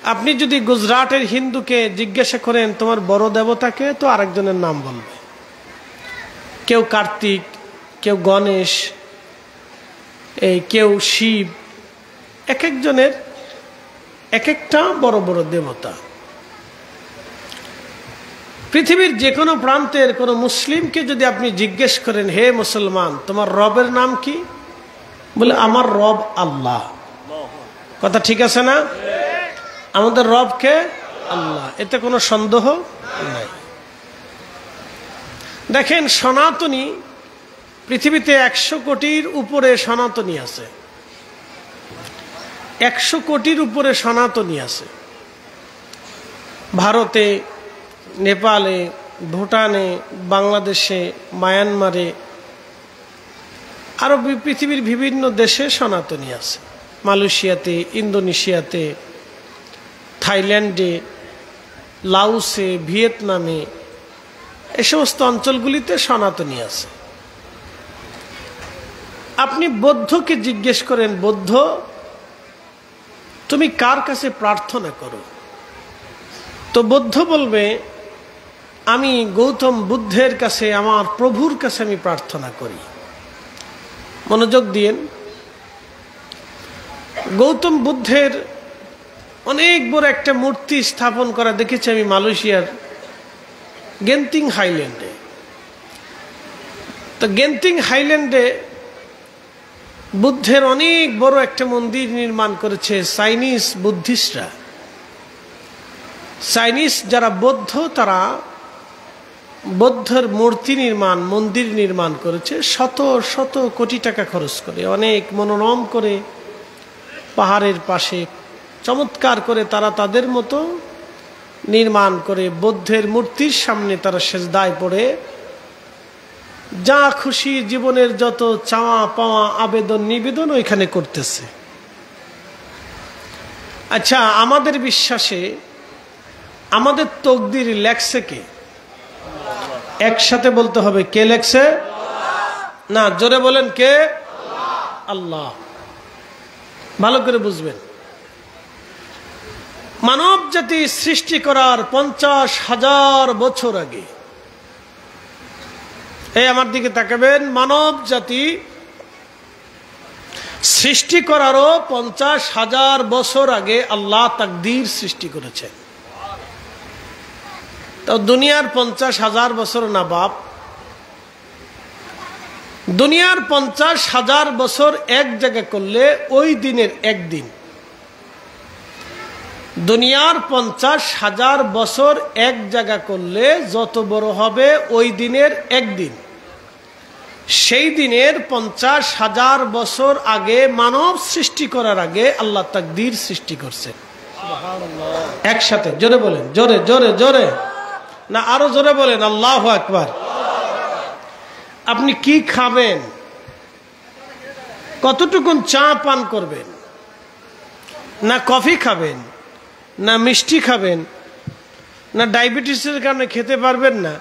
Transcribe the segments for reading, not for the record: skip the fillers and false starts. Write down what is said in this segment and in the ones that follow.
আপনি যদি গুজরাটের হিন্দুকে জিজ্ঞাসা করেন তোমার বড় দেবতাকে, তো আরেকজনের নাম বলবে। কেউ কার্তিক, কেউ গণেশ, কেউ শিব, এক একজনের এক একটা বড় বড় দেবতা। পৃথিবীর যে কোনো প্রান্তের কোনো মুসলিমকে যদি আপনি জিজ্ঞেস করেন, হে মুসলমান তোমার রবের নাম কি, বলে আমার রব আল্লাহ। কথা ঠিক আছে না? আমাদের রবকে আল্লাহ, এতে কোনো সন্দেহ নাই। দেখেন সনাতনী, পৃথিবীতে 100 কোটির উপরে সনাতনী আছে। 100 কোটির উপরে সনাতনী আছে। ভারতে, নেপালে, ভুটানে, বাংলাদেশে, মায়ানমারে, আরো পৃথিবীর বিভিন্ন দেশে সনাতনী আছে। মালয়েশিয়াতে, ইন্দোনেশিয়াতে, থাইল্যান্ডে, লাওসে, ভিয়েতনামে, এই সমস্ত অঞ্চলগুলিতে সনাতনী আছে। আপনি বৌদ্ধকে জিজ্ঞেস করেন, বৌদ্ধ তুমি কার কাছে প্রার্থনা করো? তো বৌদ্ধ বলবে আমি গৌতম বুদ্ধের কাছে, আমার প্রভুর কাছে আমি প্রার্থনা করি। মনোযোগ দিয়েন, গৌতম বুদ্ধের অনেক বড় একটা মূর্তি স্থাপন করা দেখেছি আমি মালয়েশিয়ার গেন্তিং হাইল্যান্ডে। তো গেন্তিং হাইল্যান্ডে বুদ্ধের অনেক বড় একটা মন্দির নির্মাণ করেছে চাইনিজ বুদ্ধিস্টরা। চাইনিজ যারা বৌদ্ধ, তারা বৌদ্ধের মূর্তি নির্মাণ, মন্দির নির্মাণ করেছে শত শত কোটি টাকা খরচ করে, অনেক মনোরম করে, পাহাড়ের পাশে চমৎকার করে তারা তাদের মতো নির্মাণ করে বৌদ্ধের মূর্তির সামনে তারা সেজদায় পড়ে যা খুশি জীবনের যত চাওয়া পাওয়া আবেদন নিবেদন ওইখানে করতেছে। আচ্ছা, আমাদের বিশ্বাসে আমাদের তকদির লেখছে কে? একসাথে বলতে হবে, কে লেখছে? না, জোরে বলেন, কে? আল্লাহ। ভালো করে বুঝবেন, মানব জাতি সৃষ্টি করার 50,000 বছর আগে, এই আমার দিকে তাকাবেন, মানব জাতি সৃষ্টি করারও 50,000 বছর আগে আল্লাহ তাকদীর সৃষ্টি করেছেন। তো দুনিয়ার 50,000 বছর না বাপ, দুনিয়ার 50,000 বছর এক জায়গা করলে ওই দিনের একদিন, দুনিয়ার 50,000 বছর এক জায়গা করলে যত বড় হবে ওই দিনের একদিন, সেই দিনের 50,000 বছর আগে মানব সৃষ্টি করার আগে আল্লাহ তাকদীর সৃষ্টি করছেন। একসাথে জোরে বলেন, জোরে জোরে জোরে না, আরো জোরে বলেন, আল্লাহু আকবার। আপনি কি খাবেন, কতটুকুন চা পান করবেন, না কফি খাবেন, না মিষ্টি খাবেন, না ডায়াবেটিসের কারণে খেতে পারবেন না,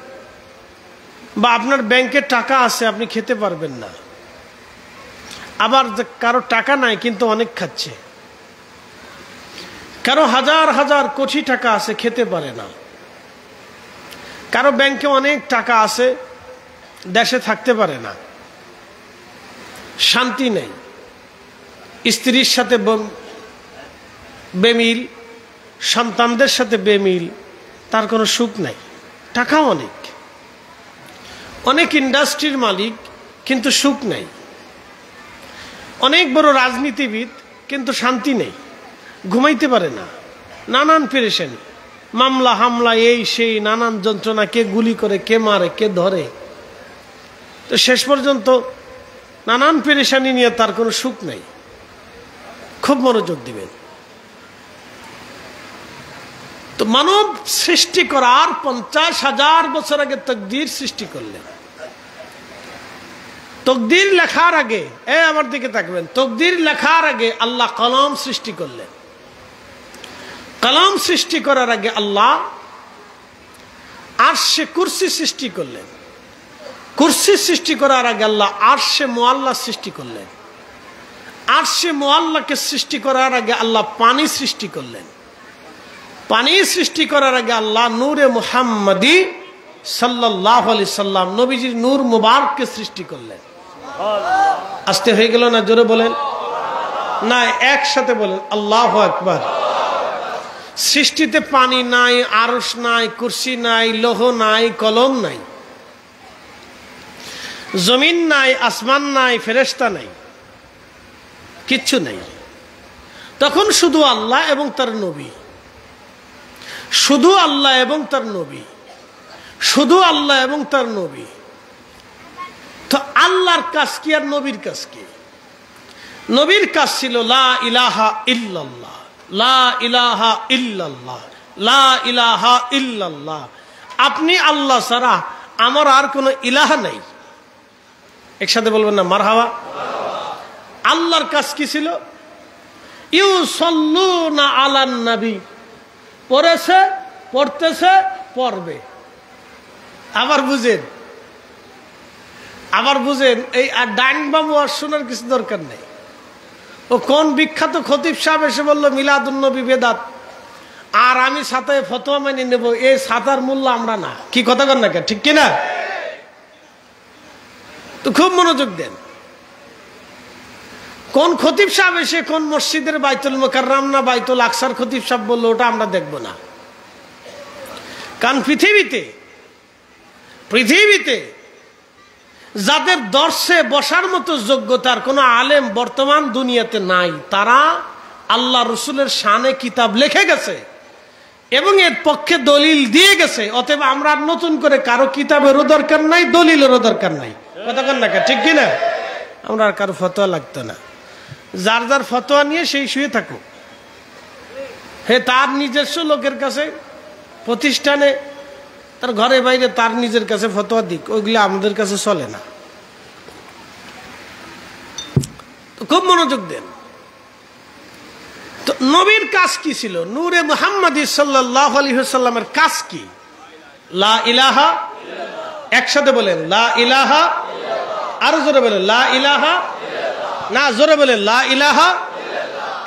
বা আপনার ব্যাংকে টাকা আছে আপনি খেতে পারবেন না, আবার কারো টাকা নাই কিন্তু অনেক খাচ্ছে, কারো হাজার হাজার কোটি টাকা আছে খেতে পারে না, কারো ব্যাংকে অনেক টাকা আছে দেশে থাকতে পারে না, শান্তি নেই, স্ত্রীর সাথে বেমিল, সন্তানদের সাথে বেমিল, তার কোনো সুখ নাই, টাকা অনেক, অনেক ইন্ডাস্ট্রির মালিক কিন্তু সুখ নেই, অনেক বড় রাজনীতিবিদ কিন্তু শান্তি নেই, ঘুমাইতে পারে না, নানান পেরেশানি, মামলা হামলা, এই সেই নানান যন্ত্রণা, কে গুলি করে, কে মারে, কে ধরে, তো শেষ পর্যন্ত নানান পেরেশানি নিয়ে তার কোনো সুখ নেই। খুব মনোযোগ দিবেন। তো মানব সৃষ্টি করার 50,000 বছর আগে তকদির সৃষ্টি করলেন। তকদির লেখার আগে, আমার দিকে তাকবেন, তকদির লেখার আগে আল্লাহ কলম সৃষ্টি করলেন। কলম সৃষ্টি করার আগে আল্লাহ আরশে কুরসি সৃষ্টি করলেন। কুরসি সৃষ্টি করার আগে আল্লাহ আরশে মুআল্লা সৃষ্টি করলেন। আরশে মুআল্লাকে সৃষ্টি করার আগে আল্লাহ পানি সৃষ্টি করলেন। পানি সৃষ্টি করার আগে আল্লাহ নূরে মুহাম্মাদি সাল্লাল্লাহু আলাইহি সাল্লাম নবীজির নূর মুবারককে সৃষ্টি করলেন। আস্তে হয়ে গেল না? জোরে বলেন না, একসাথে বলেন আল্লাহু আকবার। সৃষ্টিতে পানি নাই, আরশ নাই, কুরসি নাই, লৌহ নাই, কলম নাই, জমিন নাই, আসমান নাই, ফেরেশতা নাই, কিচ্ছু নাই। তখন শুধু আল্লাহ এবং তার নবী, শুধু আল্লাহ এবং তার নবী, শুধু আল্লাহ এবং তার নবী। তো আল্লাহর কাজ কি আর নবীর কাজ কি? নবীর কাজ ছিল লা ইলাহা ইল্লাল্লাহ, লা ইলাহা ইল্লাল্লাহ, লা ইলাহা ইল্লাল্লাহ। আপনি আল্লাহ ছাড়া আমার আর কোনো ইলাহা নাই। একসাথে বলবেন না মারহাবা? আল্লাহর কাজ কি ছিল? ইউসাল্লুনা আলান নবী, পড়েছে, পড়তেছে, পড়বে। আবার বুঝেন, আবার বুঝেন, এই ডাইন বাম ওয়াজ শোনার কিছু দরকার নেই। ও কোন বিখ্যাত খতিব সাহেব এসে বললো মিলাদুন নবী বেদাত, আর আমি ছাতায় ফতোয়া মেনে নেব, এই ছাতার মূল্য আমরা না। কি কথা কন না, ঠিক কিনা? তো খুব মনোযোগ দেন। কোন খতিব সাহেব এসে কোন মসজিদের বাইতুল মুকাররম না বাইতুল আকসার খতিব সাহেব বললো, ওটা আমরা দেখব না। কারণ পৃথিবীতে যাদের দর্শে বসার মতো যোগ্যতার কোনো আলেম বর্তমান দুনিয়াতে নাই, তারা আল্লাহ রসুলের শানে কিতাব লিখে গেছে এবং এর পক্ষে দলিল দিয়ে গেছে। অতএব আমরা নতুন করে কারো কিতাবেরও দরকার নাই, দলিলেরও দরকার নাই। কথা কন না, ঠিক কিনা? আমরা আর কারো ফতোয়া লাগতো না। যার যার ফতোয়া নিয়ে সেই শুয়ে থাকুক। হে তার নিজস্ব লোকের কাছে, প্রতিষ্ঠানে, তার ঘরে বাইরে তার নিজের কাছে ফতোয়া দিক, ওইগুলো আমাদের কাছে চলে না। তো খুব মনোযোগ দেন। তো নবীর কাজ কি ছিল? নূরে মুহাম্মাদি সাল্লাল্লাহু আলাইহি ওয়াসাল্লামের কাজ কি? লা ইলাহা, একসাথে বলেন লা ইলাহা, আরো জোরে বলেন লা ইলাহা, না জোরে বলেন লা ইলাহা।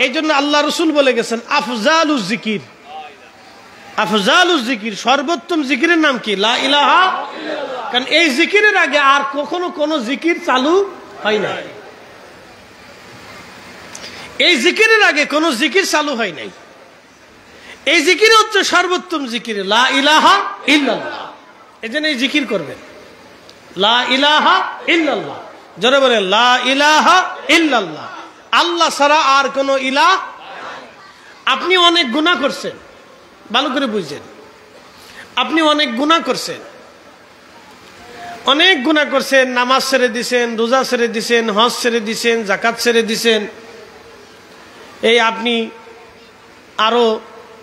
এই জন্য আল্লাহ রসুল বলে গেছেন আফজালুজ জিকির, আফজালুজ জিকির, সর্বোত্তম জিকিরের নাম কি? লা ইলাহা। কারণ এই জিকিরের আগে আর কখনো কোনো জিকির চালু হয় না। এই জিকিরের আগে কোনো জিকির চালু হয় নাই। এই জিকির হচ্ছে সর্বোত্তম জিকির, লা ইলাহা ইল্লাল্লাহ। এই জন্য এই জিকির করবেন লা ইলাহা ইল্লাল্লাহ। জোরে বলেন লা ইলাহা ইল্লাল্লাহ। আল্লাহ ছাড়া আর কোনো ইলাহ। আপনি অনেক গুনাহ করছেন, ভালো করে বুঝছেন। আপনি অনেক গুনাহ করছেন, অনেক গুনাহ করছেন। নামাজ ছেড়ে দিছেন, রোজা ছেড়ে দিছেন, হজ ছেড়ে দিছেন, যাকাত ছেড়ে দিছেন। এই আপনি আরো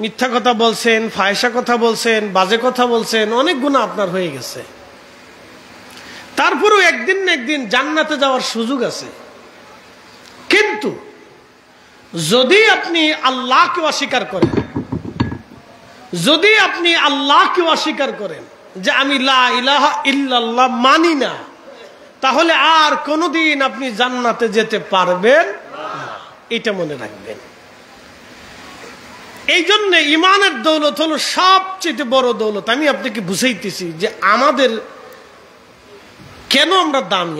মিথ্যা কথা বলছেন, ফায়সা কথা বলছেন, বাজে কথা বলছেন, অনেক গুনাহ আপনার হয়ে গেছে। তারপরেও একদিন না একদিন জান্নাতে যাওয়ার সুযোগ আছে। কিন্তু যদি আপনি আল্লাহকে অস্বীকার করেন, যদি আপনি আল্লাহকে অস্বীকার করেন যে আমি লা ইলাহা ইল্লাল্লাহ মানি না, তাহলে আর কোনোদিন আপনি জান্নাতে যেতে পারবেন না। এটা মনে রাখবেন। এই জন্য ইমানের দৌলত হলো সবচেয়ে বড় দৌলত। আমি আপনাকে বুঝাইতেছি যে আমাদের কেন আমরা দামি,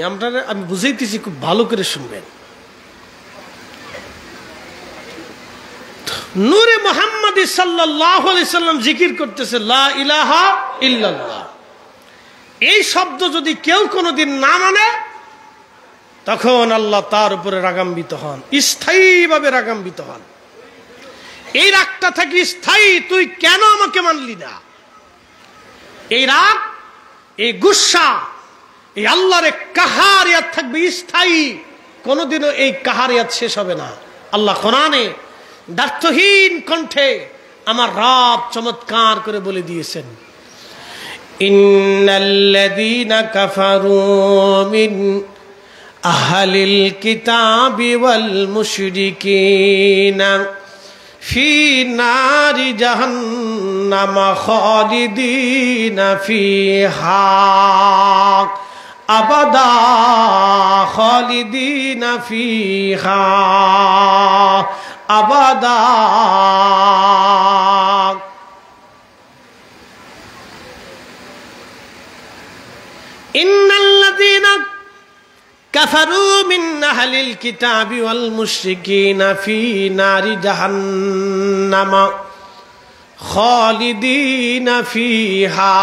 আমি বুঝাইতেছি, খুব ভালো করে শুনবেন। নূরে মুহাম্মাদি সাল্লাল্লাহু আলাইহি সাল্লাম জিকির করতেছে লা ইলাহা ইল্লাল্লাহ। এই শব্দ যদি কেউ কোনোদিন না মানে, তখন আল্লাহ তার উপরে রাগান্বিত হন, স্থায়ীভাবে রাগান্বিত হন। এই রাগটা থাকে স্থায়ী, তুই কেন আমাকে মানলি না। এই রাগ, এই গুসা, এই আল্লাহর কাহারিয়াত থাকবে স্থায়ী, কোনোদিনও এই কাহারিয়াত শেষ হবে না। আল্লাহ কোরআনে দ্ব্যর্থহীন কণ্ঠে আমার রব চমৎকার করে বলে দিয়েছেন, ইন্নাল্লাযীনা কাফারু মিন আহলিল কিতাবি ওয়াল মুশরিকিনা ফি নারি জাহান্নাম খালিদিনা ফিহা আবাদা খালিদিনা ফিহা আবাদা। কাফারু মিন আহলিল কিতাবি ওয়াল মুশরিকিনা ফি নারি জাহান্নাম খালিদিনা ফিহা।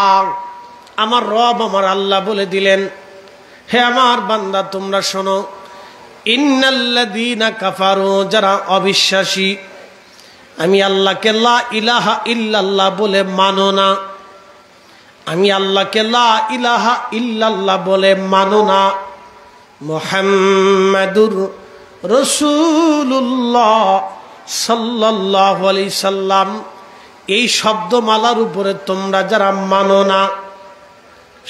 আমার রব আমার আল্লাহ বলে দিলেন, হে আমার বান্দা তোমরা শোনো, ইন্নাল্লাযীনা কাফারু, যারা অবিশ্বাসী, আমি আল্লাহকে লা ইলাহা ইল্লাল্লাহ বলে মানো না, আমি আল্লাহকে লা ইলাহা ইল্লাল্লাহ বলে মানো না, মুহাম্মাদুর রাসূলুল্লাহ সাল্লাল্লাহু আলাইহি সাল্লাম, এই শব্দমালার উপরে তোমরা যারা মানো না,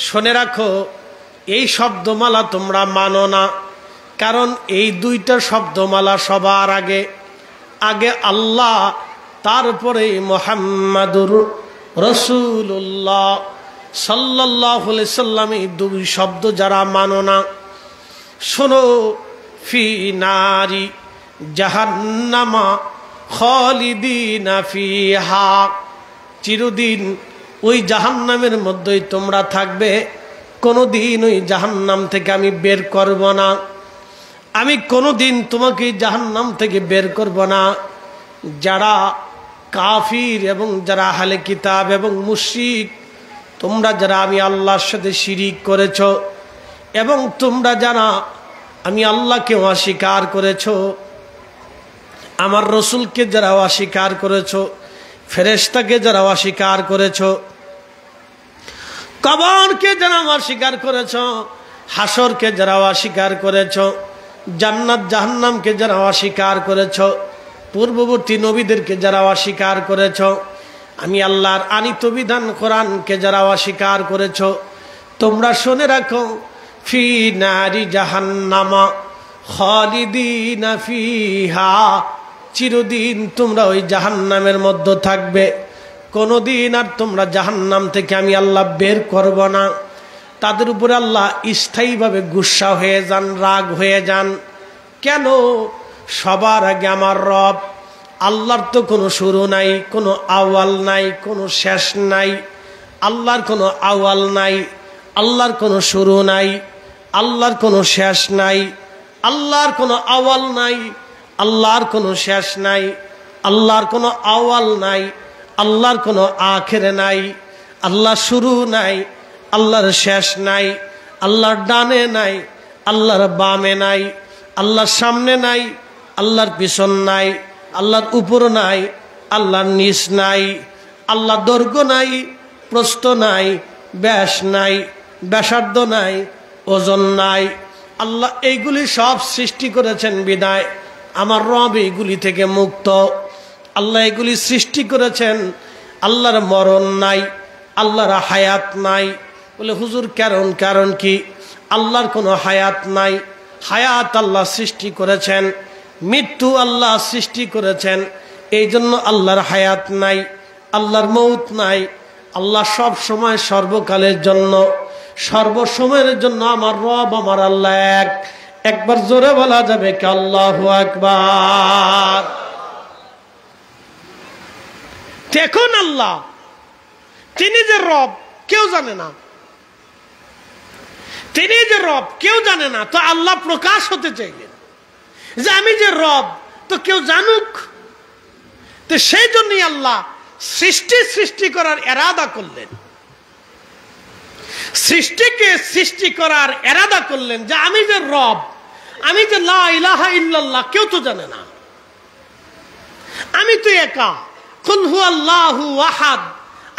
শুনে রাখো, এই শব্দমালা তোমরা মানো না, কারণ এই দুইটা শব্দমালা সবার আগে, আগে আল্লাহ, তারপরে মুহাম্মাদুর রাসূলুল্লাহ সাল্লাল্লাহু আলাইহি সাল্লাম, এই দুই শব্দ যারা মানো না, শোনো, ফি নারি জাহান্নামা খালিদিনা ফিহা, চিরদিন ওই জাহান্নামের মধ্যেই তোমরা থাকবে, কোনোদিন ওই জাহান্নাম থেকে আমি বের করব না, আমি কোনোদিন তোমাকে জাহান্নাম থেকে বের করব না। যারা কাফির এবং যারা আহলে কিতাব এবং মুশরিক, তোমরা যারা আমি আল্লাহর সাথে শিরিক করেছ এবং তোমরা যারা আমি আল্লাহকে অস্বীকার করেছ, আমার রসুলকে যারা অস্বীকার করেছ, ফেরেশতাকে যারা অস্বীকার করেছ, কবরকে যারা অস্বীকার করেছ, হাসরকে যারা অস্বীকার করেছ, জান্নাত জাহান্নামকে যারা অস্বীকার করেছ, পূর্ববর্তী নবীদেরকে যারা অস্বীকার করেছ, আমি আল্লাহর আনিত বিধান কোরআনকে যারা অস্বীকার করেছ, তোমরা শুনে রাখো, ফি নারি জাহান্নামা খালিদিনা ফিহা, চিরদিন তোমরা ওই জাহান্নামের মধ্যে থাকবে, কোনোদিন আর তোমরা জাহান্নাম থেকে আমি আল্লাহ বের করব না। তাদের উপরে আল্লাহ স্থায়ীভাবে গুসা হয়ে যান, রাগ হয়ে যান। কেন? সবার আগে আমার রব আল্লাহর তো কোনো শুরু নাই, কোনো আওয়াল নাই, কোনো শেষ নাই। আল্লাহর কোনো আওয়াল নাই, আল্লাহর কোনো শুরু নাই, আল্লাহর কোনো শেষ নাই, আল্লাহর কোনো আওয়াল নাই, আল্লাহর কোনো শেষ নাই, আল্লাহর কোনো আওয়াল নাই, আল্লাহর কোনো আখের নাই, আল্লাহর শুরু নাই, আল্লাহর শেষ নাই, আল্লাহর ডানে নাই, আল্লাহর বামে নাই, আল্লাহর সামনে নাই, আল্লাহর পিছন নাই, আল্লাহর উপর নাই, আল্লাহর নিচ নাই, আল্লাহর দৈর্ঘ্য নাই, প্রস্থ নাই, ব্যাস নাই, ব্যাসার্ধ নাই, ওজন নাই। আল্লাহ এইগুলি সব সৃষ্টি করেছেন বিদায় আমার রব এইগুলি থেকে মুক্ত। আল্লাহ এগুলি সৃষ্টি করেছেন, আল্লাহর মরণ নাই, আল্লাহর হায়াত নাই। বলে হুজুর কারণ কি? আল্লাহর কোনো হায়াত নাই, হায়াত আল্লাহ সৃষ্টি করেছেন, মৃত্যু আল্লাহ সৃষ্টি করেছেন, এই জন্য আল্লাহর হায়াত নাই, আল্লাহর মৌত নাই। আল্লাহ সব সময় সর্বকালের জন্য, সর্বসময়ের জন্য আমার রব আমার আল্লাহ এক। একবার জোরে বলা যাবে কি আল্লাহু আকবার? দেখুন আল্লাহ, তিনি যে রব কেউ জানে না, তিনি যে রব কেউ জানে না। তো আল্লাহ প্রকাশ হতে চাইলেন যে আমি যে রব, তো কেউ জানুক। তো সেই জন্যই আল্লাহ সৃষ্টি করার এরাদা করলেন, সৃষ্টিকে সৃষ্টি করার এরাদা করলেন যে আমি যে রব, আমি যে লা ইলাহা ইল্লাল্লাহ, কেউ তো জানে না। আমি তো একা, কুল হুয়াল্লাহু আহাদ,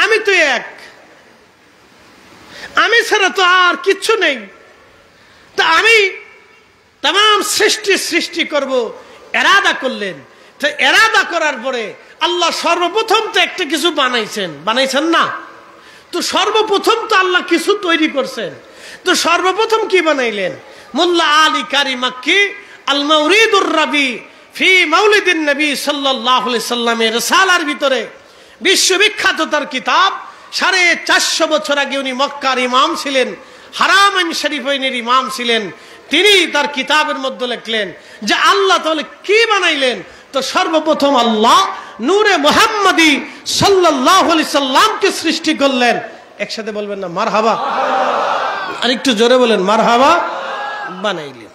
আমি তো এক, আমি ছাড়া তো আর কিচ্ছু নেই। তা আমি तमाम সৃষ্টি করব এরাদা করলেন। তো এরাদা করার পরে আল্লাহ সর্বপ্রথম তো একটা কিছু বানাইছেন না? তো সর্বপ্রথম তো আল্লাহ কিছু তৈরি করছেন। তো সর্বপ্রথম কি বানাইলেন? মোল্লা আলী কারি মাক্কি আল মাউরিদুর রাবি ফি মাউলিদিন নবী সাল্লাল্লাহু আলাইহি সাল্লামের রিসালার ভিতরে বিশ্ববিখ্যাত তার কিতাব। 450 বছর আগে উনি মক্কার ইমাম ছিলেন, হারামাইন শরীফাইনের ইমাম ছিলেন। তিনি তার কিতাবের মধ্যে লিখলেন যে আল্লাহ তাহলে কি বানাইলেন। তো সর্বপ্রথম আল্লাহ নূরে মুহাম্মাদি সাল্লাল্লাহু আলাইহি সাল্লামকে সৃষ্টি করলেন। একসাথে বলবেন না মারহাবা? আর একটু জোরে বলেন মারহাবা। বানাইলেন।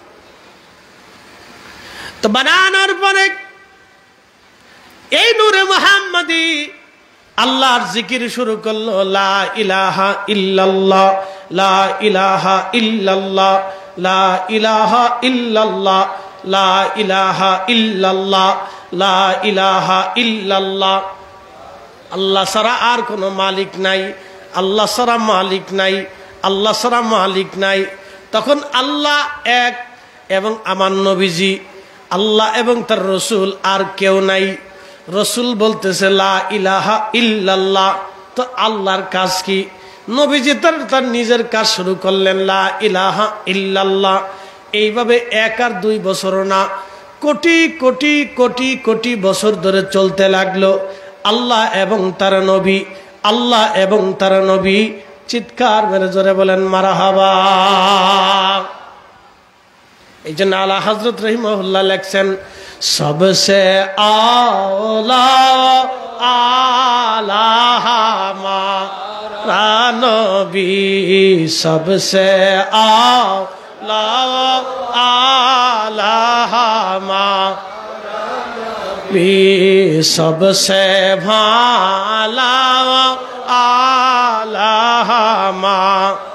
তো বানানোর পরে এই নূরে মুহাম্মাদি আল্লাহর জিকির শুরু করলো, লা ইলাহা ইল্লাল্লাহ, লা ইলাহা ইল্লাল্লাহ, লা ইলাহা ইল্লাল্লাহ, লা ইলাহা ইল্লাল্লাহ, লা ইলাহা ইল্লাল্লাহ। আল্লাহ ছাড়া আর কোনো মালিক নাই, আল্লাহ ছাড়া মালিক নাই, আল্লাহ ছাড়া মালিক নাই। তখন আল্লাহ এক এবং আমার নবীজি আল্লাহ এবং তার রসুল, আর কেউ নাই। রসুল বলতেছে লা ইলাহা ইল্লাল্লাহ। তো আল্লাহর কাজ কি? নবীজি তার নিজের কাজ শুরু করলেন, লা ইলাহা ইল্লাল্লাহ। এইভাবে 1 আর 2 বছর না, কোটি কোটি কোটি কোটি বছর ধরে চলতে লাগলো। আল্লাহ এবং তার নবী, আল্লাহ এবং তার নবী। চিৎকার মেরে জোরে বলেন মারহাবা। এই জন্য আলা হযরত রহিমাহুল্লাহ লেখছেন, সবসে আলা আলা হামারা নবী, সবসে আলা আলা হামারা নবী, সবসে ভালা আলা হামারা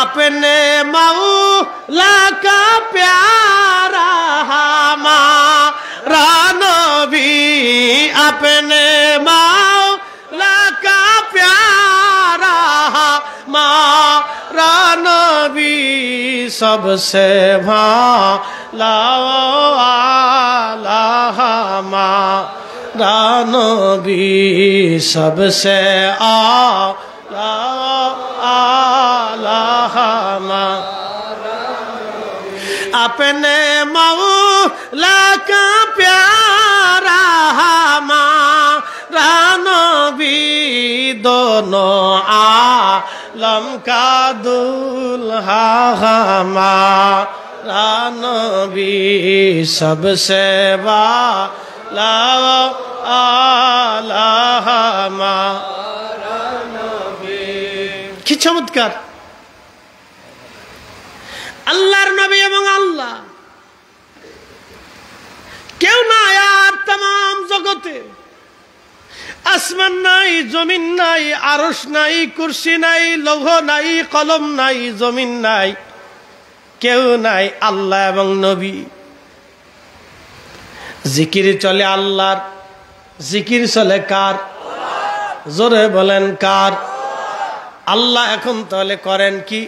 अपने मौला का प्यारा हमारा नबी, अपने मौला का प्यारा हमारा नबी, सबसे भाला वाला हमारा नबी, सबसे आला अपने मौला का प्यारा हमारा नबी, दोनों आलम का दुल्हा हमारा नबी, सबसे वाला आला हमारा नबी। কি চমৎকার! আল্লাহর নবী এবং আল্লাহ, কেউ নাই আর तमाम জগতে। আসমান নাই, জমিন নাই, আরশ নাই, কুরসি নাই, লৌহ নাই, কলম নাই, জমিন নাই, কেউ নাই, আল্লাহ এবং নবী। জিকির চলে আল্লাহর, জিকির চলে কার? জোরে বলেন কার? আল্লাহ। এখন তাহলে করেন কি?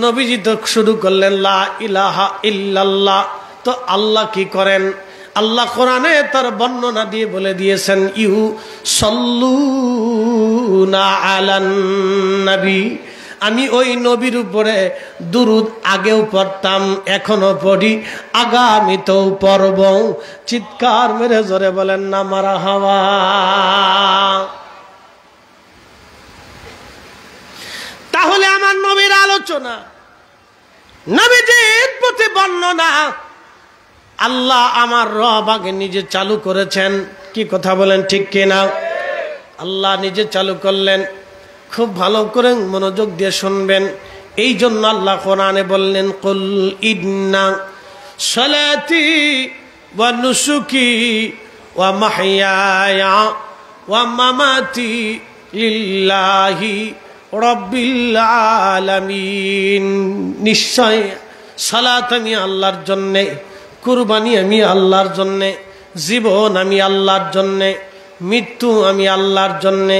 নবীজি তো শুরু করলেন লা ইলাহা ইল্লাল্লাহ। তো আল্লাহ কি করেন? আল্লাহ কোরআনে তার বর্ণনা দিয়ে বলে দিয়েছেন, ইউ সাল্লুনা আলান নবী, আমি ওই নবীর উপরে দুরুদ আগেও পড়তাম, এখনো পড়ি, আগামীতেও পড়ব। চিৎকার মেরে জোরে বলেন না মারহাবা। তাহলে আমার নবীর আলোচনা, নবীজির প্রতি বর্ণনা আল্লাহ আমার রব আগে নিজে চালু করেছেন। কি কথা বলেন ঠিক কিনা? আল্লাহ নিজে চালু করলেন। খুব ভালো করে মনোযোগ দিয়ে শুনবেন। এই জন্য আল্লাহ কোরআনে বললেন, কুল ইন্না সালাতি ওয়া নুসুকি ওয়া মাহইয়ায়া ওয়া মামাতি লিল্লাহি রব্বিল আলামিন। নিশ্চয় সালাত আমি আল্লাহর জন্যে, কুরবানি আমি আল্লাহর জন্যে, জীবন আমি আল্লাহর জন্যে, মৃত্যু আমি আল্লাহর জন্যে,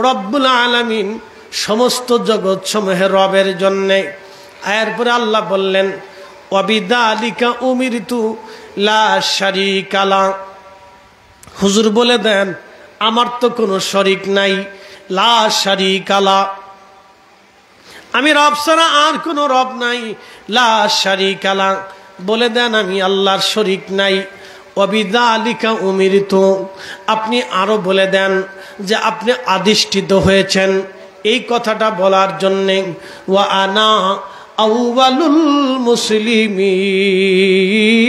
রব্বুল আলামিন সমস্ত জগৎ সমূহের রবের জন্যে। এরপরে আল্লাহ বললেন, ওয়াবিদালিকা উমিরতু লা শারীকা লা। হুজুর বলে দেন, আমার তো কোনো শরীক নাই। লা শারীকা লা, আমি রব ছাড়া আর কোনো রব নাই। লা শারীকা লা, বলে দেন আমি আল্লাহর শরীক নাই। ওয়াবিদালিকা উমিরতু, আপনি আরো বলে দেন যে আপনি আদিষ্ঠিত হয়েছেন এই কথাটা বলার জন্যে। ওয়া আনা আউয়ালুল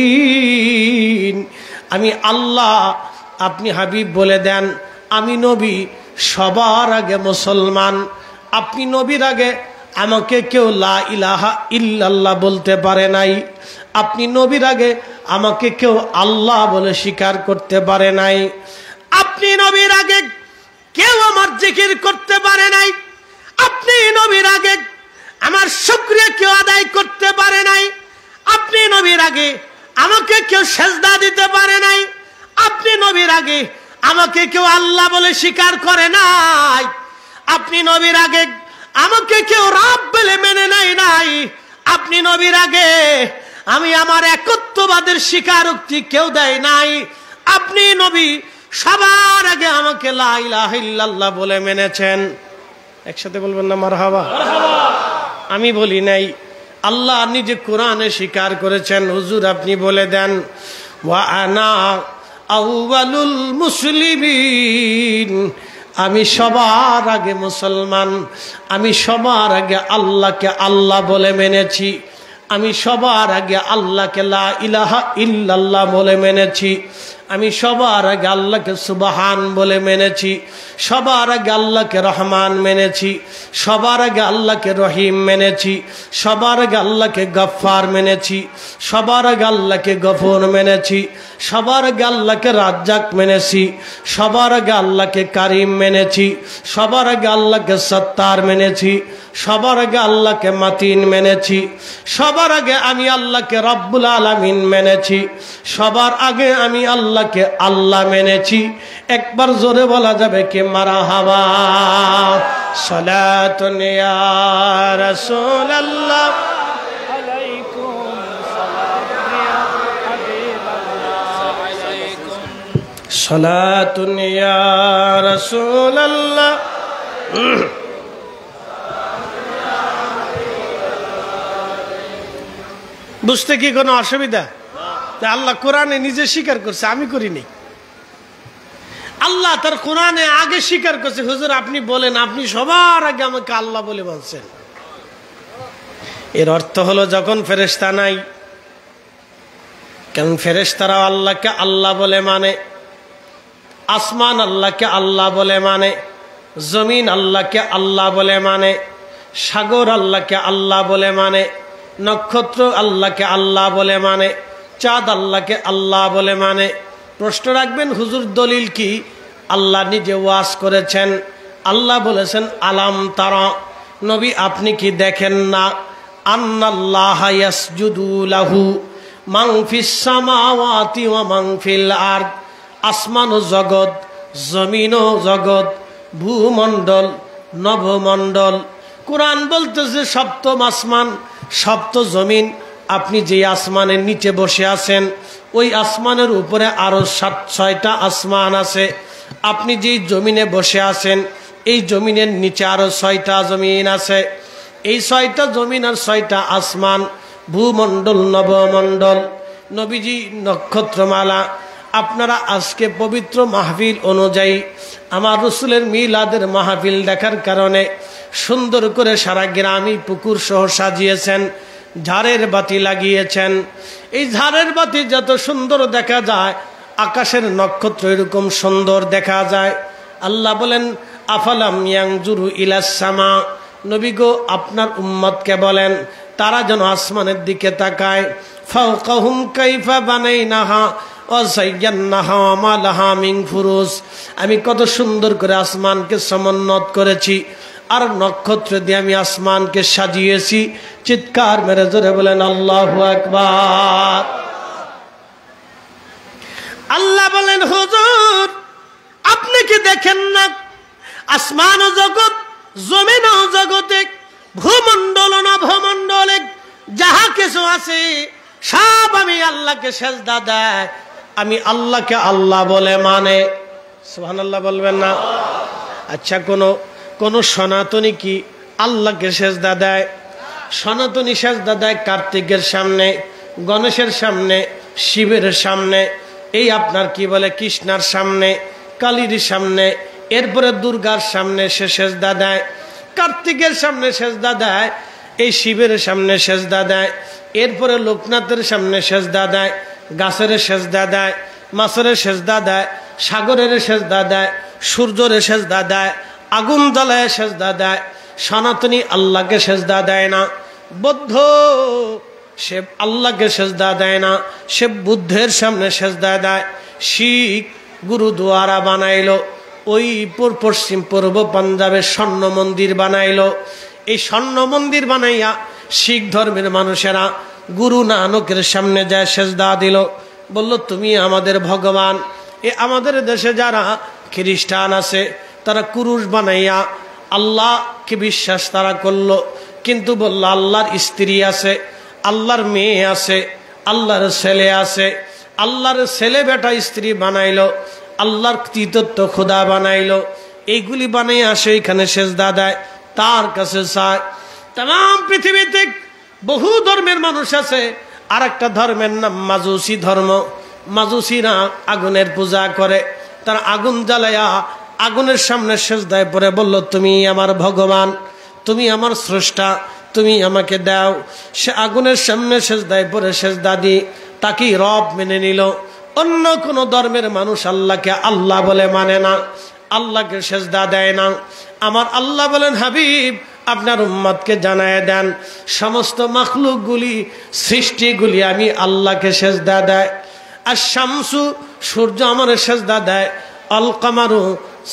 মুসলিমিন, আমি আল্লাহ, আপনি হাবিব বলে দেন আমি নবী সবার আগে মুসলমান। আপনি নবীর আগে আমাকে কেউ লা ইলাহা ইল্লাল্লাহ বলতে পারে নাই। আপনি নবীর আগে আমাকে কেউ আল্লাহ বলে স্বীকার করতে পারে নাই। আপনি নবীর আগে কেউ আমার জিকির করতে পারে নাই। আপনি নবীর আগে আমার শুকরিয়া কেউ আদায় করতে পারে নাই। আপনি নবীর আগে আমাকে কেউ সেজদা দিতে পারে নাই। আপনি নবীর আগে আমাকে কেউ আল্লাহ বলে স্বীকার করে নাই। আপনি নবীর আগে আমাকে কেউ রব বলে মেনে নাই। আপনি নবীর আগে আমি আমার একত্ববাদের স্বীকারোক্তি কেউ দেয় নাই। আপনি নবী সবার আগে আমাকে লা ইলাহা ইল্লাল্লাহ বলে মেনেছেন। একসাথে বলবেন না মারহাবা? আমি বলি নাই, আল্লাহ নিজে কোরআনে স্বীকার করেছেন। হুজুর আপনি বলে দেন, ওয়া আনা আউয়ালুল মুসলিমিন, আমি সবার আগে মুসলমান। আমি সবার আগে আল্লাহকে আল্লাহ বলে মেনেছি। আমি সবার আগে আল্লাহকে লা ইলাহা ইল্লাল্লাহ বলে মেনেছি। আমি সবার আগে আল্লাহকে সুবহান বলে মেনেছি। সবার আগে আল্লাহকে রহমান মেনেছি। সবার আগে আল্লাহকে রহিম মেনেছি। সবার আগে আল্লাহকে গফফার মেনেছি। সবার আগে আল্লাহকে গফুর মেনেছি। সবার আগে আল্লাহকে রাজ্জাক মেনেছি। সবার আগে আল্লাহকে কারিম মেনেছি। সবার আগে আল্লাহকে সত্তার মেনেছি। সবার আগে আল্লাহকে মাতিন মেনেছি। সবার আগে আমি আল্লাহকে রব্বুল আলামিন মেনেছি। সবার আগে আমি আল্লাহকে আল্লাহ মেনেছি। একবার জোরে বলা যাবে কি মারহাবা? সালাতুন ইয়া রাসূলুল্লাহ আলাইকুম সালাম ইয়া হাবিবাল্লাহ আলাইকুম সালাতুন ইয়া রাসূলুল্লাহ। বুঝতে কি কোনো অসুবিধা? আল্লাহ কোরআনে নিজে স্বীকার করছে, আমি করিনি। আল্লাহ তার কোরআনে আগে স্বীকার করছে। হুজুর আপনি বলেন, আপনি সবার আগে আমাকে আল্লাহ বলে বলছেন। এর অর্থ হলো যখন ফেরেশতা নাই, কারণ ফেরেশতারাও আল্লাহকে আল্লাহ বলে মানে, আসমান আল্লাহকে আল্লাহ বলে মানে, জমিন আল্লাহকে আল্লাহ বলে মানে, সাগর আল্লাহকে আল্লাহ বলে মানে, নক্ষত্র আল্লাহকে আল্লাহ বলে মানে, চাঁদ আল্লাহকে আল্লাহ বলে মানে। প্রশ্ন রাখবেন হুজুর দলিল কি? আল্লাহ নিজে ওয়াজ করেছেন। আল্লাহ বলেছেন, আলাম তারা, নবী আপনি কি দেখেন না, আন্নাল্লাহা ইয়াসজুদু লাহু মান ফিস সামাওয়াতি ওয়া মান ফিল আরদ, আসমান ও জগৎ, জমিন ও জগৎ, ভূমণ্ডল, নভমণ্ডল। কোরআন বলতেছে সপ্তম আসমান, সপ্ত জমিন। আপনি যে আসমানের নিচে বসে আছেন, ওই আসমানের উপরে আরো 6টা আসমান আছে। আপনি যেই জমিনে বসে আছেন, এই জমিনের নিচে আরো 6টা জমিন আছে। এই 6টা জমিন আর 6টা আসমান, ভূমণ্ডল, নবমণ্ডল, নবীজি নক্ষত্রমালা। আপনারা আজকে পবিত্র মাহফিল অনুযায়ী আমার রসুলের মিলাদের মাহফিল দেখার কারণে সুন্দর করে সারা গ্রামই পুকুর সহ সাজিয়েছেন, ঝাড়ের বাতি লাগিয়েছেন। এই ঝাড়ের বাতি যত সুন্দর দেখা যায়, আকাশের নক্ষত্র এরকম সুন্দর দেখা যায়। আল্লাহ বলেন, আফালাম ইয়ানজুরু ইলাস সামা, নবী গো আপনার উম্মতকে বলেন তারা যেন আসমানের দিকে তাকায়। ফাওকাহুম কাইফা বানাইনাহা ওয়া যায়্যানাহা ওয়া মা লাহা মিন ফুরুজ, আমি কত সুন্দর করে আসমানকে সমুন্নত করেছি, আর নক্ষত্র দিয়ে আমি আসমানকে সাজিয়েছি। চিৎকার মেরে জোরে বলেন আল্লাহু আকবার। আল্লাহ বলেন, হুজুর আপনি কি দেখেন না, আসমান ও জগৎ, জমিন ও জগতে, ভূমণ্ডল ও নভমণ্ডলে যাহা কিছু আছে সব আমি আল্লাহকে সেজদা দেয়, আমি আল্লাহকে আল্লাহ বলে মানে। সুবহানাল্লাহ বলবেন না? আচ্ছা, কোন সনাতনী কি আল্লাহকে সেজদা দেয়? সনাতনী সেজদা দেয় কার্তিকের সামনে, গণেশের সামনে, শিবের সামনে, এই আপনার কি বলে কৃষ্ণার সামনে, কালীর সামনে, এরপরে দুর্গার সামনে সে সেজদা দেয়। কার্তিকের সামনে সেজদা দেয়, এই শিবের সামনে সেজদা দেয়, এরপরে লোকনাথের সামনে সেজদা দেয়, গাছের সেজদা দেয়, মাছের সেজদা দেয়, সাগরের সেজদা দেয়, সূর্যের সেজদা দেয়, আগুন জ্বালায় সেজদা দেয়। সনাতনী আল্লাহকে সেজদা দেয় না। বৌদ্ধ সে আল্লাহকে সেজদা দেয় না, সে বুদ্ধের সামনে সেজদা দেয়। শিখ গুরুদুয়ারা বানাইলো, ওই পশ্চিম পূর্ব পাঞ্জাবের স্বর্ণ মন্দির বানাইলো। এই স্বর্ণ মন্দির বানাইয়া শিখ ধর্মের মানুষেরা গুরু নানকের সামনে যায় সেজদা দিল, বলল তুমি আমাদের ভগবান। আমাদের দেশে যারা খ্রিস্টান আছে তারা কুরুশ বানাইয়া আল্লাহকে বিশ্বাস তারা করলো, কিন্তু বলল আল্লাহর স্ত্রী আছে, আল্লাহর মেয়ে আছে, আল্লাহর ছেলে আছে। আল্লাহর ছেলে বেটা স্ত্রী বানাইলো, আল্লাহর তৃতীয়ত্ব খোদা বানাইলো। এইগুলি বানাই আসে এখানে সেজদা দেয়, তার কাছে চায়। তাম পৃথিবীতে বহু ধর্মের মানুষ আছে। আর একটা ধর্মের নাম মাজুসি ধর্ম। মাজুসিরা আগুনের পূজা করে, তারা আগুন জ্বালায়া আগুনের সামনে সেজদায় পড়ে বলল তুমি আমার ভগবান, তুমি আমার স্রষ্টা, তুমি আমাকে দাও। সে আগুনের সামনে সেজদায় পড়ে সেজদা দিয়ে তাকেই রব মেনে নিল। অন্য কোন ধর্মের মানুষ আল্লাহকে আল্লাহ বলে মানে না, আল্লাহকে সেজদা দেয় না। আমার আল্লাহ বলেন হাবিব আপনার উম্মতকে জানায় দেন সমস্ত মাখলুকগুলি সৃষ্টিগুলি আমি আল্লাহকে সেজদা দেয়। আর শামসু সূর্য আমার সেজদা দেয়, আল কামারু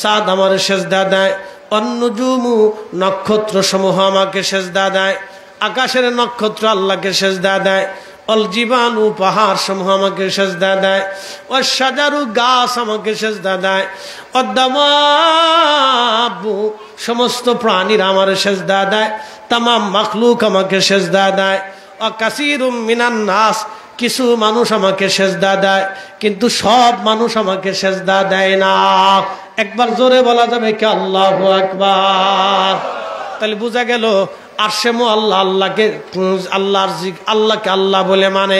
চাঁদ আমার সেজদা দেয়, অন্নুজুমু নক্ষত্র সমূহ আমাকে সেজদা দেয়, আকাশের নক্ষত্র আল্লাহকে সেজদা দেয়, অল জীবাণু পাহাড় সমূহ আমাকে সেজদা দেয়, অসাজারু গাছ আমাকে সেজদা দেয়, অদ্দামাবু সমস্ত প্রাণীরা আমার সেজদা দেয়, তামাম মাখলুক আমাকে সেজদা দেয়, অকাসিরুম মিনান নাস কিছু মানুষ আমাকে সেজদা দেয়, কিন্তু সব মানুষ আমাকে সেজদা দেয় না। একবার জোরে বলা যাবে কি আল্লাহু আকবার? তাহলে বোঝা গেল আরশেমু আল্লাহ আল্লাহকে আল্লাহকে আল্লাহ বলে মানে,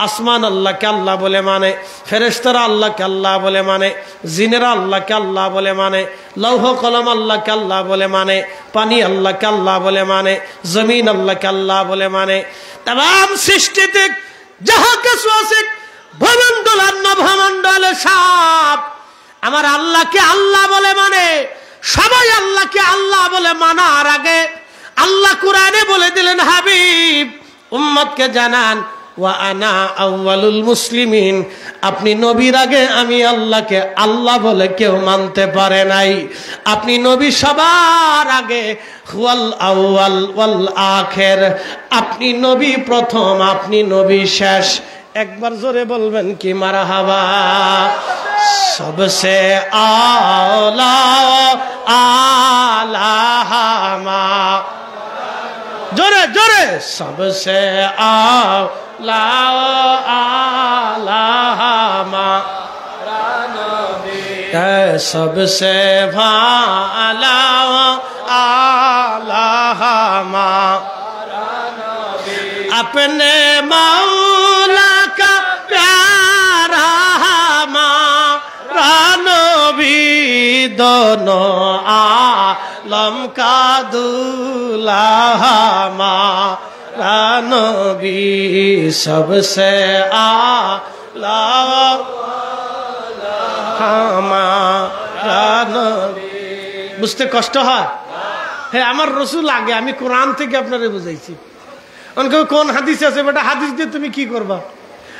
আসমান আল্লাহকে আল্লাহ বলে মানে, ফেরেশতারা আল্লাহকে আল্লাহ বলে মানে, জিনেরা আল্লাহকে আল্লাহ বলে মানে, লৌহ কলম আল্লাহকে আল্লাহ বলে মানে, পানি আল্লাহকে আল্লাহ বলে মানে, জমিন আল্লাহকে আল্লাহ বলে মানে। তাম সৃষ্টিতে যাহা কিছু আছে ভূমণ্ডল আর নভমণ্ডলে সব আমার আল্লাহকে আল্লাহ বলে মানে। সবাই আল্লাহকে আল্লাহ বলে মানার আগে আল্লাহ কুরআনে বলে দিলেন হাবিব উম্মতকে জানান ওয়া আনা আউয়ালুল মুসলিমিন, আপনি নবীর আগে আমি আল্লাহকে আল্লাহ বলে কেউ মানতে পারে নাই। আপনি নবী সবার আগে, ওয়াল আউয়াল ওয়াল আখির, আপনি নবী প্রথম, আপনি নবী শেষ। একবার জোরে বলবেন কি মারহাবা? সবসে আলা আলাহামা, জোরে জোরে, সবসে আলা আলাহামা সবসে ভালা আলাহামা अपने मौला का प्यारा हमारा नबी, दोनों आलम का दूल्हा हमारा नबी, सबसे आला हमारा नबी। বুঝতে কষ্ট হয়? হ্যাঁ, আমার রসুল আগে, আমি কোরআন থেকে আপনারে বুঝাইছি। অনেকে কোন হাদিস আছে বেটা, হাদিস দিয়ে তুমি কি করবা?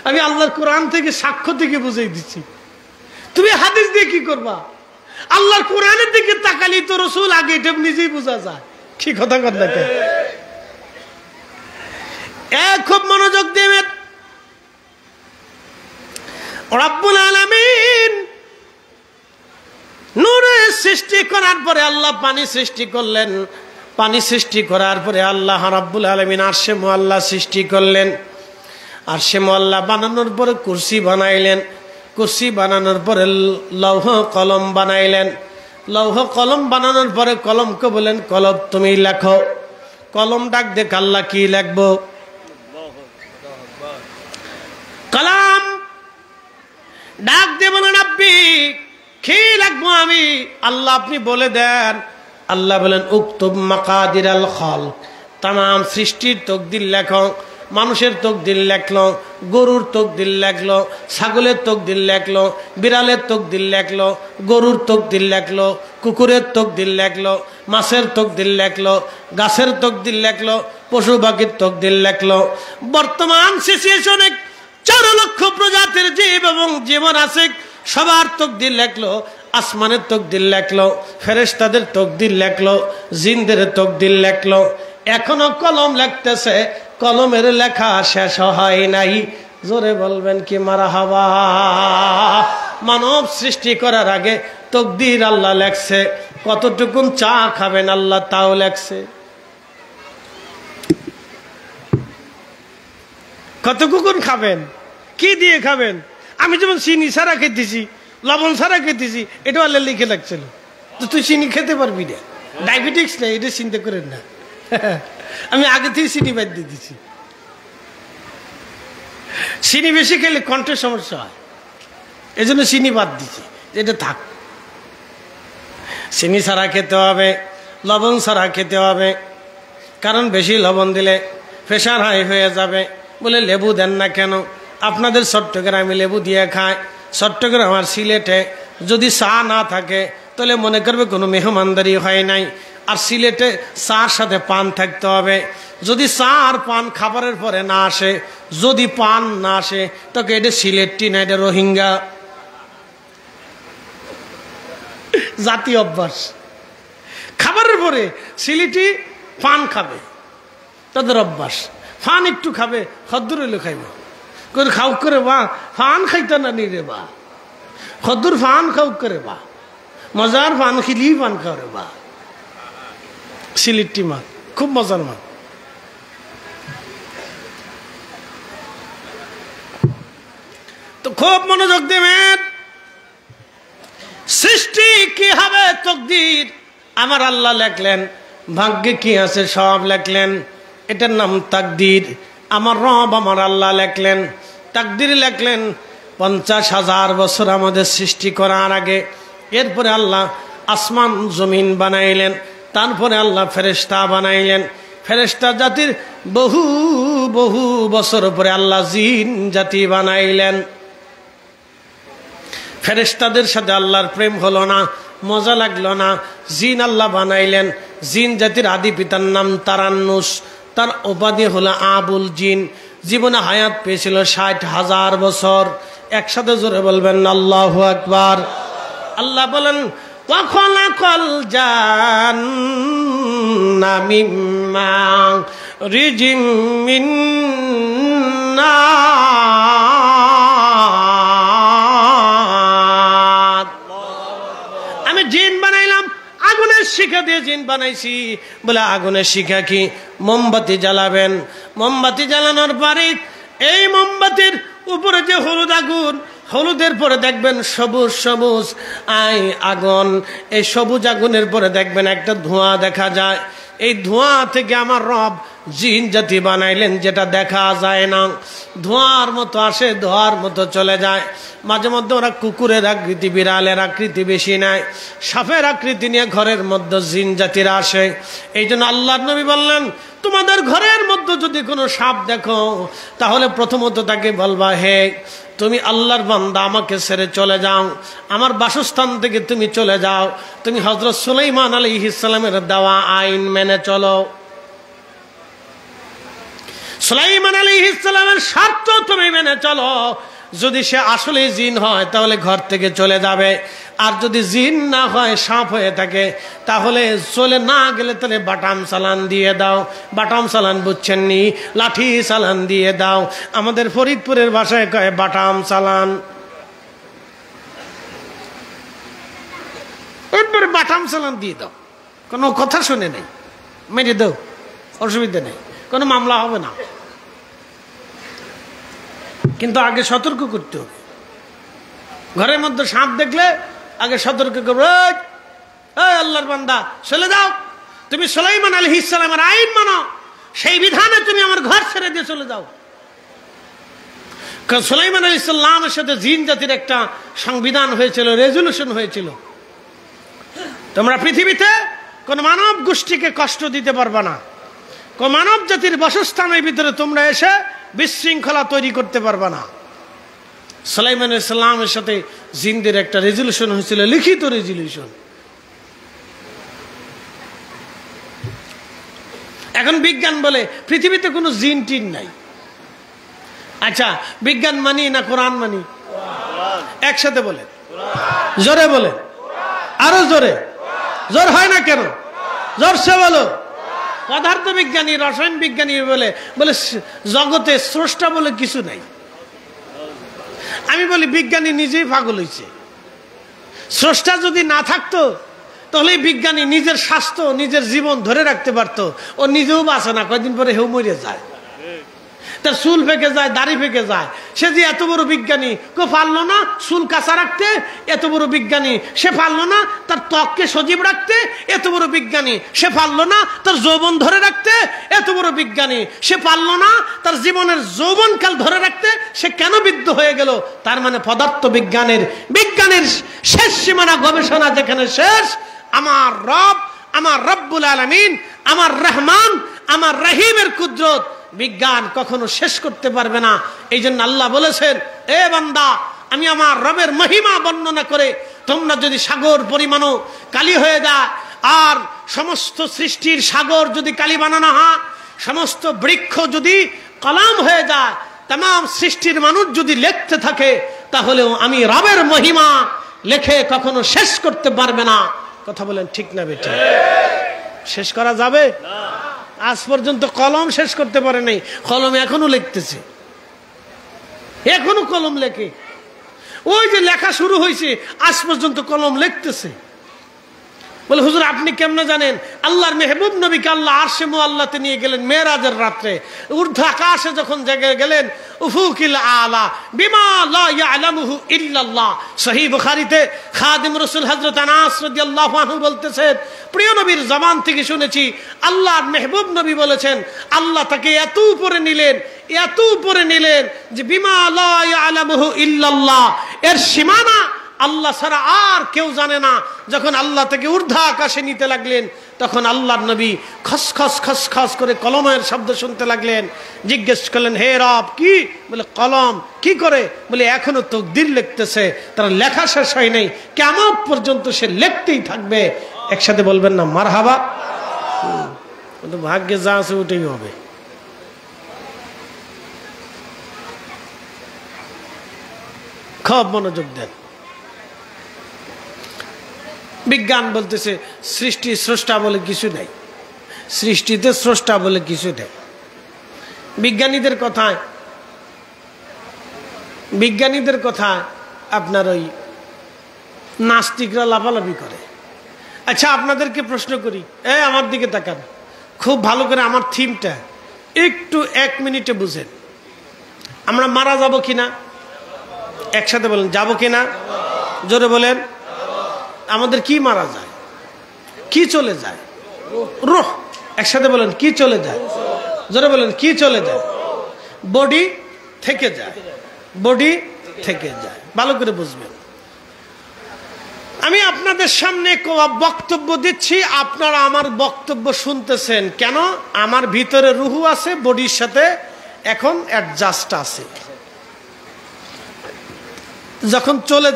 আমি আল্লাহর কোরআন থেকে সাক্ষ্য থেকে বুঝাই দিচ্ছি, তুমি হাদিস দিয়ে কি করবা? আল্লাহর কোরআনের দিকে তাকালি তো রসুল আগে, এটা নিজেই বোঝা যায়। কি কথা কর দেখে, খুব মনোযোগ দেবেন। রব্বুল আলামিন নূরের সৃষ্টি করার পরে আল্লাহ পানি সৃষ্টি করলেন। পানি সৃষ্টি করার পরে আল্লাহ রাব্বুল আলামিন আরশে মুআল্লা সৃষ্টি করলেন। আরশে মুআল্লা বানানোর পরে কুরসি বানাইলেন। কুরসি বানানোর পরে লৌহ কলম বানাইলেন। লৌহ কলম বানানোর পরে কলমকে বলেন কলম তুমি লেখো। কলম ডাক দেখ আল্লাহ কি লিখবো? কলম ডাক দিয়ে বলেন আব্বি কি লিখবো আমি? আল্লাহ আপনি বলে দেন। আল্লাহ বলেন উক্তুব মাকাদিরাল খালক, তাম সৃষ্টির তকদির লেখো। মানুষের তকদির লেখলো, গরুর তকদির লেখলো, ছাগলের তকদির লেখলো, বিড়ালের তকদির লেখলো, গরুর তকদির লেখলো, কুকুরের তকদির লেখলো, মাছের তকদির লেখলো, গাছের তকদির লেখলো, পশু পাখির তকদির লেখলো। বর্তমান সিচুয়েশনে 4 লক্ষ প্রজাতির জীব এবং জীবন আছে, সবার তকদির লেখলো। আসমানের তকদির লেখলো, ফেরেশতাদের তকদির লেখলো, জিনদের তকদির লেখলো। এখনো কলম লেখতেছে, কলমের লেখা শেষ হয় নাই। জোরে বলবেন কি মারহাবা। মানব সৃষ্টি করার আগে তকদির আল্লাহ লেখছে। কতটুকুন চা খাবেন আল্লাহ তাও লেখছে, কতটুকুন খাবেন, কি দিয়ে খাবেন। আমি যেমন চিনি ছাড়া খেতেছি, লবণ ছাড়া খেতেছি, এটা আল্লাহ লিখে লাগছিল। তো তুই চিনি খেতে পারবি না, ডায়াবেটিক্স নেই, এটা চিন্তা করেন না। আমি আগে থেকে চিনি বাদ দিয়ে দিছি। চিনি বেশি খেলে কণ্ঠের সমস্যা হয়, এই জন্য চিনি বাদ দিচ্ছি, এটা থাক। চিনি ছাড়া খেতে হবে, লবণ ছাড়া খেতে হবে, কারণ বেশি লবণ দিলে প্রেশার হাই হয়ে যাবে। বলে লেবু দেন না কেন? আপনাদের চট্টগ্রামে লেবু দিয়ে খায়, চট্টগ্রাম আর সিলেটে যদি চা না থাকে তাহলে মনে করবে কোনো মেহমানদারি হয় নাই। আর সিলেটে চার সাথে পান থাকতে হবে। যদি চা আর পান খাবারের পরে না আসে, যদি পান না আসে, তোকে এটা সিলেটটি না, এটা রোহিঙ্গা জাতীয় অভ্যাস। খাবারের পরে সিলেটি পান খাবে, তাদের অভ্যাস। ফান একটু খাবে, খদ্দুর হইলে খাইব করে খাও করে বা ফান খাইতে না নি রে বা, খদ্দুর ফান খাও করে বা, মজার ফান খিলি পান খাওয়ারে বা। সিলেটি মাছ খুব মজার মাছ। তো খুব মনোযোগ দেবেন। সৃষ্টি কি হবে তকদির আমার আল্লাহ লেখলেন, ভাগ্যে কি আছে সব লেখলেন। এটার নাম তাকদির। আমার রব আমার আল্লাহ লেখলেন, তাকদির লেখলেন 50,000 বছর আমাদের সৃষ্টি করার আগে। এরপরে আল্লাহ আসমান জমিন বানাইলেন, তারপরে আল্লাহ ফেরেশতা বানাইলেন। ফেরেশতা জাতির বহু বহু বছর পরে আল্লাহ জিন জাতি বানাইলেন। ফেরেশতাদের সাথে আল্লাহর প্রেম হলো না, মজা লাগলো না, জিন আল্লাহ বানাইলেন। জিন জাতির আদি পিতার নাম তারান্নুস, তার উপাধি হলো আবুল জিন। জীবনে হায়াত পেয়েছিল 60,000 বছর। একসাথে জোরে বলবেন আল্লাহু আকবার। আল্লাহ বলেন ওয়া খালাকাল জান্না মিম্মা রিজিম মিন নার। আমি জিন বানাইলাম, আগুনের শিখা দিয়ে জিন বানাইছি। বলে আগুনের শিখা কি? মোমবাতি জ্বালাবেন। মোমবাতি জ্বালানোর পরে এই মোমবাতির উপরে যে হলুদ আগুন, হলুদের পরে দেখবেন সবুজ সবুজ আগুন। এই সবুজ আগুনের পরে দেখবেন একটা ধোঁয়া দেখা যায়। এই ধোঁয়া থেকে আমার রব জিন জাতি বানাইলেন, যেটা দেখা যায় না। ধোঁয়ার মতো আসে, ধোঁয়ার মতো চলে যায়। মাঝে মধ্যে ওরা কুকুরের আকৃতি, বিড়ালের আকৃতি বেশি নেয়, সাপের আকৃতি নিয়ে ঘরের মধ্যে জিন জাতিরা আসে। এই জন্য আল্লাহর নবী বললেন, তোমাদের ঘরের মধ্যে যদি কোনো সাপ দেখো তাহলে প্রথমত তাকে বলবা, হে তুমি আল্লাহর বান্দা, আমাকে ছেড়ে চলে যাও, আমার বাসস্থান থেকে তুমি চলে যাও, তুমি হযরত সুলাইমান আলাইহিস সালামের দেওয়া আইন মেনে চলো। সুলাইমান আলাইহিস সালামের শর্ত তুমি মেনে চলো। যদি সে আসলে জিন হয় তাহলে ঘর থেকে চলে যাবে, আর যদি জিন না হয়, সাপ হয়ে থাকে, তাহলে চলে না গেলে তাহলে বাটাম চালান দিয়ে দাও। বাটাম চালান বুঝছেন নি? লাঠি চালান দিয়ে দাও। আমাদের ফরিদপুরের ভাষায় কয় বাটাম চালান। এরপরে বাটাম চালান দিয়ে দাও, কোনো কথা শুনে নেই, মেরে দাও, অসুবিধা নেই, কোনো মামলা হবে না। কিন্তু আগে সতর্ক করতে হবে। ঘরের মধ্যে সাপ দেখলে আগে সতর্ক করবে, আল্লাহর বান্দা চলে যাও, তুমি সুলাইমান আলাইহিস সালামের আইন মানো, সেই বিধানে তুমি আমার ঘর ছেড়ে দিয়ে চলে যাও। কারণ সুলাইমান আলাইহিস সালামের সাথে জিন জাতির একটা সংবিধান হয়েছিল, রেজুলেশন হয়েছিল, তোমরা পৃথিবীতে কোন মানব গোষ্ঠীকে কষ্ট দিতে পারবে না, মানব জাতির বাসস্থানের ভিতরে তোমরা এসে বিশৃঙ্খলা তৈরি করতে পারবে না। সুলাইমান আলাইহিস সালামের সাথে জিনদের একটা রেজুলেশন হয়েছিল, লিখিত রেজুলেশন। এখন বিজ্ঞান বলে পৃথিবীতে কোনো জিন টিন নাই। আচ্ছা, বিজ্ঞান মানি না কোরআন মানি? একসাথে বলে, জোরে বলে, আরো জোরে। জোর হয় না কেন? জোরসে বলো। পদার্থ বিজ্ঞানী, রসায়ন বিজ্ঞানী বলে বলে জগতে স্রষ্টা বলে কিছু নাই। আমি বলি বিজ্ঞানী নিজেই পাগল হয়েছে। স্রষ্টা যদি না থাকতো তাহলে বিজ্ঞানী নিজের স্বাস্থ্য, নিজের জীবন ধরে রাখতে পারতো। ও নিজেও বাঁচে না, কয়েকদিন পরে হেউ মরে যায়, তার চুল ফেঁকে যায়, দাড়ি ফেঁকে যায়। সে যে এত বড় বিজ্ঞানী, কেউ পারলো না চুল কাঁচা রাখতে। এত বড় বিজ্ঞানী, সে পারলো না তার ত্বককে সজীব রাখতে। এত বড় বিজ্ঞানী, সে পারলো না তার যৌবন ধরে রাখতে। এত বড় বিজ্ঞানী, সে পারলো না তার জীবনের যৌবনকাল ধরে রাখতে। সে কেন বৃদ্ধ হয়ে গেল? তার মানে পদার্থ বিজ্ঞানের শেষ সীমানা গবেষণা যেখানে শেষ, আমার রব, আমার রব্বুল আলামিন, আমার রহমান, আমার রহিমের কুদরত বিজ্ঞান কখনো শেষ করতে পারবে না। এই জন্য আল্লাহ বলেছেন, এ বান্দা, আমি আমার রবের মহিমা বর্ণনা করে তোমরা যদি সাগর পরিমাণও কালি হয়ে যায়, আর সমস্ত সৃষ্টির সাগর যদি কালি বানানো হয়, সমস্ত বৃক্ষ যদি কলাম হয়ে যায়, तमाम সৃষ্টির মানুষ যদি লিখতে থাকে, তাহলেও আমি রবের মহিমা লেখে কখনো শেষ করতে পারবে না। কথা বলেন ঠিক না বেটা? শেষ করা যাবে না। আজ পর্যন্ত কলম শেষ করতে পারে নাই, কলম এখনো লিখতেছে, এখনো কলম লেখে। ওই যে লেখা শুরু হয়েছে, আজ পর্যন্ত কলম লিখতেছে। বলে হুজুর আপনি কেমনে জানেন? আল্লাহর মেহবুব নবীকে আল্লাহ আরশে মুআল্লাতে নিয়ে গেলেন মেরাজের রাত্রে, ঊর্ধ্ব আকাশে যখন জায়গায় গেলেন, উফুকিল আলা বিমা লা ইয়ালামুহু ইল্লাল্লাহ। সহিহ বুখারীতে খাদিম রাসূল হযরত আনাস রাদিয়াল্লাহু আনহু বলতেছেন, প্রিয় নবীর জবান থেকে শুনেছি আল্লাহর মেহবুব নবী বলেছেন, আল্লাহ তাকে এত উপরে নিলেন, এত উপরে নিলেন যে বিমা লা ইয়ালামুহু ইল্লাল্লাহ, এর সীমানা আল্লাহ ছাড়া আর কেউ জানে না। যখন আল্লাহ থেকে ঊর্ধ্ব আকাশে নিতে লাগলেন, তখন আল্লাহর নবী খসখস খসখস করে কলমের শব্দ শুনতে লাগলেন। জিজ্ঞেস করলেন, হে রব কি? বলে কলম কি করে? বলে এখনো তাকদীর লিখতেছে, তার লেখা শেষ হয় নাই, কিয়ামত পর্যন্ত সে লিখতেই থাকবে। একসাথে বলবেন না মারহাবা? কিন্তু ভাগ্যে যা আছে ওটাই হবে। খুব মনোযোগ দেন। বিজ্ঞান বলতেছে সৃষ্টি স্রষ্টা বলে কিছু নাই, সৃষ্টিতে স্রষ্টা বলে কিছু নেই। বিজ্ঞানীদের কথায় আপনার ওই নাস্তিকরা লাফালাফি করে। আচ্ছা আপনাদেরকে প্রশ্ন করি, আমার দিকে তাকান খুব ভালো করে, আমার থিমটা একটু 1 মিনিটে বুঝেন। আমরা মারা যাব কিনা? একসাথে বলেন, যাব কিনা? জোরে বলেন। আমাদের কি মারা যায়? কি চলে যায়? রূহ। একসাথে বলেন, কি চলে যায়? জোরে বলেন, কি চলে যায়? বডি থেকে যায়, বডি থেকে যায়। ভালো করে বুঝবেন। আমি আপনাদের সামনে বক্তব্য দিচ্ছি, আপনারা আমার বক্তব্য শুনতেছেন কেন? আমার ভিতরে রূহ আছে, বডির সাথে এখন অ্যাডজাস্ট আছে। যখন চলে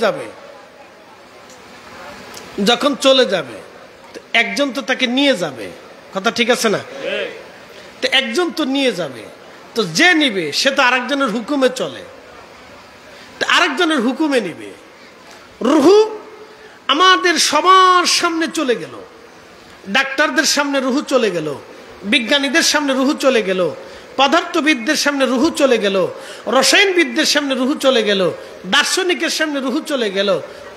যাবে একজন তো তাকে নিয়ে যাবে, কথা ঠিক আছে না? তো একজন তো নিয়ে যাবে, তো যে নিবে সে তো আরেকজনের হুকুমে চলে, তো আরেকজনের হুকুমে নিবে। রূহ আমাদের সবার সামনে চলে গেল, ডাক্তারদের সামনে রূহ চলে গেল, বিজ্ঞানীদের সামনে রূহ চলে গেল, পদার্থবিদদের সামনে রূহ চলে গেল, রসায়নবিদদের সামনে রূহ চলে গেল, দার্শনিকের সামনে রূহ চলে গেল,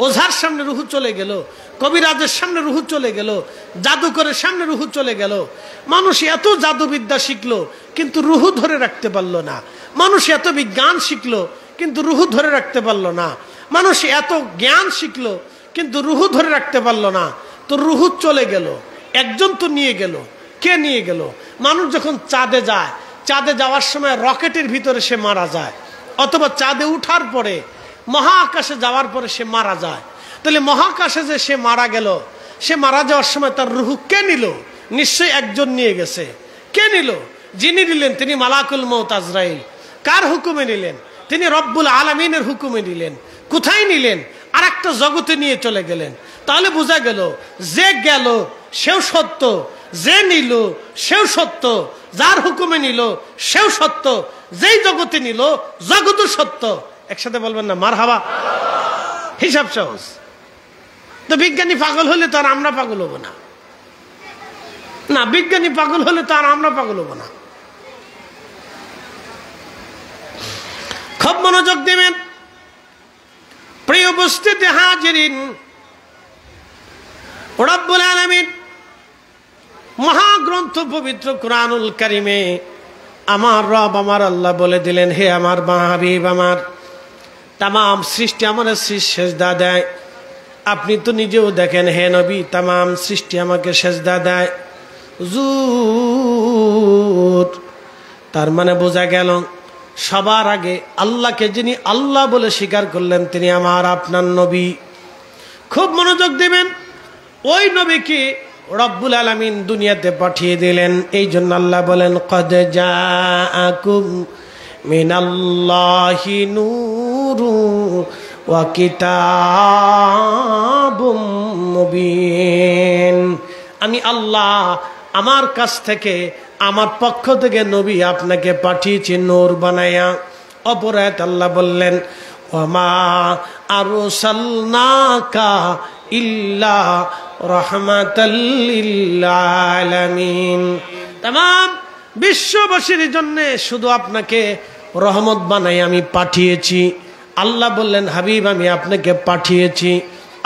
ওঝার সামনে রূহ চলে গেল, কবিরাজের সামনে রূহ চলে গেল, জাদুকরের সামনে রূহ চলে গেল। মানুষ এত জাদুবিদ্যা শিখলো কিন্তু রূহ ধরে রাখতে পারলো না। মানুষ এত বিজ্ঞান শিখলো কিন্তু রূহ ধরে রাখতে পারলো না। মানুষ এত জ্ঞান শিখলো কিন্তু রূহ ধরে রাখতে পারলো না। তো রূহ চলে গেল, একজন তো নিয়ে গেল। কে নিয়ে গেল? মানুষ যখন চাঁদে যায়, চাঁদে যাওয়ার সময় রকেটের ভিতরে সে মারা যায়, অথবা চাঁদে উঠার পরে মহাকাশে যাওয়ার পরে সে মারা যায়। তাহলে মহাকাশে যে সে মারা গেল, সে মারা যাওয়ার সময় তার রূহ কে নিল? নিশ্চয়ই একজন নিয়ে গেছে। কে নিল? যিনি নিলেন তিনি মালাকুল মউত আজরাইল। কার হুকুমে নিলেন? তিনি রব্বুল আলামিনের হুকুমে নিলেন। কোথায় নিলেন? আর একটা জগতে নিয়ে চলে গেলেন। তাহলে বোঝা গেল যে গেল সেও সত্য, যে নিল সেও সত্য, যার হুকুমে নিল সেও সত্য, যেই জগতে নিল জগৎ সত্য। একসাথে বলবেন না মারহাবা? হিসাব সহজ। তো বিজ্ঞানী পাগল হলে তো আর আমরা পাগল হব না। না, বিজ্ঞানী পাগল হলে তো আর আমরা পাগল হব না। খুব মনোযোগ দিবেন প্রিয় উপস্থিতি হাজিরিন। রব্বুল আলামিন মহাগ্রন্থ পবিত্র কুরআনুল কারীমে আমার রব আমার আল্লাহ বলে দিলেন, হে আমার হাবিব, আমার তামাম সৃষ্টি আমার সেজদা দেয়। আপনি তো নিজেও দেখেন হে নবী, তামাম সৃষ্টি আমাকে সেজদা দেয়। হুজুর, তার মানে বোঝা গেল সবার আগে আল্লাহকে যিনি আল্লাহ বলে স্বীকার করলেন তিনি আমার আপনার নবী। খুব মনোযোগ দিবেন। ওই নবীকে রব্বুল আলামিন দুনিয়াতে পাঠিয়ে দিলেন। এই জন্য আল্লাহ বলেন, কদ জাআকুম মিনাল্লাহি নূরু ওয়া কিতাবুম মুবিন। আমি আল্লাহ আমার কাছ থেকে, আমার পক্ষ থেকে নবী আপনাকে পাঠিয়েছি নূর বানায়া। অপর আয়াত আল্লাহ বললেন, ওয়ামা আরসালনাকা ইল্লা রাহমাতাল লিল আলামিন। तमाम বিশ্ববাসীর জন্য শুধু আপনাকে রহমত বানাই আমি পাঠিয়েছি। আল্লাহ বললেন, হাবিব আমি আপনাকে পাঠিয়েছি।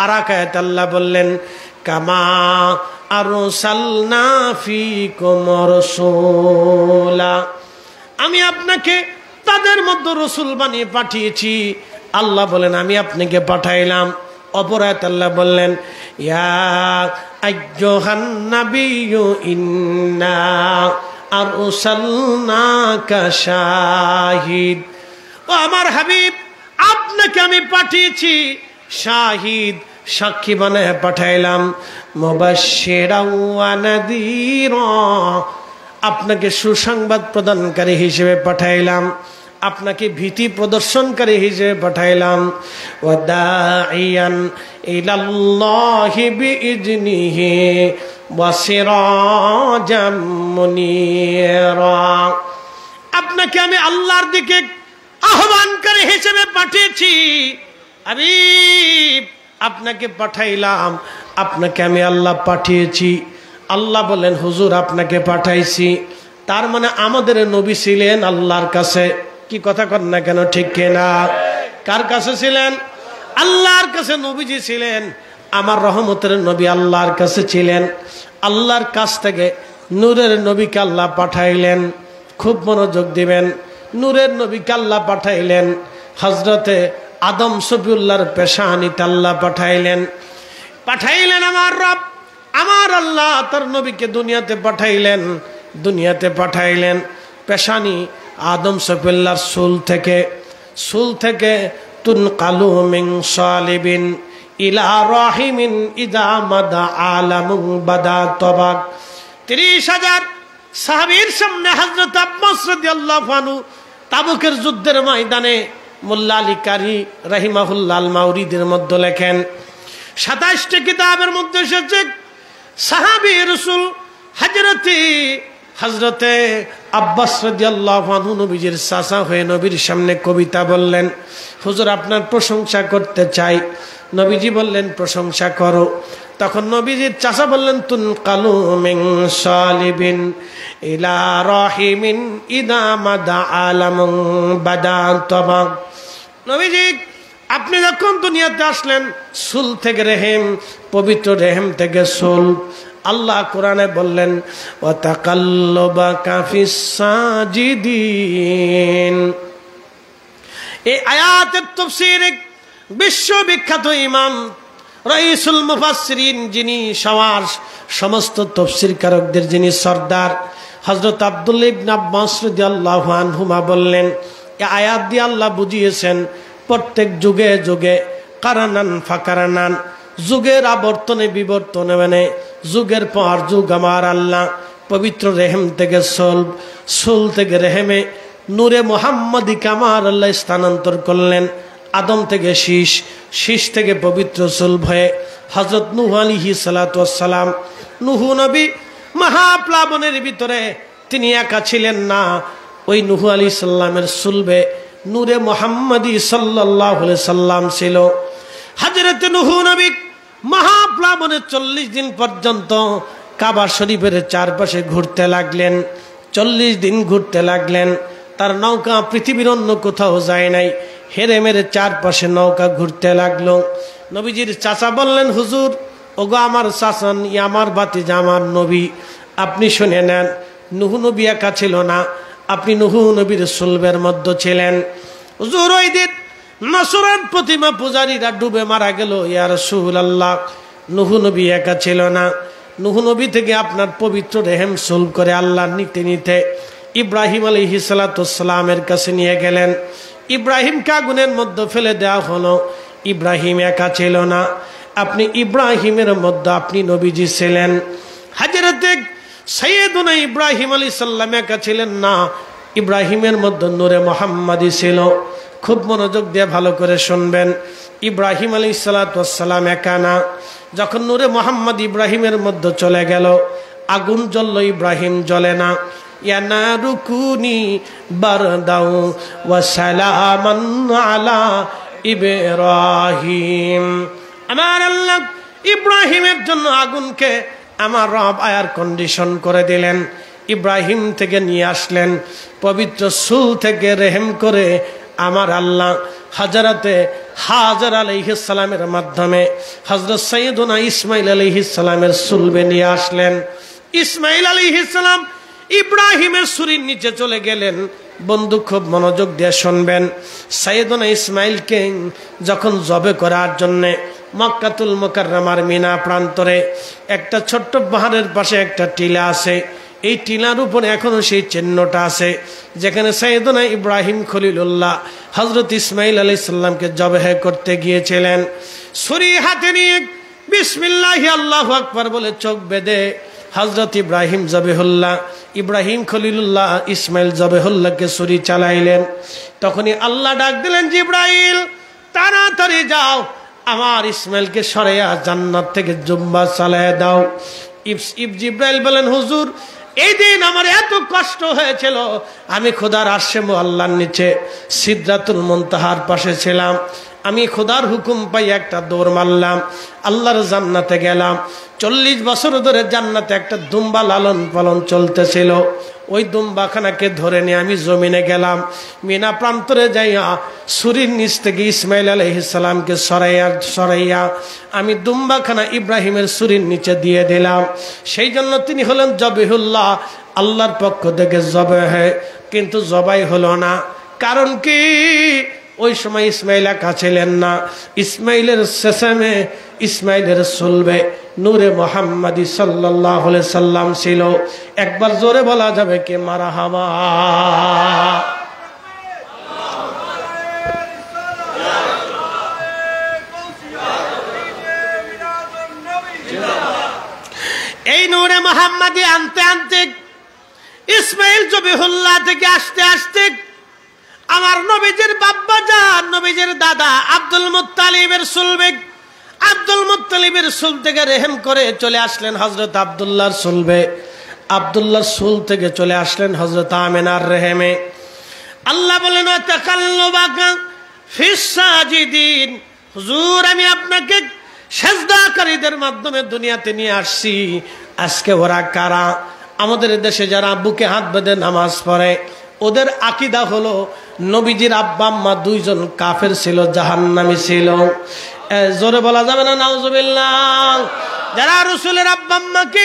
আর এক আয়াত আল্লাহ বললেন, কামা আরসালনা ফীকুম রাসূলা, আমি আপনাকে তাদের মধ্যে রাসূল বানিয়ে পাঠিয়েছি। আল্লাহ বলেন আমি আপনাকে পাঠাইলাম। অপর আয়াত আল্লাহ বললেন, ইয়া আইয়ুহান নাবিয়্যু ইন্না আরসালনাকা শাহিদ, ও আমার হাবিব আপনাকে আমি পাঠিয়েছি শাহিদ, সাক্ষী বানায় পাঠাইলাম। মুবাশশিরাও ওয়া নাযীরা, আপনাকে সুসংবাদ প্রদানকারী হিসেবে পাঠাইলাম, আপনাকে ভীতি প্রদর্শনকারী হিসেবে পাঠাইলাম। ওয়া দাঈয়ান ইলাল্লাহি বিইজনিহি ওয়া সিরাজাম মুনীরা, আপনাকে আমি আল্লাহর দিকে আহ্বানকারী হিসেবে পাঠিয়েছি। হাবিব আপনাকে পাঠাইলাম, আপনাকে আমি আল্লাহ পাঠিয়েছি। আল্লাহ বলেন, হুজুর আপনাকে পাঠাইছি, তার মানে আমাদের নবী ছিলেন আল্লাহর কাছে। কি কথা কর না কেন, ঠিক কিনা? কার কাছে ছিলেন? আল্লাহর কাছে নবীজি ছিলেন। আমার রহমতের নবী আল্লাহর কাছে ছিলেন। আল্লাহর কাছ থেকে নূরের নবীকে আল্লাহ পাঠাইলেন। খুব মনোযোগ দিবেন। নূরের নবীকে আল্লাহ পাঠাইলেন। হযরতে আদম সফিউল্লাহর পেশানিতে আল্লাহ পাঠাইলেন। আমার রব আমার আল্লাহ তার নবীকে দুনিয়াতে পাঠাইলেন। পেশানি আদম সফিউল্লাহর চুল থেকে তুনকালু মিন সালিবিন ইলা রাহিমিন ইযা মাদা আলামু বাদা তবাক। ৩০,০০০ সাহাবীর সামনে হযরত আব্বাস রাদিয়াল্লাহু আনহু তাবুকের যুদ্ধের ময়দানে মোল্লা আলী কারি রাহিমাহুল্লাহ আল মাউরিদের মধ্যে লেখেন, ২৭টি কিতাবের মধ্যে এসেছে সাহাবী রাসূল হযরতে আব্বাস রাদিয়াল্লাহু আনহু নবীজির চাচা হয়ে নবীর সামনে কবিতা বললেন, হুজুর আপনার প্রশংসা করতে চাই। নবীজি বললেন, প্রশংসা করো। তখন নবীজির চাচা বললেন, তুনকালু মিন সালিবিন ইলা রাহিমিন ইদা মাদা আলামুন বাদা তবাক। নবীজি আপনি যখন দুনিয়াতে আসলেন, সুল থেকে রেহেম, পবিত্র রেহেম থেকে সুল। আল্লাহ কোরআনে বললেন, ওয়া তাকাল্লুবাকা ফিস সাজিদিন। এই আয়াতের তাফসীর বিশ্ববিখ্যাত ইমাম রাইসুল মুফাসসিরিন, যিনি সমস্ত তাফসীর কারকদের যিনি সরদার, হযরত আব্দুল্লাহ ইবনে আব্বাস রাদিয়াল্লাহু আনহুমা বললেন, এই আয়াত দিয়ে আল্লাহ বুঝিয়েছেন প্রত্যেক যুগে যুগে কারানান ফাকারানান, যুগের আবর্তনে বিবর্তনে, মানে যুগের পর যুগ আমার আল্লাহ পবিত্র রেহেম থেকে সোলব, সোল থেকে রেহেমে নূরে মুহাম্মাদিকে আমার আল্লাহ স্থানান্তর করলেন। আদম থেকে শীষ, শীষ থেকে পবিত্র সোলব হয়ে হযরত নূহ আলাইহিস সালাতু ওয়াস সালাম। নূহ নবী মহাপ্লাবনের ভিতরে তিনি একা ছিলেন না, ওই নূহ আলাইহিস সালামের সুলবে নূরে মুহাম্মাদি সাল্লাল্লাহু আলাইহি সাল্লাম ছিল। হযরত নূহ নবী মহাপ্লাবনে 40 দিন পর্যন্ত কাবা শরীফের চারপাশে ঘুরতে লাগলেন। 40 দিন ঘুরতে লাগলেন। তার নৌকা পৃথিবীর অন্য কোথাও যায় নাই, হেরেমের চারপাশে নৌকা ঘুরতে লাগলো। নবীজির চাচা বললেন, হুজুর, ওগো আমার চাচান, আমার ভাতিজা, আমার নবী, আপনি শুনে নেন, নূহ নবী একা ছিল না, আপনি নূহ নবীর সুলবের মধ্যে ছিলেন। হুজুর, ওই দিন নসরান প্রতিমা পূজারীরা ডুবে মারা গেল। ইয়া রাসূলুল্লাহ, নূহ নবী একা ছিল না। নূহ নবী থেকে আপনার পবিত্র রেহেম সুলব করে আল্লাহ নিতে নিতে ইব্রাহিম আলাইহিস সালাতু ওয়াস সালামের কাছে নিয়ে গেলেন। ইব্রাহিমকে আগুনের মধ্যে ফেলে দেওয়া হলো। ইব্রাহিম একা ছিল না, আপনি ইব্রাহিমের মধ্যে আপনি নবীজি ছিলেন। হযরতে সাইয়েদুনা ইব্রাহিম আলাইহিস সালাম একা ছিলেন না, ইব্রাহিমের মধ্যে নূরে মুহাম্মাদি ছিল। খুব মনোযোগ দিয়ে ভালো করে শুনবেন, ইব্রাহিম আলাইহিস সালাতু ওয়াস সালাম একা না। যখন নূরে মুহাম্মদ ইব্রাহিমের মধ্যে চলে গেল, আগুন জ্বলল, ইব্রাহিম জ্বলে না। ইয়া নারু কুনি বারদাউ ওয়া সালামান আলা ইব্রাহিম। আমার আল্লাহ ইব্রাহিমের জন্য আগুনকে আমার রব এয়ার কন্ডিশন করে দিলেন। ইব্রাহিম থেকে নিয়ে আসলেন পবিত্র সুল থেকে রেহেম করে আমার আল্লাহ হযরতে হাজর আলাইহিস সালামের মাধ্যমে হযরত সাইয়েদুনা ইসমাইল আলাইহিস সালামের সুলবে নিয়ে আসলেন। ইসমাইল আলাইহিস সালাম ইব্রাহিমের ছুরির নিচে চলে গেলেন। বন্ধু, খুব মনোযোগ দিয়ে শুনবেন, সাইয়েদুনা ইসমাইলকে যখন জবে করার জন্যে মক্কাতুল মুকাররমার মিনা প্রান্তরে একটা ছোট্ট পাহাড়ের পাশে একটা টিলা আছে। এই টিলার উপরে এখনো সেই চিহ্নটা আছে যেখানে সাইয়েদুনা ইব্রাহিম খলিলুল্লাহ হযরত ইসমাইল আলাইহিস সালামকে জবেহ করতে গিয়েছিলেন। ছুরি হাতে নিয়ে বিসমিল্লাহি আল্লাহু আকবার বলে চোখ বেঁধে হযরত ইব্রাহিম জবেহুল্লাহ, ইব্রাহিম খলিলুল্লাহ ইসমাইল জবেহুল্লাহকে ছুরি চালাইলেন। তখনই আল্লাহ ডাক দিলেন, জিব্রাইল তাড়াতাড়ি যাও, আমার ইসমাইলকে সরাইয়া জান্নাত থেকে জুম্বা চালাইয়া দাও। জিব্রাইল বলেন, হুজুর, এই দিন আমার এত কষ্ট হয়েছিল, আমি খোদার আরশে আল্লাহর নিচে সিদরাতুল মুনতাহার পাশে ছিলাম। আমি খোদার হুকুম পাই একটা দৌড় মারলাম, আল্লাহর জান্নাতে গেলাম। 40 বছর ধরে জান্নাতে একটা দুম্বা লালন পালন চলতেছিল। ওই দুম্বাখানাকে ধরে নিয়ে আমি জমিনে গেলাম। মিনা প্রান্তরে যাইয়া ছুরির নিচ থেকে ইসমাইল আলাইহিস সালামকে সরাইয়া আমি দুম্বাখানা ইব্রাহিমের ছুরির নিচে দিয়ে দিলাম। সেই জন্য তিনি হলেন জবেহুল্লাহ, আল্লাহর পক্ষ থেকে জবেহ। কিন্তু জবাই হলো না, কারণ কি? ওই সময় ইসমাইল একা ছিলেন না। ইসমাইলের সেসামে, ইসমাইলের সুলবে নূরে মুহাম্মাদি সাল্লাল্লাহু আলাইহি সাল্লাম ছিল। একবার জোরে বলা যাবে কি মারহাবা? এই নূরে মুহাম্মাদি আনতে আনতে ইসমাইল জবিহুল্লাহ থেকে আসতে আসতে আমার নবীজির বাব্বা জান, নবীজির দাদা আব্দুল মুত্তালিবের সুলবে, আব্দুল মুত্তালিবের সুল থেকে রেহেম করে চলে আসলেন হযরত আব্দুল্লাহর সুলবে। আব্দুল্লাহর সুল থেকে চলে আসলেন হযরত আমিনার রেহেমে। আল্লাহ বলেন, তাকাল্লুবাকা ফিস সাজিদিন, হুজুর আমি আপনাকে সিজদাকারীদের মাধ্যমে দুনিয়াতে নিয়ে আসছি। আজকে ওরা কারা? আমাদের দেশে যারা বুকে হাত বেঁধে নামাজ পড়ে, ওদের আকীদা হলো নবীজির আব্বা আম্মা দুইজন কাফের ছিল, জাহান্নামী ছিল। জোরে বলা যাবে না নাউজুবিল্লাহ? যারা রাসূলের আব্বা আম্মাকে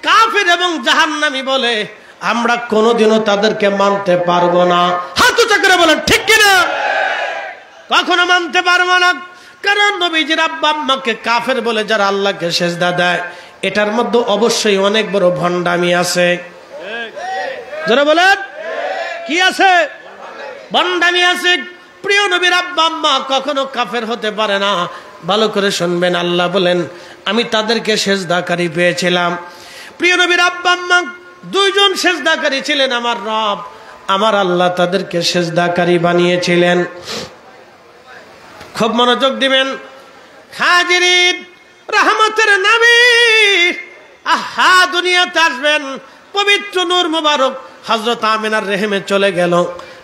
কাফের এবং জাহান্নামী বলে, আমরা কোনোদিনও তাদেরকে মানতে পারবো না। হাত উঁচা করে বলেন ঠিক কিনা? কখনো মানতে পারবো না। কারণ নবীজির আব্বা আম্মাকে কাফের বলে যারা আল্লাহকে সেজদা দেয়, এটার মধ্যে অবশ্যই অনেক বড় ভণ্ডামি আছে। যারা বলেন কি আছে? ভণ্ডামি আছে। প্রিয় নবীর আব্বা আম্মা কখনো কাফের হতে পারে না। ভালো করে শুনবেন, আল্লাহ বলেন আমি তাদেরকে সেজদাকারী পেয়েছিলাম। প্রিয় নবীর আব্বা আম্মা দুইজন সেজদাকারী ছিলেন আমার রব, আমার আল্লাহ তাদেরকে সেজদাকারী বানিয়েছিলেন। খুব মনোযোগ দিবেন হাজিরিন, রহমতের নবী আহা দুনিয়াতে আসবেন, পবিত্র নূর মুবারক হযরত আমেনার রেহেমে চলে গেল।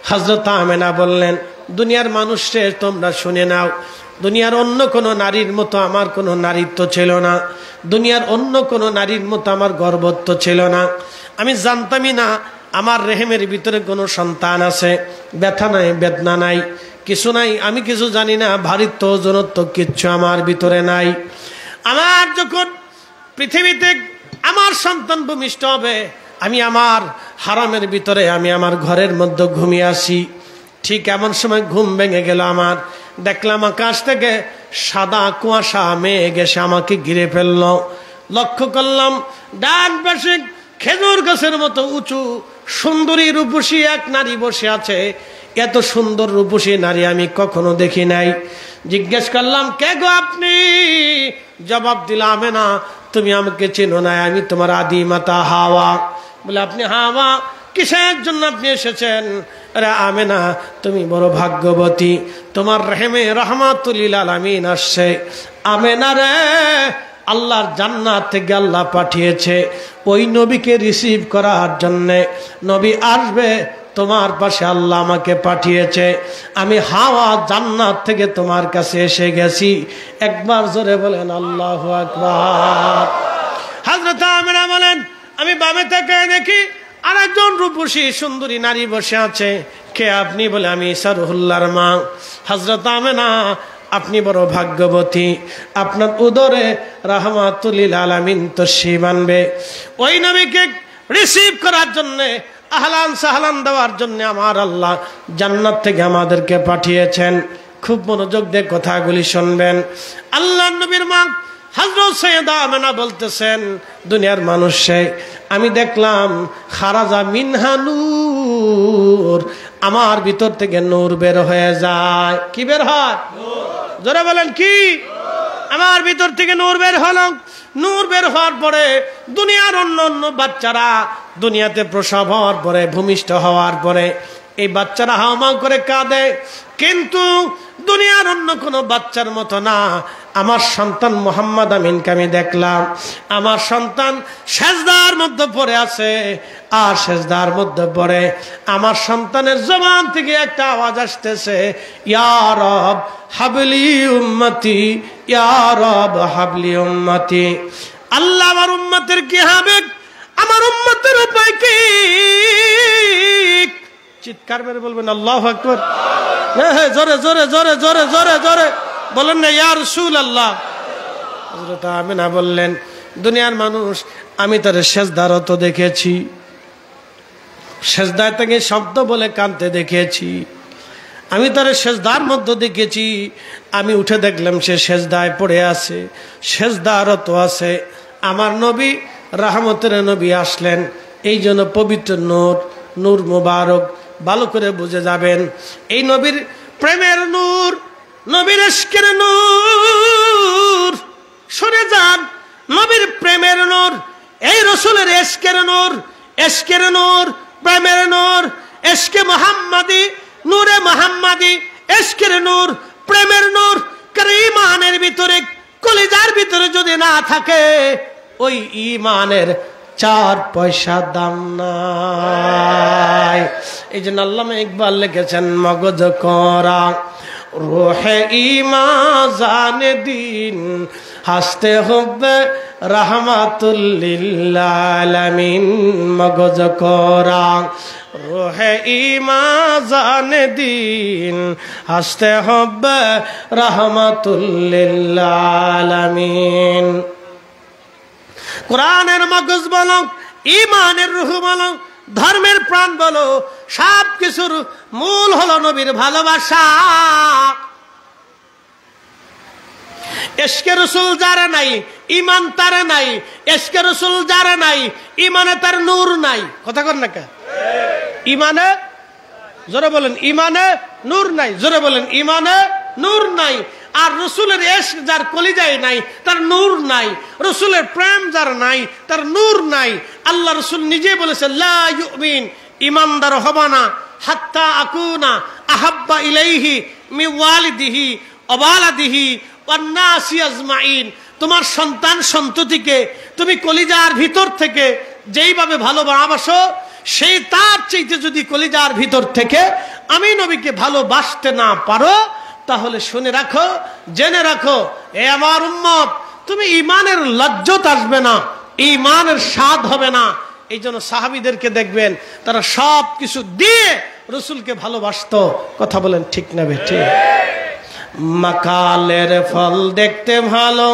হযরত আমেনা বললেন, দুনিয়ার মানুষরে তোমরা শুনে নাও, দুনিয়ার অন্য কোনো নারীর মতো আমার কোনো নারীত্ব ছিল না, দুনিয়ার অন্য কোনো নারীর মতো আমার গর্ভত্ব ছিল না। আমি জানতামই না আমার রেহেমের ভিতরে কোনো সন্তান আছে, ব্যথা নাই, বেদনা নাই, কিছু নাই, আমি কিছু জানি না, ভারিত্ব ওজনত্ব কিচ্ছু আমার ভিতরে নাই। আমার যখন পৃথিবীতে আমার সন্তান ভূমিষ্ঠ হবে, আমি আমার হারামের ভিতরে, আমি আমার ঘরের মধ্যে ঘুমিয়ে আসি। ঠিক এমন সময় ঘুম ভেঙে গেল আমার, দেখলাম আকাশ থেকে সাদা কুয়াশা মেঘ এসে আমাকে ঘিরে ফেলল। লক্ষ্য করলাম ডান পাশে খেজুর গাছের মতো উঁচু সুন্দরী রূপসী এক নারী বসে আছে। এত সুন্দর রূপসী নারী আমি কখনো দেখি নাই। জিজ্ঞেস করলাম, কে গো আপনি? জবাব দিলাম, না তুমি আমাকে চেনো না, আমি তোমার আদি মাতা হাওয়া। বলে, আপনি হাওয়া? কিসের জন্য আপনি এসেছেন? আরে আমেনা, তুমি বড় ভাগ্যবতী, তোমার রেহেমে রহমাতুল লিল আলামিন আসছে। আমেনা রে, আল্লাহর জান্নাত থেকে আল্লাহ পাঠিয়েছে ওই নবীকে রিসিভ করার জন্যে। নবী আসবে তোমার পাশে, আল্লাহ আমাকে পাঠিয়েছে। আমি হাওয়া জান্নাত থেকে তোমার কাছে এসে গেছি। একবার জোরে বলেন আল্লাহু আকবার। হযরত আমেনা বলেন, আমি বামে থেকে দেখি আরেকজন রূপসী সুন্দরী নারী বসে আছে। কে আপনি? বলে, আমি ঈসা রুহুল্লাহর মা। হযরত আমেনা, আপনি বড় ভাগ্যবতী, আপনার উদরে রাহমাতুল লিল আলামিন তশরিফ আনবে। ওই নবীকে রিসিভ করার জন্যে, আহলান সাহলান দেওয়ার জন্য আমার আল্লাহ জান্নাত থেকে আমাদেরকে পাঠিয়েছেন। খুব মনোযোগ দিয়ে কথাগুলি শুনবেন। আল্লাহ নবীর মা হযরত সাইয়েদা আমেনা বলতেছেন, দুনিয়ার মানুষে আমি দেখলাম খারাজা মিনহা নূর, আমার ভিতর থেকে নূর বের হয়ে যায়। কি বের হয়? জোরে বলেন কি? আমার ভিতর থেকে নূর বের হলো। নূর বের হওয়ার পরে দুনিয়ার অন্য অন্য বাচ্চারা দুনিয়াতে প্রসব হওয়ার পরে, ভূমিষ্ঠ হওয়ার পরে এই বাচ্চারা হাওমাও করে কাঁদে, কিন্তু দুনিয়ার অন্য কোনো বাচ্চার মতো না। আমার সন্তান মুহাম্মদ আমিনকে আমি দেখলাম, আমার সন্তান সেজদার মধ্যে পড়ে আছে। আর সেজদার মধ্যে পড়ে আমার সন্তানের জবান থেকে একটা আওয়াজ আসতেছে, ইয়া রব হাবলি উম্মতি, ইয়া রব হাবলি উম্মতি। আল্লাহ, আমার উম্মতের কি হবে? আমার উম্মতের উপায় কি? চিৎকার মেরে বলবেন আল্লাহু আকবার। হ্যাঁ, জোরে জোরে জোরে জোরে জোরে জোরে বলেন না ইয়া রাসূলুল্লাহ। হযরত আমিনা বললেন, দুনিয়ার মানুষ আমি তার সেজদারত দেখেছি, সেজদায় থেকে শব্দ বলে কাঁদতে দেখেছি, আমি তার সেজদার মধ্যে দেখেছি। আমি উঠে দেখলাম সে সেজদায় পড়ে আছে, সেজদারত আছে। আমার নবী রহমতের নবী আসলেন, এই জন্য পবিত্র নূর, নূর মুবারক ভালো করে বুঝে যাবেন। এই নবীর প্রেমের নূর, নবীর ইশকের নূর। শুনে যান, নবীর প্রেমের নূর, এই রাসূলের ইশকের নূর, ইশকের নূর, প্রেমের নূর, ইশকে মুহাম্মাদি, নূরে মুহাম্মাদি, ইশকের নূর, প্রেমের নূর। ঈমানের ভিতরে, কলিজার ভিতরে যদি না থাকে, ওই ঈমানের 4 পয়সা দাম নাই। এই জন্য আল্লামা ইকবাল লিখেছেন, মগজ করা রোহে ঈমান জানে দিন, হাসতে হবে রহমাতুল লিল আলামিন। মগজ করা রোহে ঈমান জানে দিন, হাসতে হবে রহমাতুল লিল আলামিন। কোরআনের মগজ বলো, ঈমানের রূহ বলো, ধর্মের প্রাণ বলো, সব কিছুর মূল হলো নবীর ভালোবাসা। ইশকে রাসূল যারা নাই, ঈমান তার নাই। ইশকে রাসূল যারা নাই, ঈমানে তার নূর নাই। কথা কর না কে? ঈমানে, জোরে বলেন, ঈমানে নূর নাই। জোরে বলেন, ঈমানে নূর নাই। আর রসুলের ইশক যার কলিজায় নাই, তার নূর নাই। রসুলের প্রেম যার নাই, তার নূর নাই। আল্লাহ রাসূল নিজে বলেছেন, লা ইউমিন, ইমানদার হবা না হাত্তা আকুনা আহাব্বা ইলাইহি মিন ওয়ালিদিহি ওয়া ওয়ালাদিহি ওয়ান নাসি আজমাইন। তোমার সন্তান সন্ততিকে তুমি কলিজার ভিতর থেকে যেইভাবে ভালোবাসো, সেই তার চাইতে যদি কলিজার ভিতর থেকে আমি নবীকে ভালোবাসতে না পারো, তাহলে শুনে রাখো, জেনে রাখো, এ আমার উম্মত, তুমি ঈমানের লজ্জত আসবে না, ঈমানের স্বাদ হবে না। এই জন্য সাহাবীদেরকে দেখবেন তারা সব কিছু দিয়ে রসুলকে ভালোবাসতো। কথা বলেন ঠিক না বেঠে? মাকালের ফল দেখতে ভালো,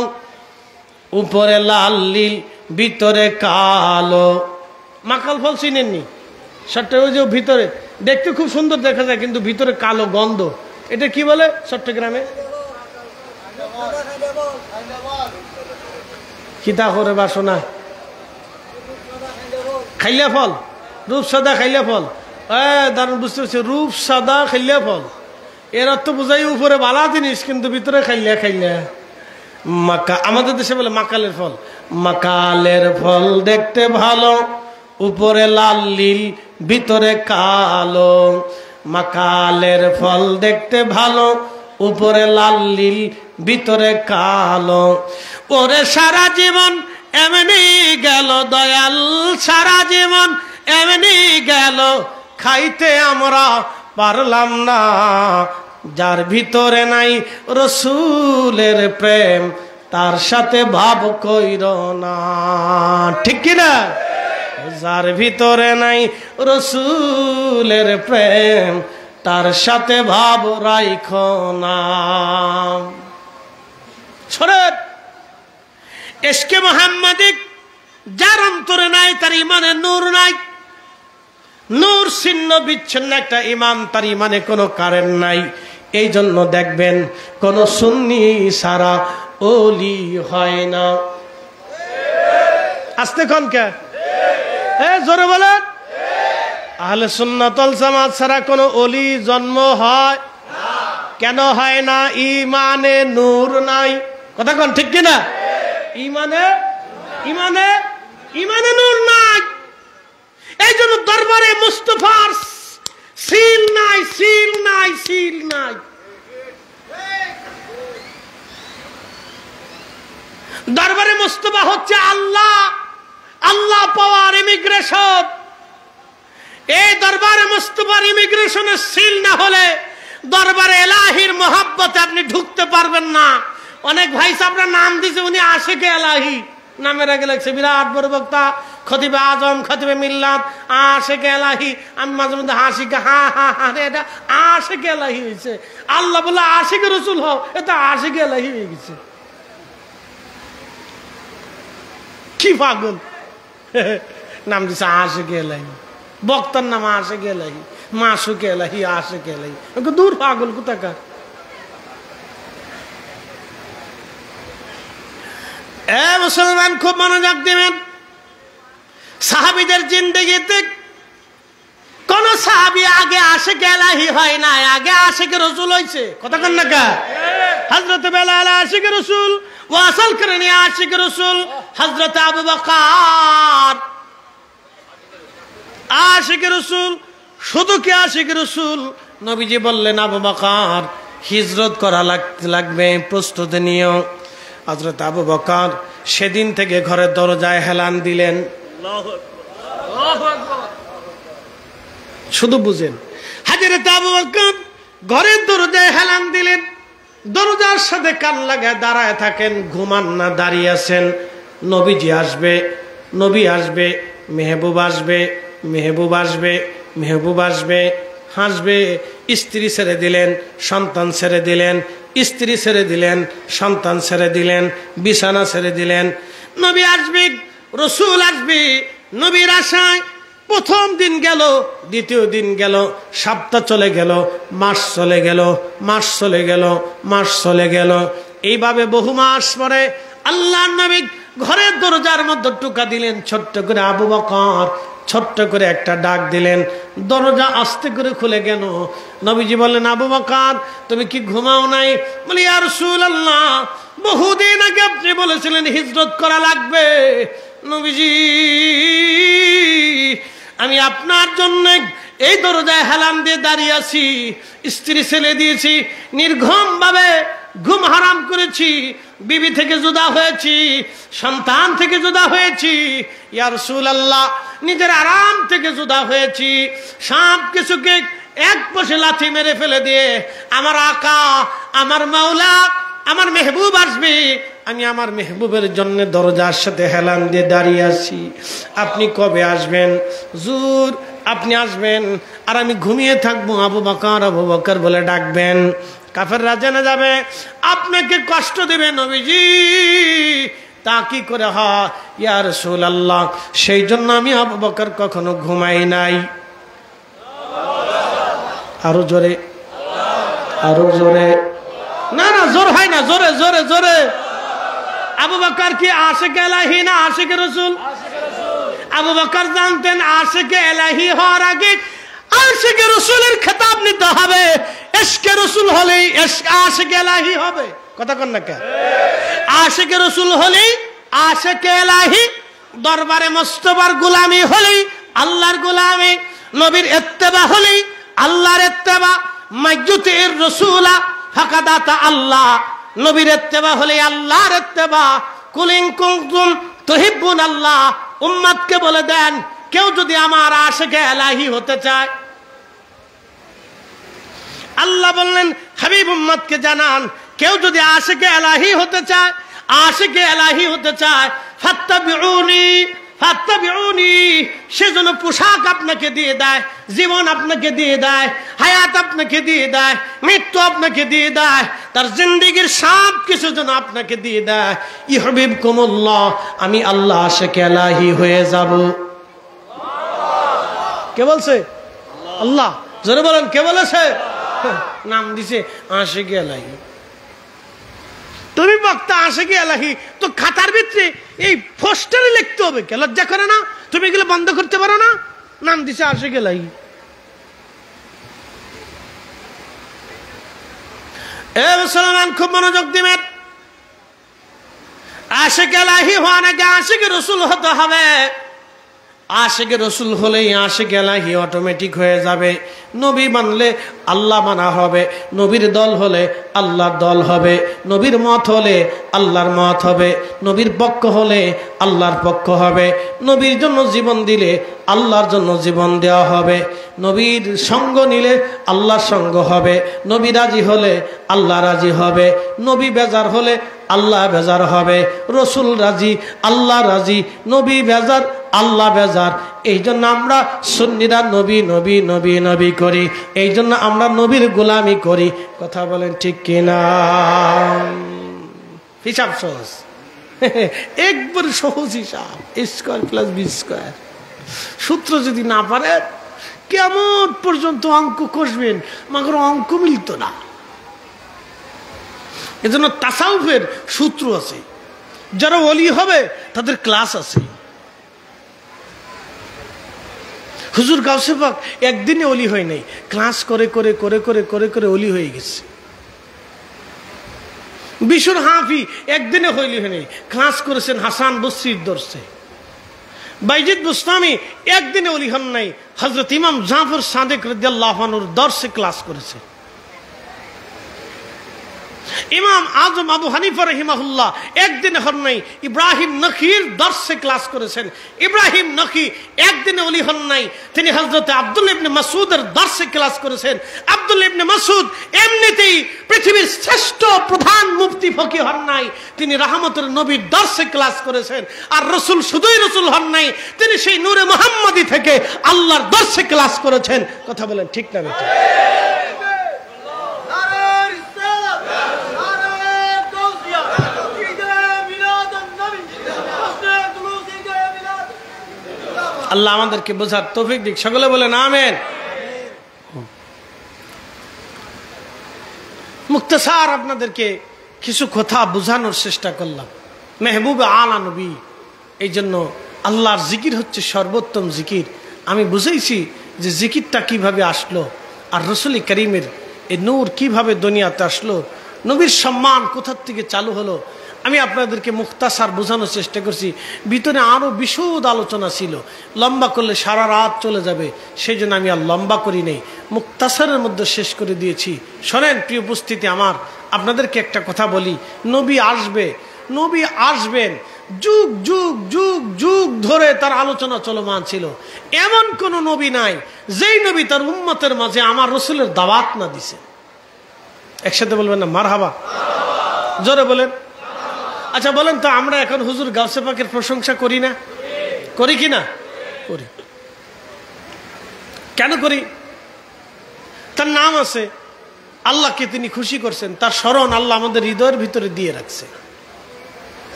উপরে লাল নীল ভিতরে কালো। মাকাল ফল চিনেননি? সবটা ওই যে ভিতরে দেখতে খুব সুন্দর দেখা যায়, কিন্তু ভিতরে কালো গন্ধ। এটা কি বলে চট্টগ্রামে? কিতা করে বাসনা খাইলা ফল, রূপসাদা খাইলা ফল। দারুণ, বুঝতে পারছি, রূপসাদা খাইলা ফল। এর অর্থ বোঝাই উপরে বালা জিনিস, কিন্তু ভিতরে খাইলা খাইলা। মাকা, আমাদের দেশে বলে মাকালের ফল। মাকালের ফল দেখতে ভালো, উপরে লাল নীল ভিতরে কালো। মাকালের ফল দেখতে ভালো, উপরে লাল নীল ভিতরে কালো। ওরে সারা জীবন এমনি গেল দয়াল, সারা জীবন এমনি গেল, খাইতে আমরা পারলাম না। যার ভিতরে নাই রসুলের প্রেম, তার সাথে ভাব কইর না। ঠিক কিনা? যার ভিতরে নাই রসুলের প্রেম, তার সাথে ভাব রাইখো না। শোনেন, ইশকে মুহাম্মাদিক যার অন্তরে নাই, তার ইমানে নূর নাই। নূর ছিন্ন বিচ্ছিন্ন একটা ইমান, তার ইমানে কোনো কারেন্ট নাই। এই জন্য দেখবেন কোন সুন্নি সারা ওলি হয় না। আস্তে কোন কে জোরে বলেন? আহলে সুন্নাত ওয়াল জামাত ছাড়া কোন ওলি জন্ম হয় না। কেন হয় না? ইমানে নূর নাই। কথা কোন ঠিক কিনা? ইমানে ইমানে ইমানে নূর নাই। এই জন্য দরবারে মুস্তাফার সিল নাই, সিল নাই, সিল নাই। দরবারে মুস্তাফা হচ্ছে আল্লাহ, আল্লাহ পাওয়ার ইমিগ্রেশন। এই দরবারে মুস্তাফার ইমিগ্রেশনের সিল না হলে দরবারে এলাহির মহব্বতে আপনি ঢুকতে পারবেন না। অনেক ভাই সাহেবরা নাম দিয়েছে, উনি আশিকে এলাহি নামের আগে লাগছে, বিরাট বড় বক্তা, খতিবে আজম, খতিবে মিল্লাত, আশিকে এলাহি। আমি মাঝে মধ্যে হাসিকে হা হা হা, এটা আশিকে এলাহি হয়েছে। আল্লাহ বলে আশিকে রসুল হও, এটা আশিকে এলাহি হয়ে গেছে। কি পাগল নাম দিছে আশিকে এলাহি, বক্তার নাম আশিকে এলাহি, মাসুকে এলাহি, আশিকে এলাহি। দূর পাগল কোথাকার। মুসলমান খুব মনোযোগ দিবেন। সাহাবীদের জিন্দেগিতে কোন সাহাবী আগে আশিকে এলাহি হয় না, আগে আশিকে রসুল হয়েছে। কথা কন না কা? হযরত বেলাল আশিকে রসুল, ওয়াসাল করনি আশিকে রসুল। হযরত আবু বকর আশিকে রসুল। শুধু কি আশিকে রসুল? নবীজি বললেন, আবু বকর হিজরত করা লাগবে, প্রস্তুতি নিও। হযরত আবু বকর সেদিন থেকে ঘরের দরজায় হেলান দিলেন। শুধু বুঝেন, হযরত আবু বকর ঘরের দরজায় হেলান দিলেন, দরজার সাথে কান লাগায় দাঁড়ায় থাকেন, ঘুমান না, দাঁড়িয়ে আছেন। নবীজি আসবে, নবী আসবে, মেহবুব আসবে, মেহবুব আসবে, মেহবুব আসবে, হাসবে। স্ত্রী ছেড়ে দিলেন, সন্তান ছেড়ে দিলেন, স্ত্রী ছেড়ে দিলেন, সন্তান ছেড়ে দিলেন, বিছানা ছেড়ে দিলেন। নবী আসবে, রসুল আসবে। নবীর আশায় প্রথম দিন গেল, দ্বিতীয় দিন গেল, সপ্তাহ চলে গেল, মাস চলে গেল, মাস চলে গেল, মাস চলে গেল। এইভাবে বহু মাস পরে আল্লাহর নবী ঘরের দরজার মধ্যে টুকা দিলেন ছোট্ট করে। আবু বকর ছোট্ট করে একটা ডাক দিলেন, দরজা আস্তে করে খুলে গেল। নবীজি বললেন, আবু বকর তুমি কি ঘুমাও নাই? বলি, ইয়া রাসূলুল্লাহ, বহুদিন আগে আপনি বলেছিলেন হিজরত করা লাগবে। নবীজি আমি আপনার জন্য এই দরজায় হেলান দিয়ে দাঁড়িয়ে আছি, স্ত্রী ছেলে দিয়েছি, নির্ঘুম ভাবে ঘুম হারাম করেছি, বিবি থেকে জুদা হয়েছি, সন্তান থেকে জুদা হয়েছি, ইয়া রাসূলুল্লাহ নিজের আরাম থেকে জুদা হয়েছি, সব কিছুকে এক বসে লাথি মেরে ফেলে দিয়ে আমার আকা, আমার মাওলা, আমার মেহবুব আসবে, আমি আমার মেহবুবের জন্য দরজার সাথে হেলান দিয়ে দাঁড়িয়ে আছি, আপনি কবে আসবেন? হুজুর আপনি আসবেন আর আমি ঘুমিয়ে থাকবো, আবু বকর আবু বকর বলে ডাকবেন, কাফেররা জেনে যাবে আপনাকে কষ্ট দেবে নবীজি, তা কি করে হয় ইয়া রাসূলুল্লাহ? সেই জন্য আমি আবু বকর কখনো ঘুমাই নাই। আরো জোরে, আরো জোরে, না না জোর হয় না, জোরে জোরে জোরে। আবু বকর কি আশিক ইলাহি না আশিক রাসূল? আবু বকর জানতেন আশিক ইলাহি হওয়ার আগে আশিক রাসূলের খেতাব নিতে হবে, ইশকে রাসূল হলেই আশিক ইলাহি হবে। কথা কন না কেন? আশিক রাসূল হলেই আশিক ইলাহি, দরবারে মুস্তাফার গোলামি হলেই আল্লাহর গোলামি, নবীর ইত্তেবা হলেই আল্লাহর ইত্তেবা, মাইয়ুতির রাসূলা ফাকাদাতা আল্লাহ, নবীর ইত্তেবা হলে আল্লাহর ইত্তেবা। কুল ইন কুনতুম তুহিব্বুন আল্লাহ, উম্মতকে বলে দেন কেউ যদি আমার আশিকে ইলাহি হতে চায়, আল্লাহ বললেন হাবিব উম্মতকে জানান কেউ যদি আশিকে ইলাহি হতে চায়, আশিকে ইলাহি হতে চায়, ফাত্তাবিউনি ফাত্তাবিউনি, সেজন্য পোশাক আপনাকে দিয়ে দেয়, জীবন আপনাকে দিয়ে দেয়, হায়াত আপনাকে দিয়ে দেয়, মৃত্যু আপনাকে দিয়ে দেয়, তার জিন্দেগীর সব কিছু যেন আপনাকে দিয়ে দেয়। ইউহিব্বুকুমুল্লাহ, আমি আল্লাহ আশিকে ইলাহি হয়ে যাব। কে বলছে? আল্লাহ। জোরে বলেন কে বলেছে? নাম দিছে আশিকে ইলাহি। তুমি বক্তা আশিকে ইলাহি, তো খাতার ভিতরে এই পোস্টারে লিখতে হবে, কে লজ্জা করে না? তুমি এগুলো বন্ধ করতে পারো না? নাম দিছে আশিকে ইলাহি। এ মুসলমান খুব মনোযোগ দিবেন, আশিকে ইলাহি হওয়ার আগে আশিকে রাসূল হতে হবে। আশিকে রাসূল হলেই আশিকে ইলাহি অটোমেটিক হয়ে যাবে। নবী মানলে আল্লাহ মানা হবে, নবীর দল হলে আল্লাহর দল হবে, নবীর মত হলে আল্লাহর মত হবে, নবীর পক্ষ হলে আল্লাহর পক্ষ হবে, নবীর জন্য জীবন দিলে আল্লাহর জন্য জীবন দেওয়া হবে, নবীর সঙ্গ নিলে আল্লাহর সঙ্গ হবে, নবী রাজি হলে আল্লাহ রাজি হবে, নবী বেজার হলে আল্লাহ বেজার হবে, রসুল রাজি আল্লাহ রাজি, নবী বেজার আল্লাহ বেজার। এই জন্য আমরা সুন্নিরা নবী নবী নবী নবী করি, এই জন্য আমরা নবীর গোলামি করি। কথা বলেন ঠিক কিনা? হিসাব সহজ, একবার সহজ হিসাব, স্কয়ার প্লাস বি স্কয়ার। সূত্র যদি না পারে কেমন পর্যন্ত অঙ্ক কষবেন, মাগর অঙ্ক মিলত না। এজন্য তাসাউফের সূত্র আছে, যারা ওলি হবে তাদের ক্লাস আছে। হুজুর গাউসে পাক একদিনে ওলি হয় নাই, ক্লাস করে করে করে করে করে করে ওলি হয়ে গেছে। বিশুর হাফি একদিনে হইলি হয় নাই, ক্লাস করেছেন হাসান বসরির দর্শে। বাইজিদ বুস্তামি একদিনে ওলি হন নাই, হযরত ইমাম জাফর সাদেক রাদিয়াল্লাহু আনহুর দর্শে ক্লাস করেছে। ইমাম আজম আবু হানিফা রাহিমাহুল্লাহ একদিনে হন নাই, ইব্রাহিম নখীর দর্শে ক্লাস করেছেন। ইব্রাহিম নখী একদিনে ওলি হন নাই, তিনি হযরত আব্দুল্লাহ ইবনে মাসউদের দর্শে ক্লাস করেছেন। আব্দুল্লাহ ইবনে মাসউদ এমনিতেই পৃথিবীর শ্রেষ্ঠ প্রধান মুফতি ফকিহ হন নাই, তিনি রাহমাতুল নবীর দর্শে ক্লাস করেছেন। আর রাসূল শুধুই রাসূল হন নাই, তিনি সেই নূরে মুহাম্মদী থেকে আল্লাহর দর্শে ক্লাস করেছেন। কথা বলেন ঠিক না বেটা? আল্লাহ আমাদেরকে বোঝার তৌফিক দিক, সকলে বলেন আমিন। মুক্তাসার আপনাদেরকে কিছু কথা বোঝানোর চেষ্টা করলাম। মেহবুব আলা নবী, এই জন্য আল্লাহর জিকির হচ্ছে সর্বোত্তম জিকির। আমি বুঝাইছি যে জিকিরটা কিভাবে আসলো, আর রসুল করিমের এই নূর কিভাবে দুনিয়াতে আসলো, নবীর সম্মান কোথার থেকে চালু হলো। আমি আপনাদেরকে মুখতাসার বোঝানোর চেষ্টা করছি, ভিতরে আরো বিশদ আলোচনা ছিল, লম্বা করলে সারা রাত চলে যাবে, সেই জন্য আমি আর লম্বা করি নাই, মুখতাসারের মধ্যে শেষ করে দিয়েছি। শোনেন প্রিয় উপস্থিতি আমার, আপনাদেরকে একটা কথা বলি, নবী আসবে, নবী আসবেন, যুগ যুগ যুগ যুগ ধরে তার আলোচনা চলমান ছিল। এমন কোন নবী নাই যেই নবী তার উম্মতের মাঝে আমার রসুলের দাওয়াত না দিছে। একসাথে বলবেন না মারহাবা? জোরে বলেন। আচ্ছা বলেন তো, আমরা এখন হুজুর গাউসে পাকের প্রশংসা করি না? করি কি না? করি। কেন করি? তার নাম আছে, আল্লাহকে তিনি খুশি করছেন, তার স্মরণ আল্লাহ আমাদের হৃদয়ের ভিতরে দিয়ে রাখছে।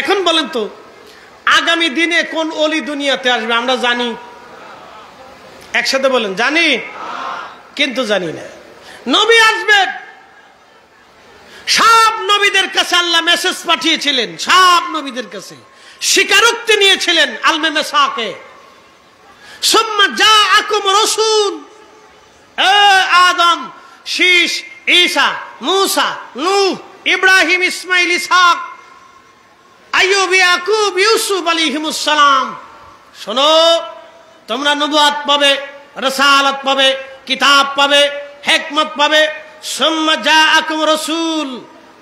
এখন বলেন তো, আগামী দিনে কোন ওলি দুনিয়াতে আসবে আমরা জানি? একসাথে বলেন, জানি, কিন্তু জানি না। নবী আসবে, সব নবীদের কাছে আল্লাহ মেসেজ পাঠিয়েছিলেন, সব নবীদের কাছে স্বীকারোক্তি নিয়েছিলেন আলমে মেসাকে। সুম্মা জাআকুম রাসূল, আদম, শীষ, ঈসা, মূসা, নূহ, ইব্রাহিম, ইসমাইল, ইসহাক, আইয়ুব, ইয়াকুব, ইউসুফ আলাইহিমুস সালাম। শোনো, তোমরা নবুয়ত পাবে, রাসালাত পাবে, কিতাব পাবে, হিকমত পাবে। সুম্মা জাআকুম রাসূল,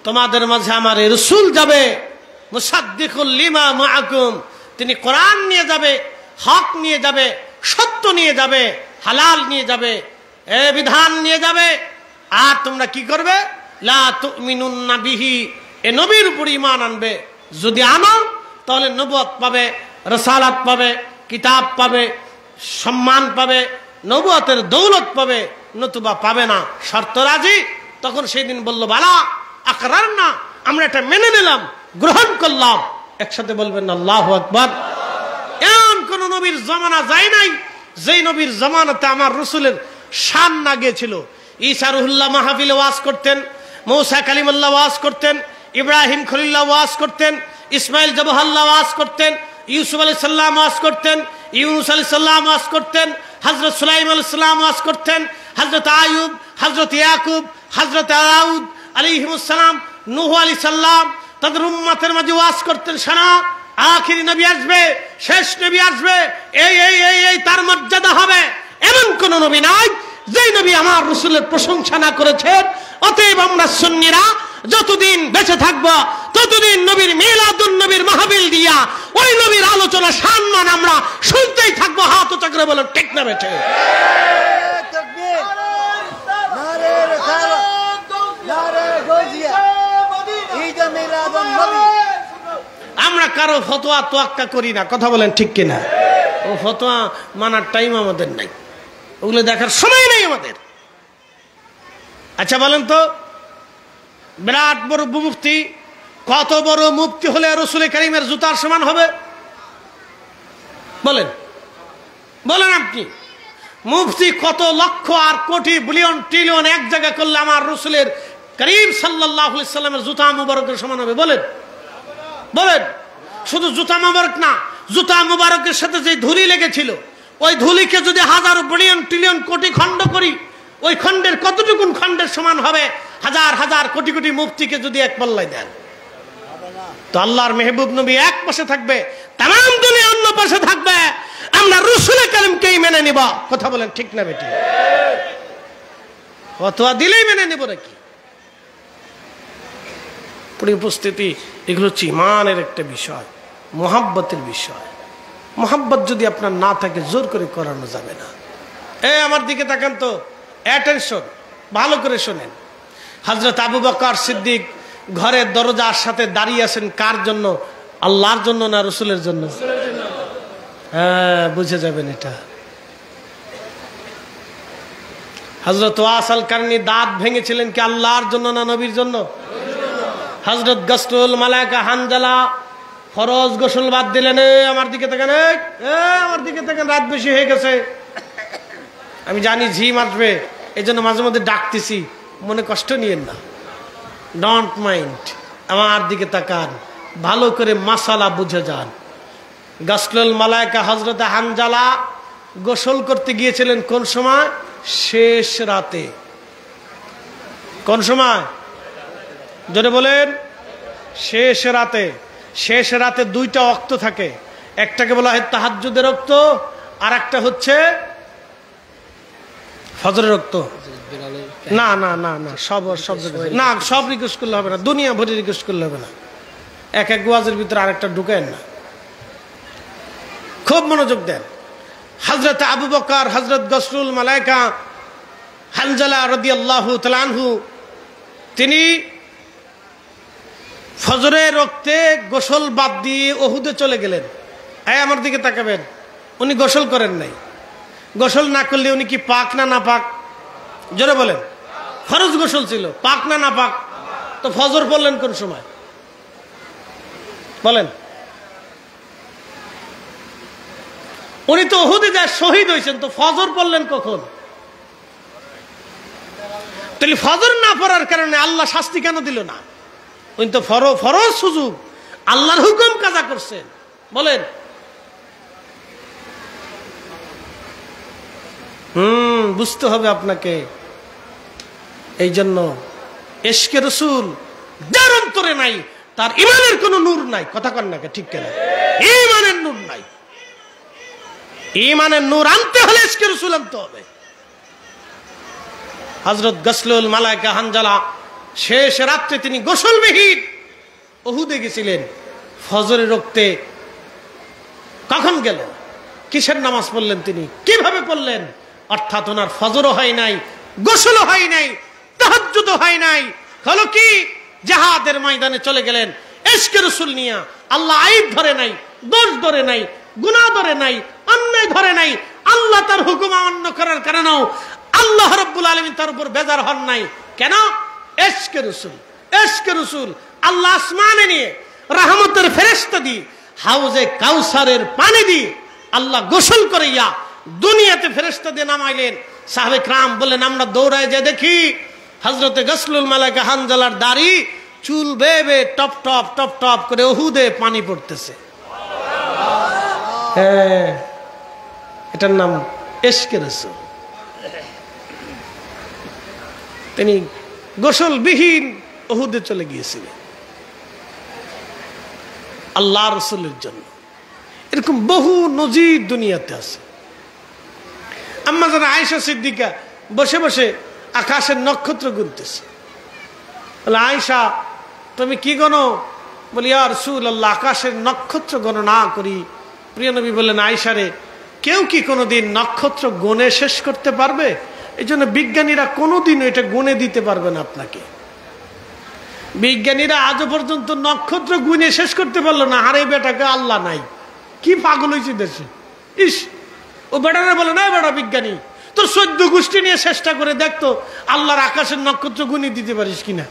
তোমাদের মাঝে আমার রাসূল যাবে, মুসাদ্দিকুল লিমা মাআকুম, তিনি কোরআন নিয়ে যাবে, হক নিয়ে যাবে, সত্য নিয়ে যাবে, হালাল নিয়ে যাবে, বিধান নিয়ে যাবে। আর তোমরা কি করবে? লা তুমিনুন্না বিহি, এ নবীর উপর ঈমান আনবে। যদি আনো তাহলে নবুয়ত পাবে, রাসালাত পাবে, কিতাব পাবে, সম্মান পাবে, নবুয়তের দৌলত পাবে, নতুবা পাবে না। শর্ত রাজি? তখন সেই দিন বলল, বালা আকরারনা, আমরা এটা মেনে নিলাম, গ্রহণ করলাম। একসাথে বলবেন আল্লাহু আকবার। এমন কোন নবীর জামানা যায় নাই যেই নবীর জামানাতে আমার রাসূলের শান না গিয়েছিল। ঈসা রুহুল্লাহ মাহফিলে ওয়াজ করতেন, মূসা কালিমুল্লাহ ওয়াজ করতেন, ইব্রাহিম খলিল্লাহ ওয়াজ করতেন, ইসমাইল জবহাল্লাহ ওয়াজ করতেন, ইউসুফ আলাইহিস সালাম ওয়াজ করতেন, ইউনূস আলাইহিস সালাম ওয়াজ করতেন, হযরত সুলাইমান আলাইহিস সালাম ওয়াজ করতেন, হযরত আইয়ুব, হযরত ইয়াকুব, হযরত দাউদ আলাইহিমুস সালাম, নূহ আলাইহিস সালাম তাদের উম্মতের মাঝে ওয়াজ করতেন। শোনা, আখিরি নবী আসবে, শেষ নবী আসবে, এই এই এই এই তার মর্যাদা হবে। এমন কোন নবী নাই যেই নবী আমার রাসূলের প্রশংসা না করেছেন। অতএব আমরা সুন্নিরা যতদিন বেঁচে থাকবো ততদিন নবীর মিলাদুন নবীর মাহফিল দিয়া ওই নবীর আলোচনা সম্মান আমরা শুনতেই থাকবো। হাত উঁচু করে বলেন ঠিক না বেঠে? আমরা কারো ফতোয়া তোয়াক্কা করি না, কথা বলেন ঠিক কিনা? ও ফতোয়া মানার টাইম আমাদের নাই, ওগুলো দেখার সময় নেই আমাদের। আচ্ছা বলেন তো, বিরাট বড় মুফতি, কত বড় মুফতি হলে রাসূল কারীমের জুতার সমান হবে? বলেন, বলেন আপনি। মুফতি কত লক্ষ আর কোটি বিলিয়ন ট্রিলিয়ন এক জায়গা করলে আমার রাসূলের কারীম সাল্লাল্লাহু আলাইহি সাল্লামের জুতা মুবারকের সমান হবে? বলেন, বলেন। শুধু জুতা মুবারক না, জুতা মুবারকের সাথে যে ধুলি লেগেছিল, ওই ধুলিকে যদি হাজার বিলিয়ন ট্রিলিয়ন কোটি খণ্ড করি, ওই খণ্ডের কতটুকুন খণ্ডের সমান হবে? হাজার হাজার কোটি কোটি মুফতিকে যদি এক পাল্লায় দেন, তো আল্লাহর মেহবুব নবী এক পাশে থাকবে, তামাম দুনিয়া অন্য পাশে থাকবে। আমরা রাসূল কারীমকেই মেনে নিব, কথা বলেন ঠিক না বেটি? ফতোয়া দিলেই মেনে নিব নাকি? উপস্থিতি, এগুলো হচ্ছে ঈমানের একটা বিষয়, মুহাব্বতের বিষয়। মুহাব্বত যদি আপনার না থাকে জোর করে করানো যাবে না। আমার দিকে তাকান তো, অ্যাটেনশন, ভালো করে শোনেন। হযরত আবু বকর সিদ্দিক ঘরের দরজার সাথে দাঁড়িয়ে আছেন কার জন্য? আল্লাহর জন্য না রাসূলের জন্য? হ্যাঁ, বুঝে যাবেন এটা। হযরত ওয়াস আল কারনী দাঁত ভেঙেছিলেন কি আল্লাহর জন্য না নবীর জন্য? হযরত গসলুল মালায়েকা হানজালা ফরজ গোসল বাদ দিলেন। আমার দিকে তাকান, আমার দিকে তাকান, রাত বেশি হয়ে গেছে, আমি জানি ঝিম আসবে, এই জন্য মাঝে মধ্যে ডাকতেছি, মনে কষ্ট নিয়েন না, ডোন্ট মাইন্ড। আমার দিকে তাকান, ভালো করে মাসালা বুঝে যান। গসলুল মালায়েকা হযরত হানজালা গোসল করতে গিয়েছিলেন কোন সময়? শেষ রাতে। কোন সময়? জোরে বলেন। শেষ রাতে দুইটা ওয়াক্ত থাকে, একটাকে বলা হয় তাহাজ্জুদের ওয়াক্ত, আর একটা হচ্ছে ফজরের ওয়াক্ত। না না না না, সব না, সব রিকোয়েস্ট করলে হবে না, দুনিয়া ভরে রিকোয়েস্ট করলে হবে না, এক ওয়াজের ভিতরে আরেকটা ঢুকেন না। খুব মনোযোগ দেন। হযরত আবু বকর, হযরত গসরুল মালায়েকা হানজালা রাদিয়াল্লাহু তাআলা আনহু, তিনি ফজরের ওয়াক্তে গোসল বাদ দিয়ে উহুদে চলে গেলেন। আমার দিকে তাকাবেন, উনি গোসল করেন নাই। গোসল না করলে উনি কি পাক না না পাক? জোরে বলেন। ফরজ গোসল ছিল, পাক না না পাক? তো ফজর পড়লেন কোন সময় বলেন? উনি তো উহুদে যা শহীদ হয়েছেন, তো ফজর পড়লেন কখন? তাহলে ফজর না পড়ার কারণে আল্লাহ শাস্তি কেন দিল না? উনি তো ফরজ সুযোগ, আল্লাহর হুকুম কাজা করছেন। বলেন। বুঝতে হবে আপনাকে। এই জন্য ইশকে রাসূল যার অন্তরে নাই, তার ঈমানের কোনো নূর নাই। কথা কন না, ঠিক কেন? ঈমানের নূর নাই। ঈমানের নূর আনতে হলে ইশকে রাসূল আনতে হবে। হযরত গসলুল মালায়েকা হানজালা শেষ রাত্রে তিনি গোসলবিহীন উহুদে গেছিলেন। ফজরের ওয়াক্তে কখন গেল? কিসের নামাজ পড়লেন তিনি? কিভাবে পড়লেন? অর্থাৎ ওনার ফজরও হয় নাই, গোসলও হয় নাই, তাহাজ্জুদও হয় নাই। হলো কি? জিহাদের ময়দানে চলে গেলেন ইশকে রাসূল নিয়া। আল্লাহ আইব ধরে নাই, দোষ ধরে নাই, গুনাহ ধরে নাই, অন্যায় ধরে নাই। আল্লাহ তার হুকুম অমান্য করার কারণেও আল্লাহ রাব্বুল আলামিন তার উপর বেজার হন নাই। কেন? ইশকে রাসূল। ইশকে রাসূল আল্লাহ আসমানে নিয়ে রহমতের ফেরেশতা দিয়ে হাউজে কাউসারের পানি দিয়ে আল্লাহ গোসল করাইয়া দুনিয়াতে ফেরেশতা দিয়ে নামাইলেন। সাহাবে کرام বললেন, আমরা দৌড়ায় যে দেখি হযরতে গসলুল মালায়েকা হানজালার দাড়ি চুল বেয়ে টপ টপ টপ টপ করে উহুদে পানি পড়তেছে। হ্যাঁ, এটার নাম ইশকে রাসূল। তিনি গোসলবিহীন উহুদে চলে গিয়েছিলেন আল্লাহ রাসূলের জন্য। এরকম বহু নজির দুনিয়াতে আছে। আম্মা জান আয়েশা সিদ্দিকা বসে বসে আকাশের নক্ষত্র গুনতেছে। বলে, আয়েশা তুমি কি গণো? বলি, ইয়া রাসূলুল্লাহ, আকাশের নক্ষত্র গণনা করি। প্রিয় নবী বললেন, আয়েশা রে, কেউ কি কোনোদিন নক্ষত্র গুনে শেষ করতে পারবে? এই জন্য বিজ্ঞানীরা কোনোদিন এটা গুনে দিতে পারবে না আপনাকে। বিজ্ঞানীরা আজও পর্যন্ত নক্ষত্র গুনে শেষ করতে পারলো না। আরে বেটাকে আল্লাহ নাই, কি পাগল হয়েছে দেশে। ইস, ও বেটারা বলে, না বেটা বিজ্ঞানী, তোর 14 গোষ্ঠী নিয়ে চেষ্টা করে দেখতো আল্লাহর আকাশের নক্ষত্র গুনে দিতে পারিস কিনা।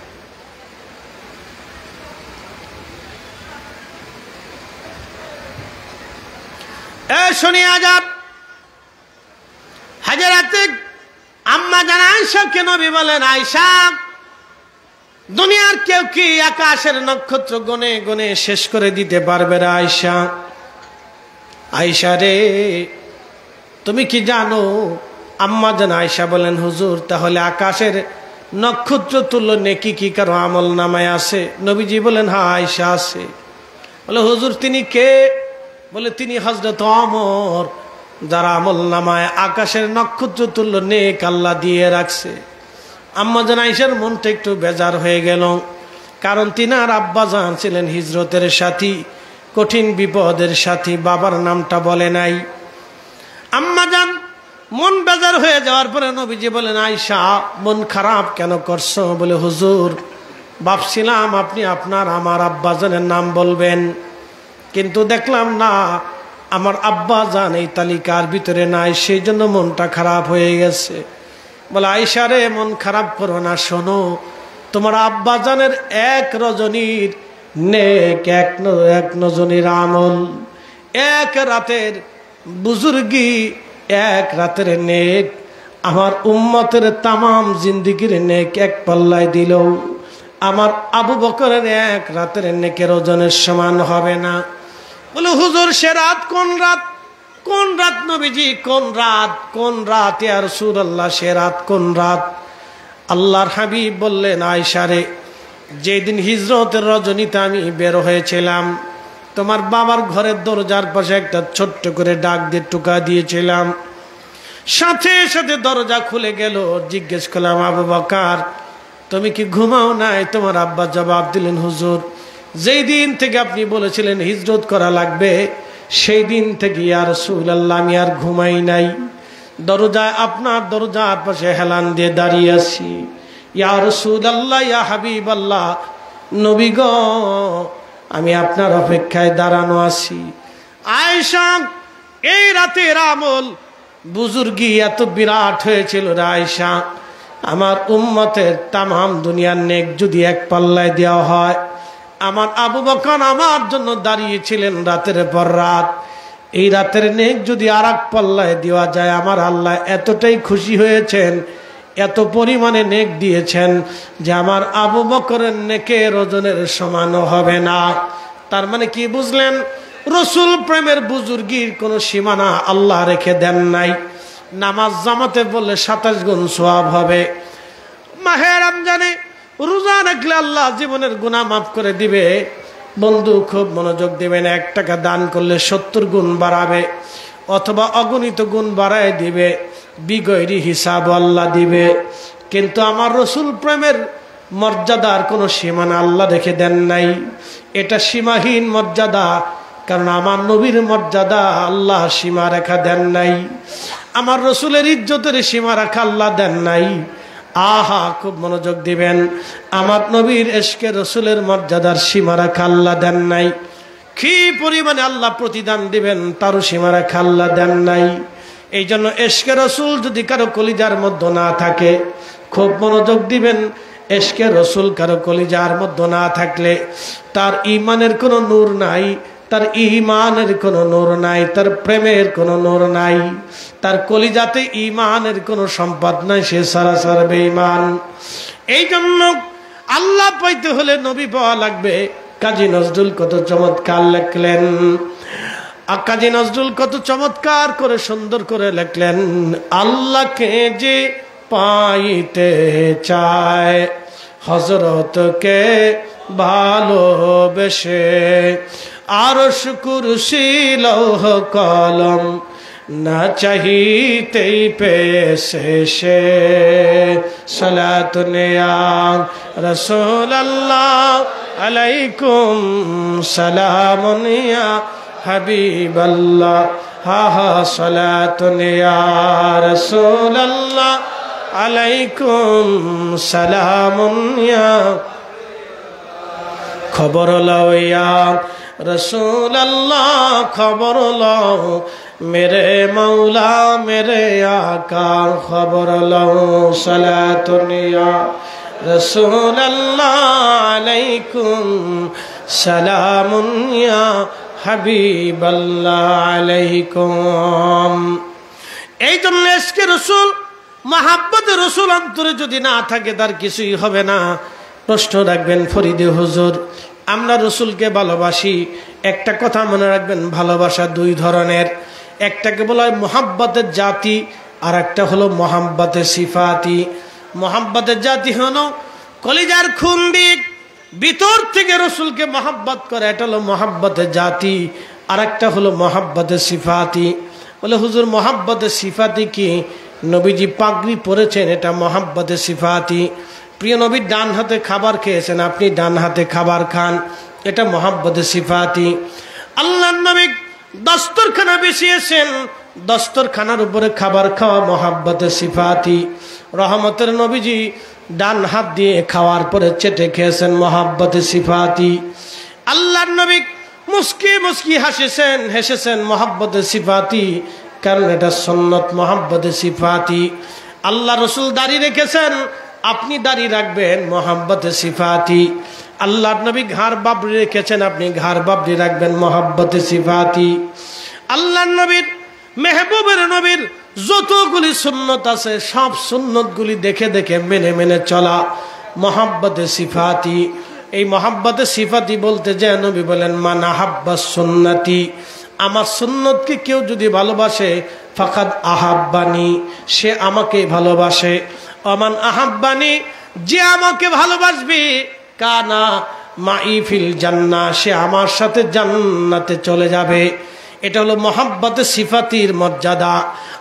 শুনিয়া যান, হাজরাতে আম্মা জান আয়েশাকে নবী বলেন, আয়েশা, দুনিয়ার কেউ কি আকাশের নক্ষত্র গনে গনে শেষ করে দিতে পারবে রে আয়েশা? আয়েশা রে, তুমি কি জানো? আম্মা জান আয়েশা বলেন, হুজুর, তাহলে আকাশের নক্ষত্র তুল্য নেকি কি কারো আমল নামায় আছে? নবীজি বলেন, হ্যাঁ আয়েশা আছে। বলে, হুজুর তিনি কে? বলে, তিনি হযরত ওমর, যারা আমল নামায় আকাশের নক্ষত্র তুল্য নেক আল্লাহ দিয়ে রাখছে। আম্মা জান আয়েশার মনটা একটু বেজার হয়ে গেল, কারণ তিনার আব্বা জান ছিলেন হিজরতের সাথী, কঠিন বিপদের সাথী, বাবার নামটা বলে নাই। আম্মা জান মন বেজার হয়ে যাওয়ার পরে নবীজি বলেন, আয়েশা মন খারাপ কেন করছো? বলে, হুজুর ভাবছিলাম আপনি আমার আব্বা জানের নাম বলবেন, কিন্তু দেখলাম না আমার আব্বা জান এই তালিকার ভিতরে নাই, সেই জন্য মনটা খারাপ হয়ে গেছে। বলে, আয়েশা রে, মন খারাপ করো না, শোনো, তোমার আব্বা জানের এক রজনীর নেক, এক রজনীর আমল, এক রাতের বুজুর্গি, এক রাতের নেক আমার উম্মতের তামাম জিন্দিগির নেক এক পাল্লায় দিল, আমার আবু বকরের এক রাতের নেকের ওজনের সমান হবে না। বলে, হুজুর সে রাত কোন রাত? কোন রাত নবীজি? কোন রাত? কোন রাত ইয়া রাসূলুল্লাহ? সে রাত কোন রাত? আল্লাহর হাবিব বললেন, আয়েশা রে, যেদিন হিজরতের রজনীতে আমি বের হয়েছিলাম, তোমার বাবার ঘরের দরজার পাশে একটা ছোট্ট করে ডাক দিয়ে টোকা দিয়েছিলাম, সাথে সাথে দরজা খুলে গেল। জিজ্ঞেস করলাম, আবু বকর তুমি কি ঘুমাও নাই? তোমার আব্বা জবাব দিলেন, হুজুর যেই দিন থেকে আপনি বলেছিলেন হিজরত করা লাগবে, সেই দিন থেকে ইয়া রাসূলুল্লাহ আমি আর ঘুমাই নাই। দরজায়, আপনার দরজার পাশে হেলান দিয়ে দাঁড়িয়ে আছি। ইয়া রাসূলুল্লাহ, ইয়া হাবিবাল্লাহ, নবী গো আমি আপনার অপেক্ষায় দাঁড়ানো আছি। আয়েশা, এই রাতের আমল বুজুর্গি এত বিরাট হয়েছিল রে আয়েশা, আমার উম্মতের তামাম দুনিয়ার নেক যদি এক পাল্লায় দেওয়া হয়, আমার আবু বকর আমার জন্য দাঁড়িয়েছিলেন রাতের পর রাত, এই রাতের নেক যদি আর এক পাল্লায় দেওয়া যায়, আমার আল্লাহ এতটাই খুশি হয়েছেন, এত পরিমাণে নেক দিয়েছেন যে আমার আবু বকরের নেকের ওজনের সমানও হবে না। তার মানে কি বুঝলেন? রসুল প্রেমের বুজুর্গির কোনো সীমানা আল্লাহ রেখে দেন নাই। নামাজ জামাতে বললে 27 গুণ সওয়াব হবে। মাহে রমজানে রোজা রাখলে আল্লাহ জীবনের গুনাহ মাফ করে দিবে। বন্ধু খুব মনোযোগ দিবেন, 1 টাকা দান করলে 70 গুণ বাড়াবে, অথবা অগণিত গুণ বাড়ায় দিবে, বিগৈরি হিসাব আল্লাহ দিবে। কিন্তু আমার রসুল প্রেমের মর্যাদার কোনো সীমানা আল্লাহ রেখে দেন নাই, এটা সীমাহীন মর্যাদা। কারণ আমার নবীর মর্যাদা আল্লাহ সীমা রেখা দেন নাই, আমার রসুলের ইজ্জতের সীমা রাখা আল্লাহ দেন নাই। আহা, খুব মনোযোগ দিবেন, আমার নবীর এশকে রসুলের মর্যাদার সীমা রাখা আল্লাহ দেন নাই। কি পরিমাণে আল্লাহ প্রতিদান দিবেন তারও সীমা রাখা আল্লাহ দেন নাই। এই জন্য এশকে রসুল যদি কারো কলিজার মধ্যে না থাকে, খুব মনোযোগ দিবেন, এশকে রসুল কারো কলিজার মধ্যে না থাকলে তার ঈমানের কোনো নূর নাই, তার ঈমানের কোনো নূর নাই, তার প্রেমের কোনো নূর নাই, তার কলিজাতে ঈমানের কোনো সম্পদ নাই, সে সরাসর বেঈমান। এই জন্য আল্লাহ পাইতে হলে নবী পাওয়া লাগবে। কাজী নজরুল কত চমৎকার লিখলেন, কাজী নজরুল কত চমৎকার করে সুন্দর করে লিখলেন, আল্লাহকে যে পাইতে চায় হযরতকে ভালোবেসে, আরশ কুরসি লৌহ কলম না চাহিতেই পেয়েছে সে। সালাতুন ইয়া রাসূলুল্লাহ আলাইকুম সালামুন ইয়া হাবিবাল্লাহ, হা হা সালাতুন ইয়া রাসূলুল্লাহ আলাইকুম সালামুন ইয়া। খবর লও ইয়া রাসূলুল্লাহ, খবর লও মেরে মৌলা মেরে আকা, খবর লও সালাতুন ইয়া রাসূলুল্লাহ আলাইকুম সালামুন ইয়া হাবিবাল্লাহ আলাইকুম। এই জন্য এশকে রসুল, মহাব্বতে রসুল অন্তরে যদি না থাকে তার কিছুই হবে না। প্রশ্ন রাখবেন ফরিদে হুজুর, আমরা রসুলকে ভালোবাসি, একটা কথা মনে রাখবেন, ভালোবাসা 2 ধরনের, একটাকে বলা হয় মহাব্বতের জাতি, আর একটা হলো মহাব্বতের সিফাতি। মহাব্বতের জাতি হলো কলিজার খুন দিয়ে ভিতর থেকে রসুলকে মহাব্বত করে, এটা হলো মহাব্বতের জাতি। আর একটা হলো মহাব্বতের সিফাতি। বলে হুজুর মহাব্বতের সিফাতি কি? নবীজি পাগড়ি পরেছেন, এটা মহাব্বতের সিফাতি। প্রিয় নবীর ডান হাতে খাবার খেয়েছেন, আপনি ডান হাতে খাবার খান, এটা মহাব্বতের সিফাতি। আল্লাহর নবী দস্তরখানা বিছিয়েছেন, দস্তরখানার উপরে খাবার খাওয়া মহাব্বতের সিফাতি। রহমতের নবীজি ডান হাত দিয়ে খাওয়ার পরে চেটে খেয়েছেন, মহাব্বতের সিফাতি। আল্লাহর নবী মুস্কি মুস্কি হেসেছেন, মহাব্বতের সিফাতি, কারণ এটা সুন্নত, মহাব্বতের সিফাতি। আল্লাহ রসুল দাড়ি রেখেছেন, আপনি দাড়ি রাখবেন, মহাব্বতের সিফাতি। আল্লাহর নবী ঘাড় বাবরি রেখেছেন, আপনি ঘাড় বাবরি রাখবেন, মহাব্বতের সিফাতি। আল্লাহর নবীর, মেহবুবের নবীর যতগুলি সুন্নত আছে, সব সুন্নতগুলি দেখে দেখে মেনে মেনে চলা, মহাব্বতের সিফাতি। এই মহাব্বতের সিফাতি বলতে যে নবী বলেন, মান আহাব্বা সুন্নতি, আমার সুন্নতকে কেউ যদি ভালোবাসে, ফাকাদ আহাব্বানি, সে আমাকে ভালোবাসে। অমান আহাব্বানি, যে আমাকে ভালোবাসবে কানা মাই ফিল জান্নাহ, সে আমার সাথে জান্নাতে চলে যাবে। এটা হলো মহাব্বতে সিফাতির মর্যাদা।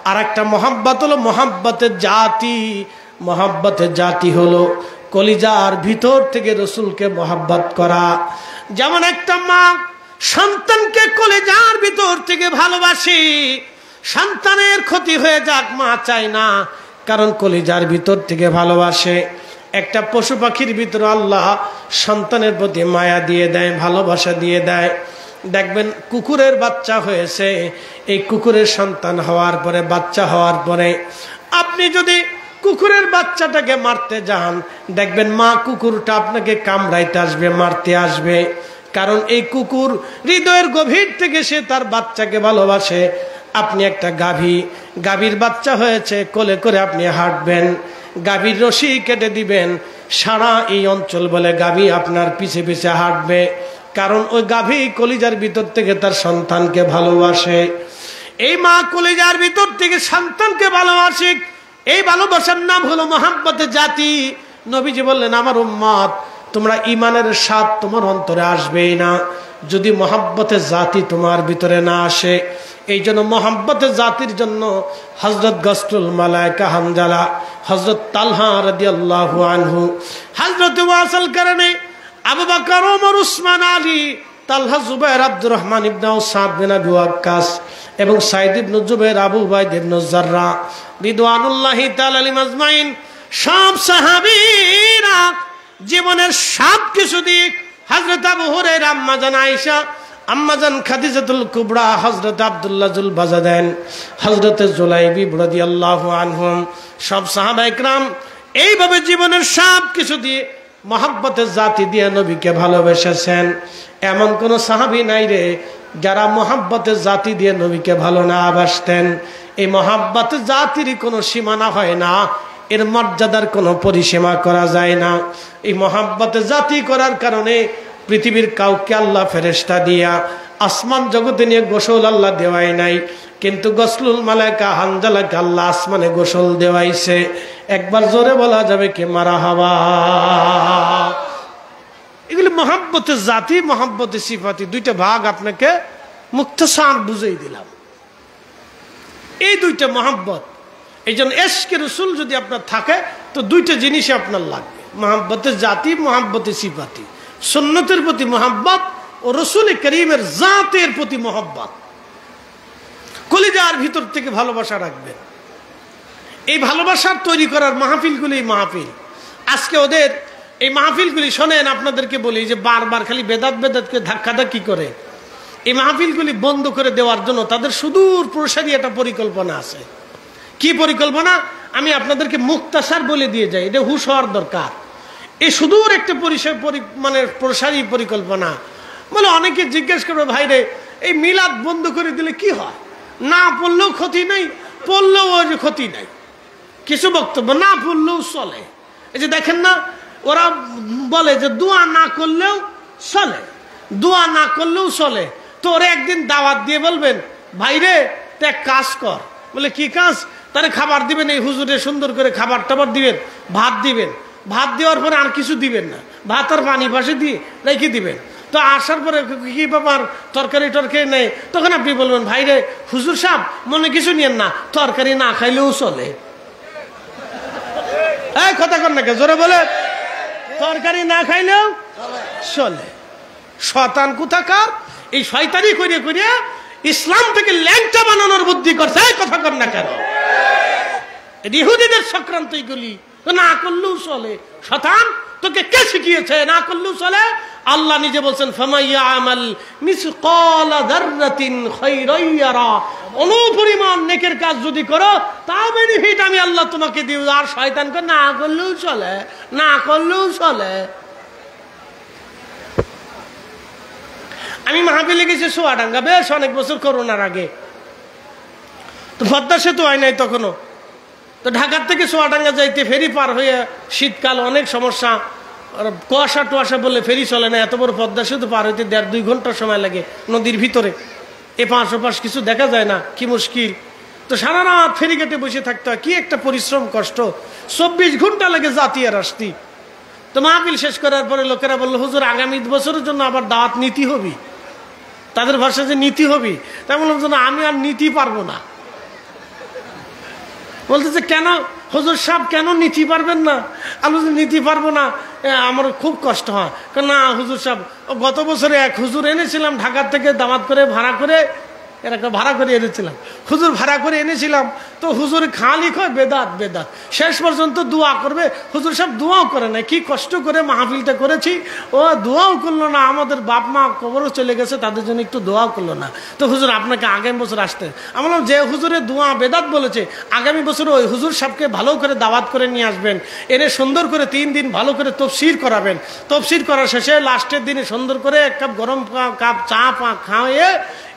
আর একটা মহাব্বত হলো মহাব্বতের জাতি। মহাব্বতের জাতি হলো কলিজার ভিতর থেকে রসুলকে মহাব্বত করা। যেমন একটা মা সন্তানকে কলিজার ভিতর থেকে ভালোবাসে, সন্তানের ক্ষতি হয়ে যাক মা চায় না, কারণ কলিজার ভিতর থেকে ভালোবাসে। একটা পশু পাখির ভিতরে আল্লাহ সন্তানের প্রতি মায়া দিয়ে দেয়, ভালোবাসা দিয়ে দেয়। দেখবেন কুকুরের বাচ্চা হয়েছে, এই কুকুরের সন্তান হওয়ার পরে, বাচ্চা হওয়ার পরে আপনি যদি কুকুরের বাচ্চাটাকে মারতে যান, দেখবেন মা কুকুরটা আপনাকে কামড়াইতে আসবে, মারতে আসবে। কারণ এই কুকুর হৃদয়ের গভীর থেকে সে তার বাচ্চাকে ভালোবাসে। আপনি একটা গাভীর বাচ্চা হয়েছে, কোলে করে আপনি হাঁটবেন, গাভীর রশি কেটে দিবেন, সারা এই অঞ্চল বলে গাভী আপনার পিছে পিছে হাঁটবে। কারণ ওই গাভী কলিজার ভিতর থেকে তার সন্তানকে ভালোবাসে। এই মা কলিজার ভিতর থেকে সন্তানকে ভালোবাসে। এই ভালোবাসার নাম হলো মহাব্বতের জাতি। নবীজি বললেন, আমার উম্মত, তোমরা ইমানের স্বাদ তোমার অন্তরে আসবেই না যদি মহাব্বতের জাতি তোমার ভিতরে না আসে। এই জন্য মহাব্বতের জাতির জন্য হযরত গসলুল মালায়েকা হানজালা, হযরত তালহা রাদিয়াল্লাহু আনহু, হযরত ওয়াসিল কারণে আবু বকর, ওমর, উসমান, আলী, তালহা, জুবাইর, আব্দুর রহমান ইবনে সাদ বিন আবি ওয়াক্কাস এবং সাইদ ইবনে জুবাইর, আবু উবাইদা ইবনে জাররা রিদওয়ানুল্লাহি তাআলা আলাইহিম আজমাইন, সব সাহাবীরা জীবনের সব কিছু দিয়ে হযরত আবু হুরায়রা, আম্মাজান আয়েশা, আম্মাজান খাদিজাতুল কুবরা, হযরত আব্দুল্লাহ জুল বাজাদান, হযরত জুলাইবি রাদিয়াল্লাহু আনহুম, সব সাহাবায়ে কেরাম এইভাবে জীবনের সব কিছু দিয়ে মহাব্বতের জাতি দিয়ে নবীকে ভালোবেসেছেন। এমন কোন সাহাবী নাই রে যারা মহাব্বতের জাতি দিয়ে নবীকে ভালো না বাসতেন। এই মহাব্বতের জাতির কোনো সীমানা হয় না, এর মর্যাদার কোনো পরিসীমা করা যায় না। এই মহাব্বতের জাতি করার কারণে পৃথিবীর কাউকে আল্লাহ ফেরেশতা দিয়া আসমান জগতে নিয়ে গোসল আল্লাহ দেওয়াই নাই, কিন্তু গসলুল মালায়েকা হানজালাকে আল্লাহ আসমানে গোসল দেওয়াইছে। একবার জোরে বলা যাবে কি মারহাবা। এগুলি মহাব্বতের জাতি, মহাব্বতের সিফাতি, দুইটা ভাগ আপনাকে মুক্তসার বুঝাই দিলাম। এই দুইটা মহাব্বত। এই জন্য ইশকে রাসূল যদি আপনার থাকে তো দুইটা জিনিসই আপনার লাগবে, মহাব্বতের জাতি, মহাব্বতের সিফাতি। সুন্নতের প্রতি মহাব্বত ও রাসূল করিমের জাতের প্রতি মহাব্বত। কলিজার ভিতর থেকে ভালোবাসা রাখবেন। এই ভালোবাসার তৈরি করার মাহফিলগুলি মাহফিল। আজকে ওদের এই মাহফিলগুলি শোনেন, আপনাদেরকে বলি যে বারবার খালি বেদাতকে ধাক্কাধাক্কি করে এই মাহফিলগুলি বন্ধ করে দেওয়ার জন্য তাদের সুদূর প্রসারী একটা পরিকল্পনা আছে। কি পরিকল্পনা? আমি আপনাদেরকে মুক্তাসার বলে দিয়ে যাই, এটা হুশ হওয়ার দরকার। এই সুদূর একটা প্রসারী পরিকল্পনা। বলে অনেকে জিজ্ঞেস করবে, ভাইরে এই মিলাদ বন্ধ করে দিলে কি হয়? না পড়লেও ক্ষতি নেই, পড়লেও ক্ষতি নাই। কিছু বক্তব্য না পড়লেও চলে। এই যে দেখেন না, ওরা বলে যে দোয়া না করলেও চলে, দোয়া না করলেও চলে। তো ওরা একদিন দাওয়াত দিয়ে বলবেন, ভাইরে তো এক কাজ কর। বলে কি কাজ? তারে খাবার দিবেন, এই হুজুরে সুন্দর করে খাবার টাবার দিবেন, ভাত দিবেন। ভাত দেওয়ার পরে আর কিছু দিবেন না, ভাত আর পানি পাশে দিয়ে রেখে দিবেন। তো আসার পরে কি ব্যাপার, তরকারি টরকারি নেই, তখন আপনি বলবেন, ভাইরে হুজুর সাহেব মনে কিছু নিয়েন না, তরকারি না খাইলেও চলে। এই কথা কর না কে, জোরে বলে, তরকারি না খাইলেও চলে। শয়তান কোথাকার, এই শয়তানি করিয়া করিয়া ইসলাম থেকে ল্যাংটা বানানোর বুদ্ধি করছে। এই কথা কর না কেন? ইহুদিদের চক্রান্ত এগুলি। না করলেও চলে। শয়তান তোকে কে শিখিয়েছে না করলেও চলে? আল্লাহ নিজে বলছেন, ফামাইয়ামাল মিসকালা যাররাতিন খায়রান ইয়ারা, অনুপরিমাণ নেকের কাজ যদি করো তাও বেনিফিট আমি আল্লাহ তোমাকে দিব। আর শয়তানকে না করলেও চলে, না করলেও চলে। আমি মাহফিলে গেছি সোয়াডাঙ্গা, বেশ অনেক বছর করোনার আগে। তো পদ্মা সেতু হয় নাই তখনও। তো ঢাকার থেকে সোয়াডাঙ্গা যাইতে ফেরি পার হয়ে শীতকাল অনেক সমস্যা, কুয়াশা টুয়াশা বললে ফেরি চলে না। এত বড় পদ্মা সেতু পার হইতে 1.5-2 ঘন্টা সময় লাগে নদীর ভিতরে। এপাশ ওপাশ কিছু দেখা যায় না, কি মুশকিল। তো সারা রাত ফেরিঘাটে বসে থাকতে হয়, কি একটা পরিশ্রম কষ্ট। 24 ঘন্টা লাগে জাতি আর আসতি। তো মাহফিল শেষ করার পরে লোকেরা বললো, হুজুর আগামী বছরের জন্য আবার দাওয়াত নীতি হবি, তাদের ভাষা যে নীতি হবি। তাই বললাম যে আমি আর নীতি পারবো না। বলতেছে কেন হুজুর সাহেব, কেন নীতি পারবেন না? আমি নীতি পারবো না, আমার খুব কষ্ট হয়। না হুজুর সাহেব, গত বছরে এক হুজুর এনেছিলাম ঢাকার থেকে, দামাত করে ভাড়া করে, এরকম ভাড়া করে এনেছিলাম, হুজুর ভাড়া করে এনেছিলাম। তো হুজুর খালি কয় বেদাত বেদাত, শেষ পর্যন্ত দোয়া করবে। হুজুর সাহেব দোয়াও করে না, কি কষ্ট করে মাহফিলটা করেছি, ও দোয়াও করলো না। আমাদের বাপ মা কবরও চলে গেছে, তাদের জন্য একটু দোয়াও করলো না। তো হুজুর আপনাকে আগামী বছর আসতে। আমি বললাম যে হুজুরের দোয়া বেদাত বলেছে, আগামী বছর ওই হুজুর সাহেবকে ভালো করে দাওয়াত করে নিয়ে আসবেন, এনে সুন্দর করে 3 দিন ভালো করে তফসির করাবেন। তফসির করার শেষে লাস্টের দিনে সুন্দর করে এক কাপ গরম কাপ চা খাওয়াইয়ে,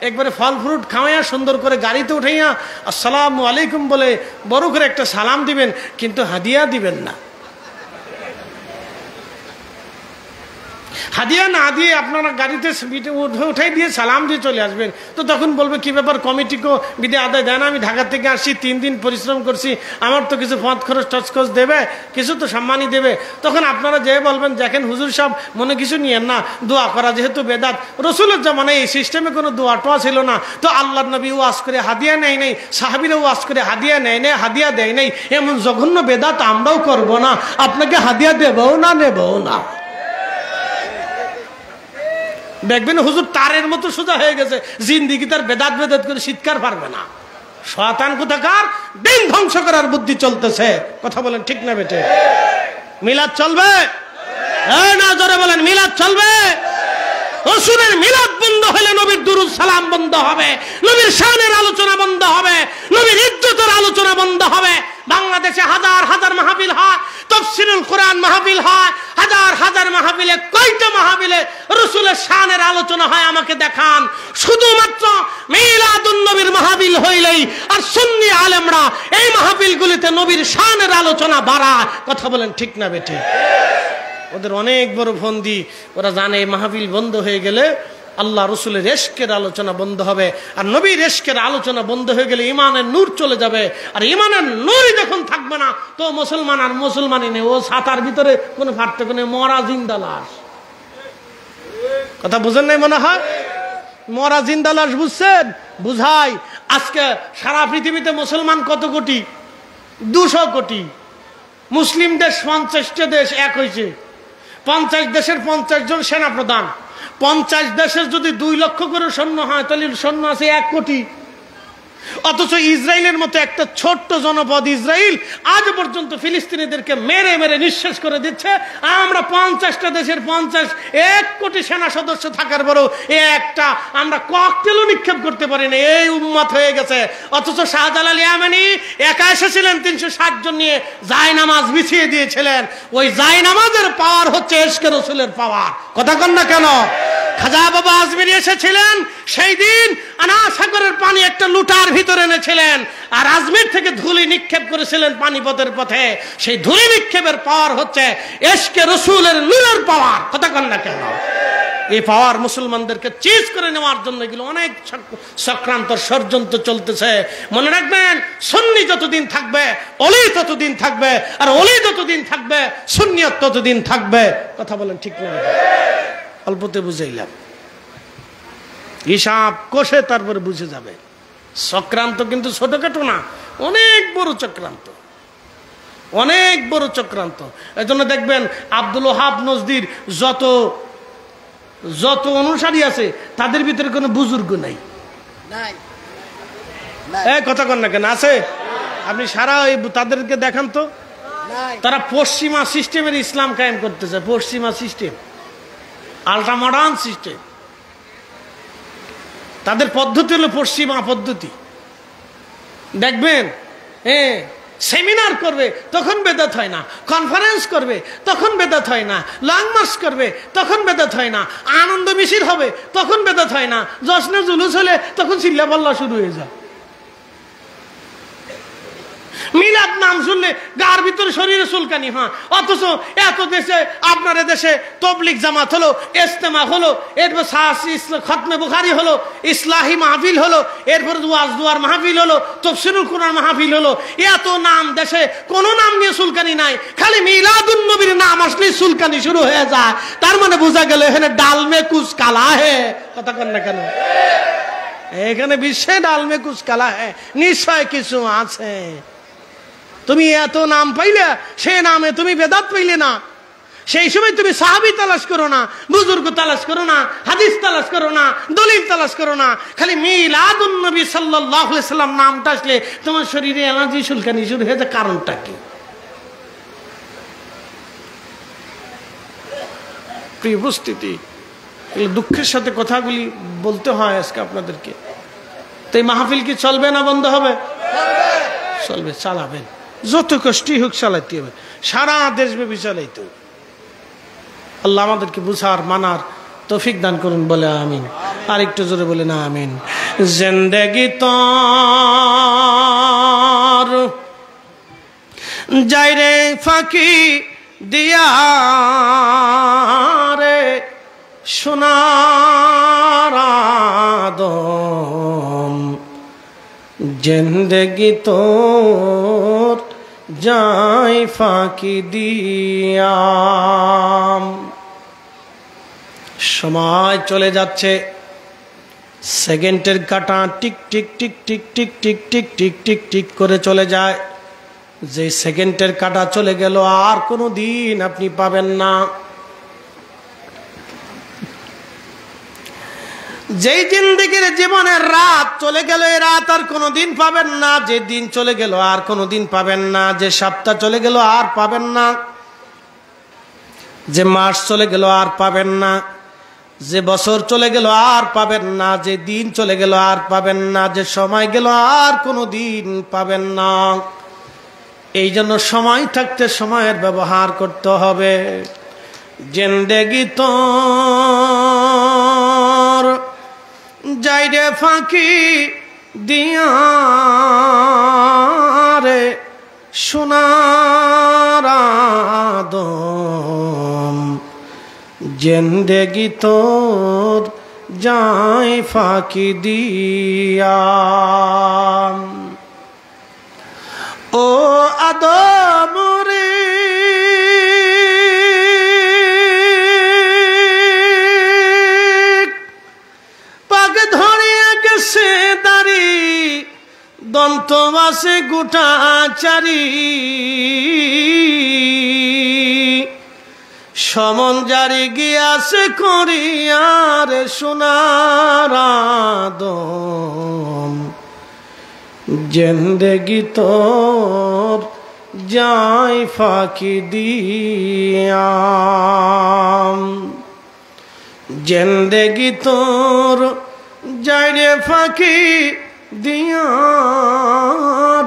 একবারে ফল ফ্রুট খাওয়াইয়া সুন্দর করে গাড়িতে উঠাইয়া আসসালামু আলাইকুম বলে বড় করে একটা সালাম দিবেন, কিন্তু হাদিয়া দিবেন না। হাদিয়া না দিয়ে আপনারা গাড়িতে উঠাই দিয়ে সালাম দিয়ে চলে আসবেন। তো তখন বলবে কি ব্যাপার, কমিটিকেও বিধি আদায় দেয় না? আমি ঢাকা থেকে আসছি, 3 দিন পরিশ্রম করছি, আমার তো কিছু পথ খরচ টচখরচ দেবে, কিছু তো সম্মানই দেবে। তখন আপনারা যে বলবেন, দেখেন হুজুর সাহেব মনে কিছু নিয়েন না, দোয়া করা যেহেতু বেদাত, রসুলের জামানায় এই সিস্টেমে কোনো দোয়া টোয়া ছিল না। তো আল্লাহর নবী ওয়াজ করে হাদিয়া নেয় নাই, সাহাবীরা ওয়াজ করে হাদিয়া নেয় নাই, হাদিয়া দেয় নাই, এমন জঘন্য বেদাত আমরাও করব না, আপনাকে হাদিয়া দেবও না, নেবও না। দেখবেন হুজুর তারের মতো সোজা হয়ে গেছে, জিন্দিগি তার বেদাত বেদাত করে শীতকার পারবে না। শয়তান কোথাকার, দিন ধ্বংস করার বুদ্ধি চলতেছে। কথা বলেন ঠিক না বেটে? মিলাদ চলবে না? জোরে বলেন মিলাদ চলবে? রসুলের মিলাদ বন্ধ হলে নবীর দুরূদ সালাম বন্ধ হবে, নবীর শানের আলোচনা বন্ধ হবে, নবীর ইজ্জতের আলোচনা বন্ধ হবে। বাংলাদেশে হাজার হাজার মাহফিল হয়, তাফসীরুল কোরআন মাহফিল হয়, হাজার হাজার মাহফিলে কয়টা মাহফিলে রসুলের শানের আলোচনা হয় আমাকে দেখান। শুধুমাত্র মিলাদুন নবীর মাহফিল হইলেই আর সুন্নি আলেমরা এই মাহফিলগুলিতে নবীর শানের আলোচনা বাড়ায়। কথা বলেন ঠিক না বেটি? ওদের অনেক বড় ফন্দি, ওরা জানে এই মাহফিল বন্ধ হয়ে গেলে আল্লাহ রসুলের ইশকের আলোচনা বন্ধ হবে, আর নবীর ইশকের আলোচনা বন্ধ হয়ে গেলে ইমানের নূর চলে যাবে। আর ইমানের নূরই যখন থাকবে না, তো মুসলমান আর মুসলমানই নেই, ও ছাতার ভিতরে কোনো পার্থক্য নেই, মরা জিন্দা লাশ। কথা বুঝেন নাই মনে হয়? মরা জিন্দা লাশ বুঝছেন? বুঝাই। আজকে সারা পৃথিবীতে মুসলমান কত কোটি? 200 কোটি। মুসলিম দেশ 50টা দেশ এক হয়েছে, 50 দেশের 50 জন সেনাপ্রধান। 50 দেশের যদি 2 লক্ষ করে সৈন্য হয়, তাহলে সৈন্য আছে 1 কোটি। অথচ ইসরায়েলের মতো একটা ছোট্ট জনপদ ইসরায়েল আজ পর্যন্ত ফিলিস্তিনিদেরকে মেরে মেরে নিঃশেষ করে দিচ্ছে। আমরা 50টা দেশের 1 কোটি সেনা সদস্য থাকার পরেও একটা আমরা ককটেলও নিক্ষেপ করতে পারি না, এই উম্মত হয়ে গেছে। অথচ শাহজালাল ইয়ামানি একা এসেছিলেন 360 জন নিয়ে, জায়নামাজ বিছিয়ে দিয়েছিলেন। ওই জায়নামাজের পাওয়ার হচ্ছে ইশকে রাসূলের পাওয়ার। কথা কন না কেন? খাজা বাবা আজমিরি এসেছিলেন, সেই দিন আনা সাগরের পানি একটা লুটার ভিতরে এনেছিলেন, আর আজমির থেকে ধুলি নিক্ষেপ করেছিলেন পানিপথের পথে। সেই ধুলি নিক্ষেপের পাওয়ার হচ্ছে ইশকে রাসূলের নূরের পাওয়ার। কথা কন না কেন? এই পাওয়ার মুসলমানদেরকে চিজ করে নেওয়ার জন্য এগুলো অনেক চক্রান্ত ষড়যন্ত্র চলতেছে। মনে রাখবেন, সুন্নি যতদিন থাকবে ওলি ততদিন থাকবে, আর ওলি যতদিন থাকবে সুন্নিয়ত ততদিন থাকবে। কথা বলেন ঠিক না? অল্পতে বুঝাইলাম, হিসাব কষে তারপরে বুঝে যাবে। চক্রান্ত কিন্তু ছোটখাটো না, অনেক বড় চক্রান্ত, অনেক বড় চক্রান্ত। এই জন্য দেখবেন আব্দুল ওহাব নজদির যত অনুসারী আছে তাদের ভিতরে কোনো বুজুর্গ নাই। কথা কন না কেন? আছে? আপনি সারা তাদেরকে দেখান তো, তারা পশ্চিমা সিস্টেমের ইসলাম কায়েম করতেছে। পশ্চিমা সিস্টেম, আল্ট্রা মডার্ন সিস্টেম। তাদের পদ্ধতি হলো পশ্চিমা পদ্ধতি। দেখবেন সেমিনার করবে তখন বেদাত হয় না, কনফারেন্স করবে তখন বেদাত হয় না, লং মার্চ করবে তখন বেদাত হয় না, আনন্দ মিছিল হবে তখন বেদাত হয় না, জশ্নে জুলুস হলে তখন চিল্লা পাল্লা শুরু হয়ে যায়। মিলাদ নাম শুনলে গার ভিতরে শরীরে চুলকানি, হ্যাঁ, অথচ এত দেশে আপনার দেশে তবলিগ জামাত হলো, ইজতেমা হলো, এরপর খতমে বুখারী হলো, ইসলাহি মাহফিল হলো, এরপর ওয়াজ দুয়ার মাহফিল হলো, তাফসীরুল কোরআন মাহফিল হলো, এত নাম দেশে কোন নাম নিয়ে চুলকানি নাই, খালি মিলাদুন নবীর নাম আসলেই চুলকানি শুরু হয়ে যায়। তার মানে বোঝা গেল এখানে ডাল মে কুছ কালা হে, কথা কন না কেন? এখানে বিশ্বে ডাল মে কুছ কালা হে, নিশ্চয় কিছু আছে। তুমি এত নাম পাইলে, সে নামে তুমি বেদাত পাইলে না। সেই সময় তুমি সাহাবী তালাশ করো না, বুজুর্গ তালাশ করো না, হাদিস তালাশ করো না, দলিল তালাশ করো না, খালি মিলাদুন নবী সাল্লাল্লাহু আলাইহি সাল্লাম নামটা আসলে তোমার শরীরে অ্যালার্জি চুলকানি শুরু হয়ে যায়। কারণটা কি? প্রিয় উপস্থিতি, দুঃখের সাথে কথাগুলি বলতে হয় আজকে আপনাদেরকে। তো এই মাহফিল কি চলবে না বন্ধ হবে? চলবে, চালাবেন, যত কষ্টই হোক চালাইতে হবে, সারা দেশব্যাপী চালাইতে হবে। আল্লাহ আমাদেরকে বুঝার মানার তৌফিক দান করুন, বলে আমিন। আর একটু জোরে বলে না আমিন। জিন্দেগি তোর যাই রে ফাঁকি দিয়া রে সোনার আদম, জিন্দেগি তোর যাই ফাঁকি দিয়া। সময় চলে যাচ্ছে, সেকেন্ডের কাঁটা tick tick tick tick tick tick tick tick tick tick করে চলে যায়। যে সেকেন্ডের কাঁটা চলে গেল আর কোনো দিন আপনি পাবেন না। যেই জিন্দেগির জীবনের রাত চলে গেল, এই রাত আর কোনোদিন পাবেন না। যে দিন চলে গেল আর কোনোদিন পাবেন না। যে সপ্তাহ চলে গেল আর পাবেন না। যে মাস চলে গেল আর পাবেন না। যে বছর চলে গেল আর পাবেন না। যে দিন চলে গেল আর পাবেন না। যে সময় গেল আর কোনোদিন পাবেন না। এই জন্য সময় থাকতে সময়ের ব্যবহার করতে হবে। জিন্দেগি তোর যাই রে ফাঁকি দিয়া রে সোনার আদম, জিন্দেগি তোর যাই ফাঁকি দিয়া। ও আদম রে পাগ ধরিয়া গেছে দাড়ি, দন্ত বাসে গোটা চারি, সমন জারি গিয়াছে করিয়ার সোনার আদম, জিন্দেগি তোর যাই ফাঁকি দিয়া। জিন্দেগি তোর যাই রে ফাঁকি দিয়া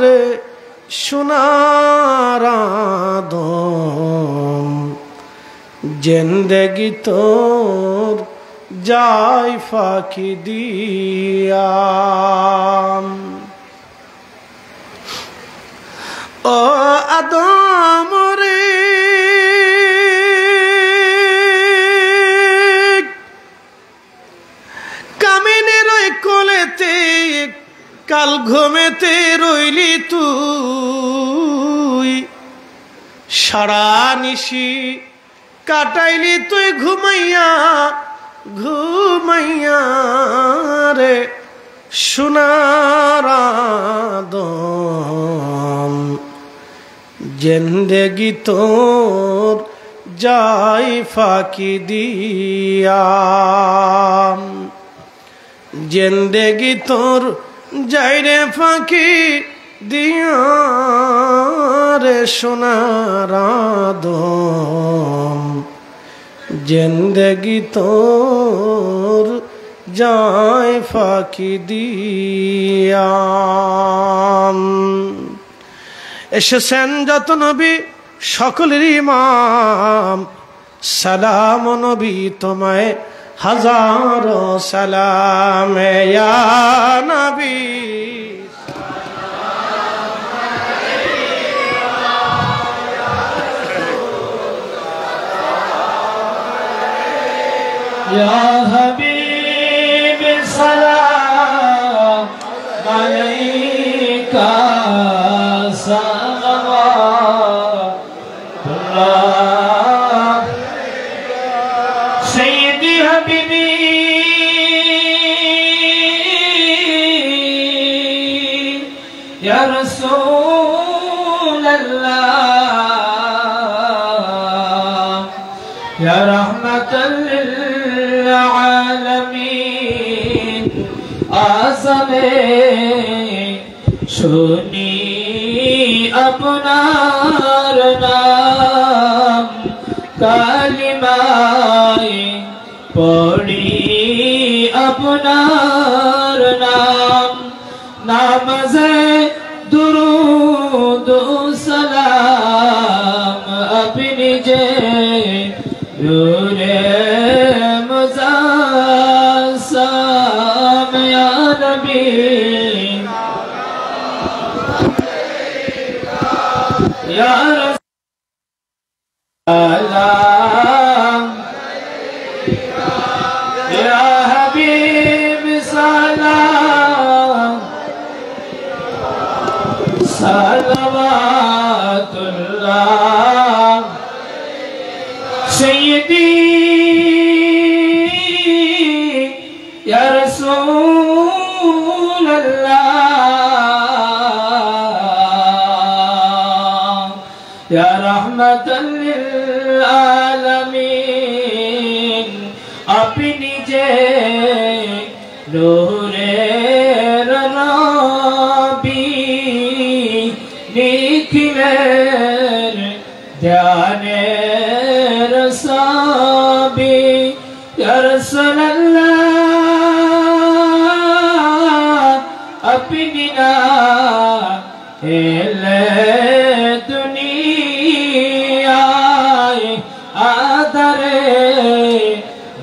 রে সোনার আদম, জিন্দেগি তোর যাই ফাঁকি দিয়া। ও আদম রে কামিনের ওই কোলেতে কাল ঘুমেতে রইলি তুই, সারা নিশি কাটাইলি তুই ঘুমাইয়া ঘুমাইয়া রে সোনার আদম, জিন্দেগি তোর যাই ফাঁকি দিয়া। জিন্দেগি তোর যাই রে ফাঁকি দিয়া রে সোনার আদম, জিন্দেগি তোর যাই ফাঁকি দিয়া। এসেছেন যত নবী সকলের ইমাম, সালাম নবী তোমায় হাজারো সালাম ইয়া নবী, या हबीब सलाम अलैका सल्लल्लाहु सय्यदी हबीबी या रसूल अल्लाह या रहमतल लिल आलमीन आज़मे শুনি আপনার নাম কালিমায় পড়ি আপনার নাম নামাজে দুরূদ ও সালাম আপনি যে নূরে মুজাসসাম ইয়া নবী या सलाम या हबीब सलाम सलवातुल्लाह सय्यदी या रसूल अल्लाह या रहमतल लिल आलमीन अपनी जे नूरेर नबी निखिलेर ध्यानेर साबी या रसूलल्लाह अपनी ना एले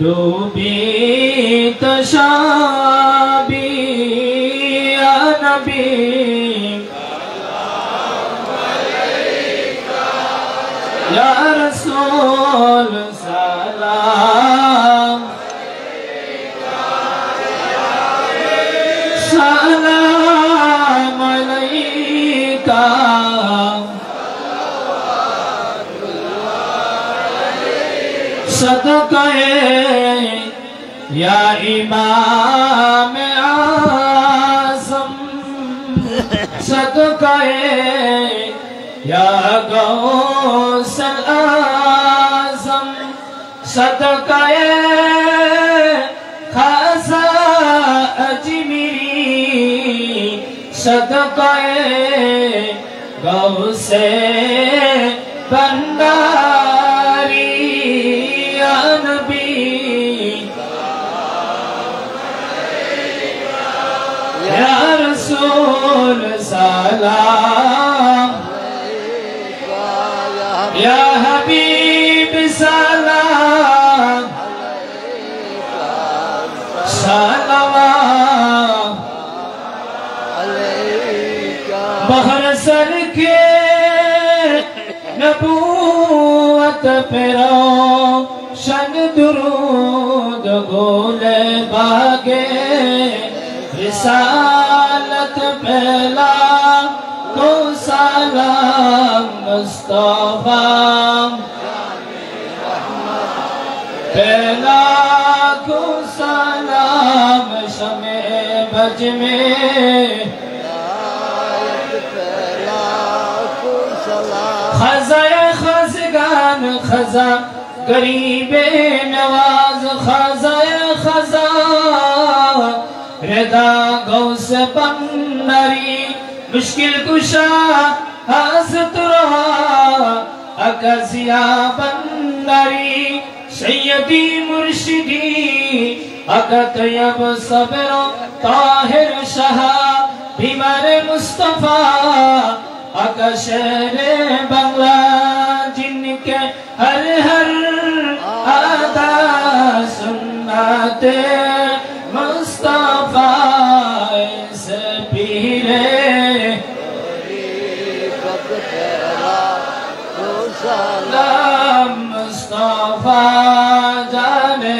डूबी तशाबी या नबी या रसूल सलाम सलाम अलैका सदक़े या इमाम आज़म सदक़े या गौसल आज़म सदक़े खासा अजमेरी सदक़े गौसे बंदारी या नबी या रसूल सलाम या हबीब सलाम सलवात बहर सर के नबूवत पेरो शन दुरूद गोले बागे रिसालत पहला को सलाम मुस्तफा पहला को सलाम शमे बज में खज़ाए खज़गान खज़ा गरीबे नवाज खज़ाए खज़ा रदा गौस बंदरी मुश्किल कुशा हाज़त रहा अकसिया बंदरी सैयदी मुर्शिदी अकतयब सबरो ताहिर शाह बीमार मुस्तफा अकशरे बंगला जिनके हर हर आदा सुन्नते मुस्तफा से पीरे सलाम मुस्तफा जाने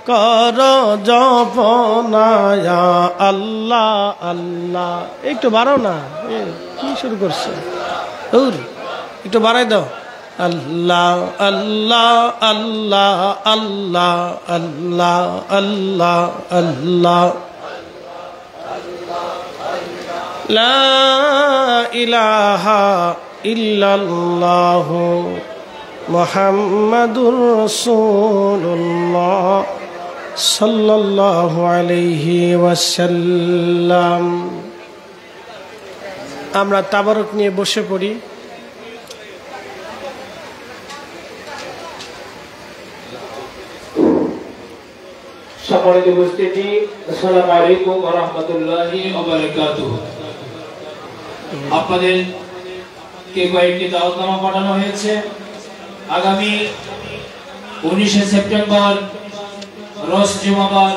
কর জপনায়া আল্লাহ আল্লাহ। একটু বাড়াও না, কি শুরু করছে, একটু বাড়াই দাও। আল্লাহ আল্লাহ আল্লাহ আল্লাহ আল্লাহ আল্লাহ আল্লাহ লা ইলাহা ইল্লাল্লাহু মুহাম্মাদুর রাসূলুল্লাহ সাল্লাল্লাহু আলাইহি ওয়াসাল্লাম। আমরা তাবারক নিয়ে বসে পড়ি। সম্মানিত উপস্থিতি, আসসালামু আলাইকুম ওয়া রাহমাতুল্লাহি ওয়া বারাকাতুহু। আপনাদেরকে কয়েকটি দাওয়াতনামা পাঠানো হয়েছে। আগামী 19 সেপ্টেম্বর রোজ জুমাবার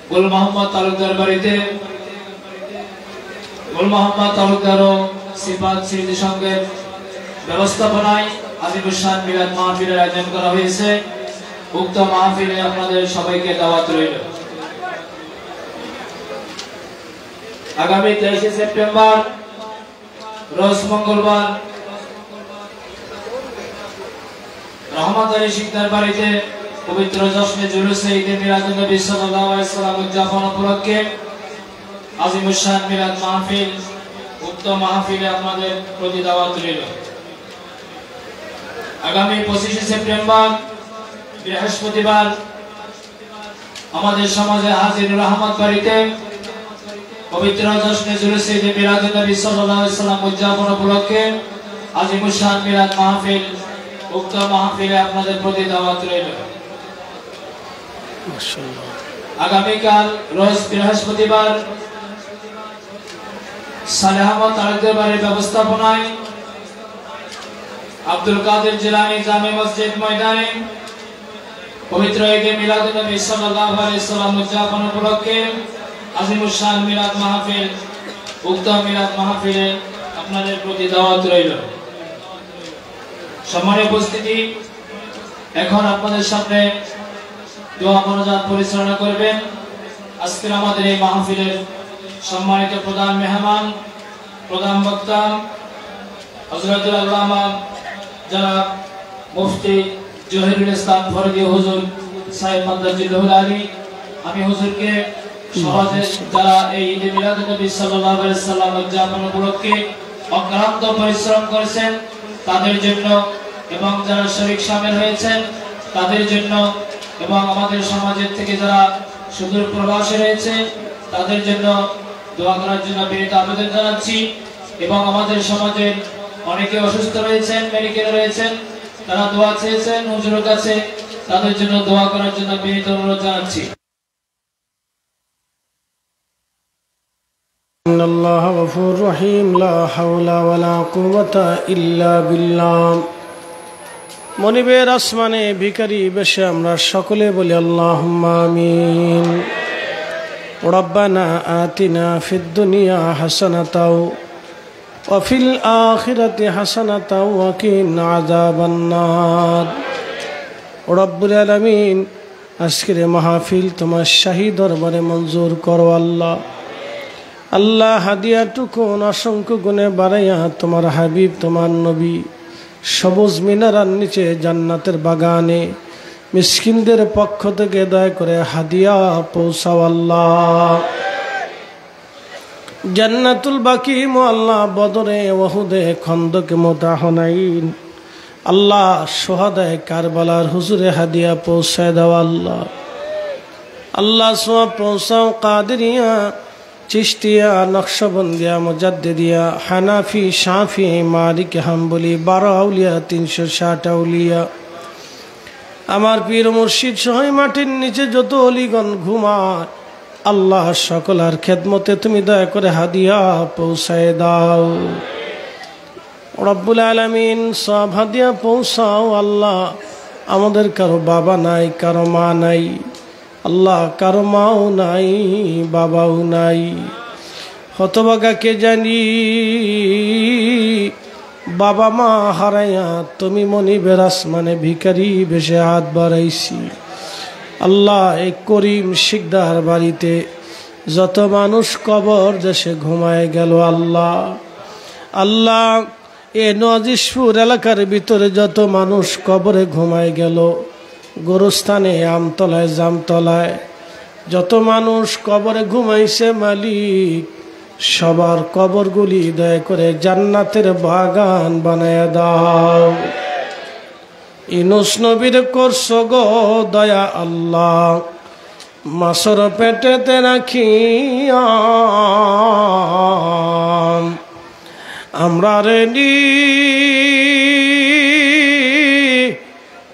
গুল মোহাম্মদ তালুকদার বাড়িতে গুল মোহাম্মদ তালুকদার ও সিফাত স্মৃতি সংঘের ব্যবস্থাপনায় আজিমুস শান মিলাদ মাহফিলের আয়োজন করা হয়েছে। উক্ত মাহফিলে আপনাদের সবাইকে দাওয়াত রইল। আগামী 23 সেপ্টেম্বর রোজ মঙ্গলবার রহমত আলী শিকদার বাড়িতে পবিত্র জশ্নে জুলুসে ঈদে মিলাদুন নবী সাল্লাল্লাহু আলাইহি ওয়াসাল্লাম উদযাপন উপলক্ষে আজিমুস শান মিলাদ মাহফিল। উক্ত মাহফিলে আপনাদের প্রতি দাওয়াত রইল। আগামী 25 সেপ্টেম্বর বৃহস্পতিবার আমাদের সমাজে হাজিরুর রহমত বাড়িতে পবিত্র জশ্নে জুলুসে ঈদে মিলাদুন নবী সাল্লাল্লাহু আলাইহি ওয়াসাল্লাম উদযাপন উপলক্ষে আজিমুস শান মিলাদ মাহফিল। উক্ত মাহফিলে আপনাদের প্রতি দাওয়াত রইল। আগামীকাল রোজ বৃহস্পতিবার সালেহ আহমদ তালুকদার বাড়ির ব্যবস্থাপনায় আব্দুল কাদের জিলানী জামে মসজিদ ময়দানে পবিত্র ঈদে মিলাদুন নবী সাল্লাল্লাহু আলাইহি ওয়াসাল্লাম উদযাপন উপলক্ষে আজিমুস শান মিলাদ মাহফিল। উক্ত মিলাদ মাহফিলে আপনাদের প্রতি দাওয়াত রইল। সম্মানিত উপস্থিতি, এখন আপনাদের সামনে দোয়া মোনাজাত পরিচালনা করবেন আজকের আমাদের এই মাহফিলের সম্মানিত প্রধান মেহমান, প্রধান বক্তা হযরতুল আল্লামা জনাব মুফতি জহিরুল ইসলাম ফরদি হুজুর সাহেব মাদ্দাজিল্লাহুল আলী। আমি হুজুরকে সমাজে যারা এই ঈদে মিলাদুন নবী সাল্লাল্লাহু আলাইহি ওয়াসাল্লাম উদযাপন উপলক্ষে অক্লান্ত পরিশ্রম করেছেন তাদের জন্য, এবং যারা শরীক শামিল হয়েছেন তাদের জন্য, এবং আমাদের সমাজের থেকে যারা সুদূর প্রবাসে রয়েছে তাদের জন্য দোয়া করার জন্য বিনীত আবেদন জানাচ্ছি। এবং আমাদের সমাজের অনেকে অসুস্থ রয়েছেন, মেডিকেলে রয়েছেন, তারা দোয়া চেয়েছেন হুজুরের কাছে, তাদের জন্য দোয়া করার জন্য বিনীত অনুরোধ জানাচ্ছি। আল্লাহ গফুর রহিম, লা হাওলা ওয়ালা কুওয়াতা ইল্লা বিল্লাহ। মনিবের আসমানে ভিখারি বেশে আমরা সকলে বলি আল্লাহুম্মা আমিন। রব্বানা আতিনা ফিদ দুনিয়া হাসানাতাও ওয়া ফিল আখিরাতি হাসানাতাও ওয়া কিনা আযাবান নার। রব্বুল আলামিন, আজকের মাহফিল তোমার শাহী দরবারে মঞ্জুর করো আল্লাহ। আল্লাহ হাদিয়াটুকু অসংখ্য গুণে বাড়াইয়া তোমার হাবিব তোমার নবী সবুজ মিনারার নিচে জান্নাতের বাগানে মিসকিনদের পক্ষ থেকে দয়া করে হাদিয়া পৌঁছাও আল্লাহ। জান্নাতুল বাকি মুআল্লা বদরে ওহুদে খন্দকে মুতাহনাইন আল্লাহ সোহাদায়ে কারবালার হুজুরে হাদিয়া পৌঁছায় দাও আল্লাহ। আল্লাহ সোয়াব পৌঁছাও কাদেরিয়া, চিশতিয়া, নকশবন্দিয়া, মুজাদ্দিদিয়া, হানাফি, শাফি, মালিক, হাম্বলি, 12 আউলিয়া, 360 আউলিয়া, আমার পীর মুর্শিদ সহায় মাটির নিচে যত অলিগণ ঘুমায় আল্লাহ সকলের খেদমতে তুমি দয়া করে হাদিয়া পৌঁছায় দাও। রব্বুল আলামিন সব হাদিয়া পৌঁছাও আল্লাহ। আমাদের কারো বাবা নাই, কারো মা নাই আল্লাহ, কারো মাও নাই, বাবাও নাই। হতভাগা কে জানি, বাবা মা হারাইয়া তুমি মনিবের আসমানে ভিখারি বেশে হাত বাড়াইছি। আল্লাহ এই করিম শিকদার বাড়িতে যত মানুষ কবর দেশে ঘুমায় গেল আল্লাহ, আল্লাহ এ নজিশপুর এলাকার ভিতরে যত মানুষ কবরে ঘুমায় গেল, গোরস্থানে, আমতলায়, জামতলায় যত মানুষ কবরে ঘুমাইছে মালিক, সবার কবরগুলি দয়া করে জান্নাতের বাগান বানায় দাও। ইউনূস নবীর করছো গো দয়া আল্লাহ, মাসর পেটেতে রাখিয়া আমরা রেডি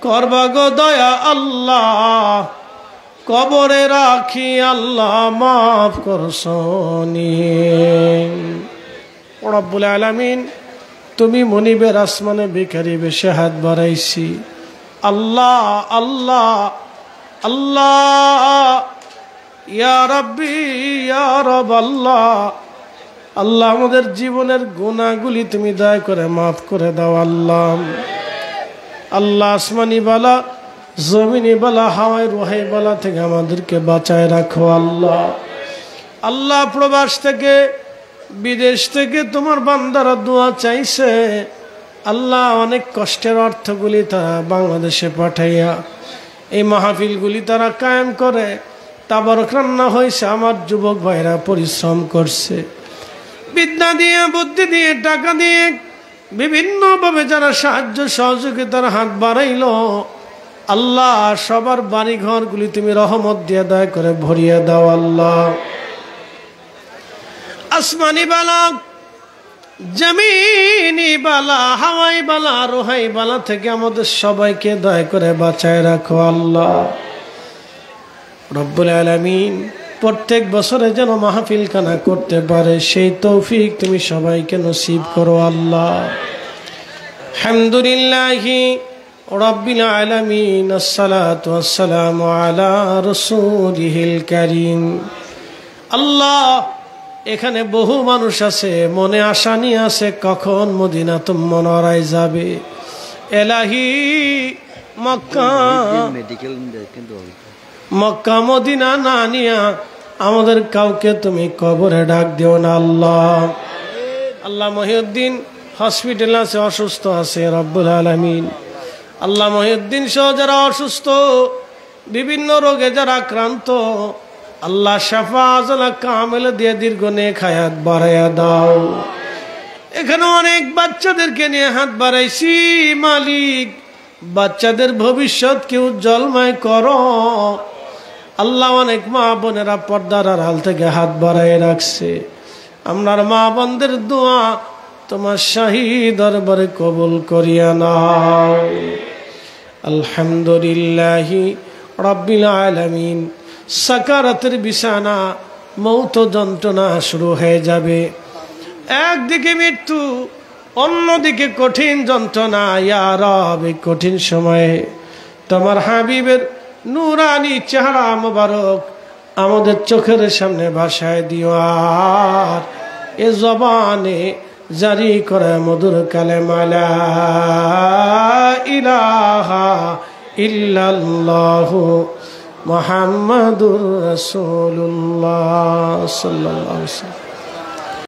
করবা গো দয়া আল্লাহ, কবরে রাখি আল্লাহ মাফ করছনি। রব্বুল আলামিন তুমি মনিবের আসমানে ভিখারি বেশে হাত বাড়াইছি আল্লাহ, আল্লাহ, আল্লাহ, ইয়া রাব্বি ইয়া রব, আল্লাহ, আল্লাহ আমাদের জীবনের গুনাহগুলি তুমি দয়া করে মাফ করে দাও আল্লাহ। আল্লাহ আসমানি বালা, জমিনি বালা, হাওয়াই রুহাই বালা থেকে আমাদেরকে বাঁচায় রাখো আল্লাহ। আল্লাহ প্রবাস থেকে, বিদেশ থেকে তোমার বান্দারা দোয়া চাইছে আল্লাহ, অনেক কষ্টের অর্থগুলি তারা বাংলাদেশে পাঠাইয়া এই মাহফিলগুলি তারা কায়েম করে, তাবারক রান্না হয়েছে, আমার যুবক ভাইরা পরিশ্রম করছে, বিদ্যা দিয়ে, বুদ্ধি দিয়ে, টাকা দিয়ে, বিভিন্নভাবে যারা সাহায্য সহযোগিতার হাত বাড়াইল আল্লাহ, সবার বাড়ি ঘরগুলি তুমি রহমত দিয়ে দয়া করে ভরিয়ে দাও আল্লাহ। আসমানি বালা, জমিনি বালা, হাওয়াই বালা, রুহাই বালা থেকে আমাদের সবাইকে দয়া করে বাঁচায় রাখো আল্লাহ। রব্বুল আলামিন প্রত্যেক বছরে যেন মাহফিল খানা করতে পারে সেই তৌফিক তুমি সবাইকে নসিব করো আল্লাহ। আলহামদুলিল্লাহি রাব্বিল আলামিন, আসসালাতু ওয়াসসালামু আলা রাসূলিহিল কারীম। আল্লাহ এখানে বহু মানুষ আছে, মনে আশা নিয়ে আছে কখন মদিনাতুল মুনাওয়ারায় যাবে। এলাহি মক্কা মদিনা না নিয়া আমাদের কাউকে তুমি কবরে ডাক দিও না আল্লাহ। আল্লাহ মহিউদ্দিন হসপিটালে আছে, অসুস্থ আছে রব্বুল আলামিন। আল্লাহ মহিউদ্দিন সহ যারা অসুস্থ, বিভিন্ন রোগে যারা আক্রান্ত, আল্লাহ শাফা আজলা কামেল দিয়ে দীর্ঘ নেক হায়াত বাড়াইয়া দাও। এখানে অনেক বাচ্চাদেরকে নিয়ে হাত বাড়াইছি মালিক, বাচ্চাদের ভবিষ্যৎকে উজ্জ্বলময় করো আল্লাহ। অনেক মা বোনেরা পর্দার আড়াল থেকে হাত বাড়াই রাখছে, আপনার মা বোনদের দোয়া তোমার শাহী দরবারে কবুল করিয়া নাও। আলহামদুলিল্লাহি রাব্বিল আলামিন। সাকারাতের বিছানা, মৌত যন্ত্রণা শুরু হয়ে যাবে, একদিকে মৃত্যু, অন্যদিকে কঠিন যন্ত্রণা। ইয়া রব এই কঠিন সময়ে তোমার হাবিবের নূরানি চেহারা মোবারক আমাদের চোখের সামনে ভাসায় দিও, আর এ জবানে জারি করে মধুর কালেমা লা ইলাহা ইল্লাল্লাহু মুহাম্মাদুর রাসূলুল্লাহ সাল্লাল্লাহু আলাইহি ওয়াসাল্লাম।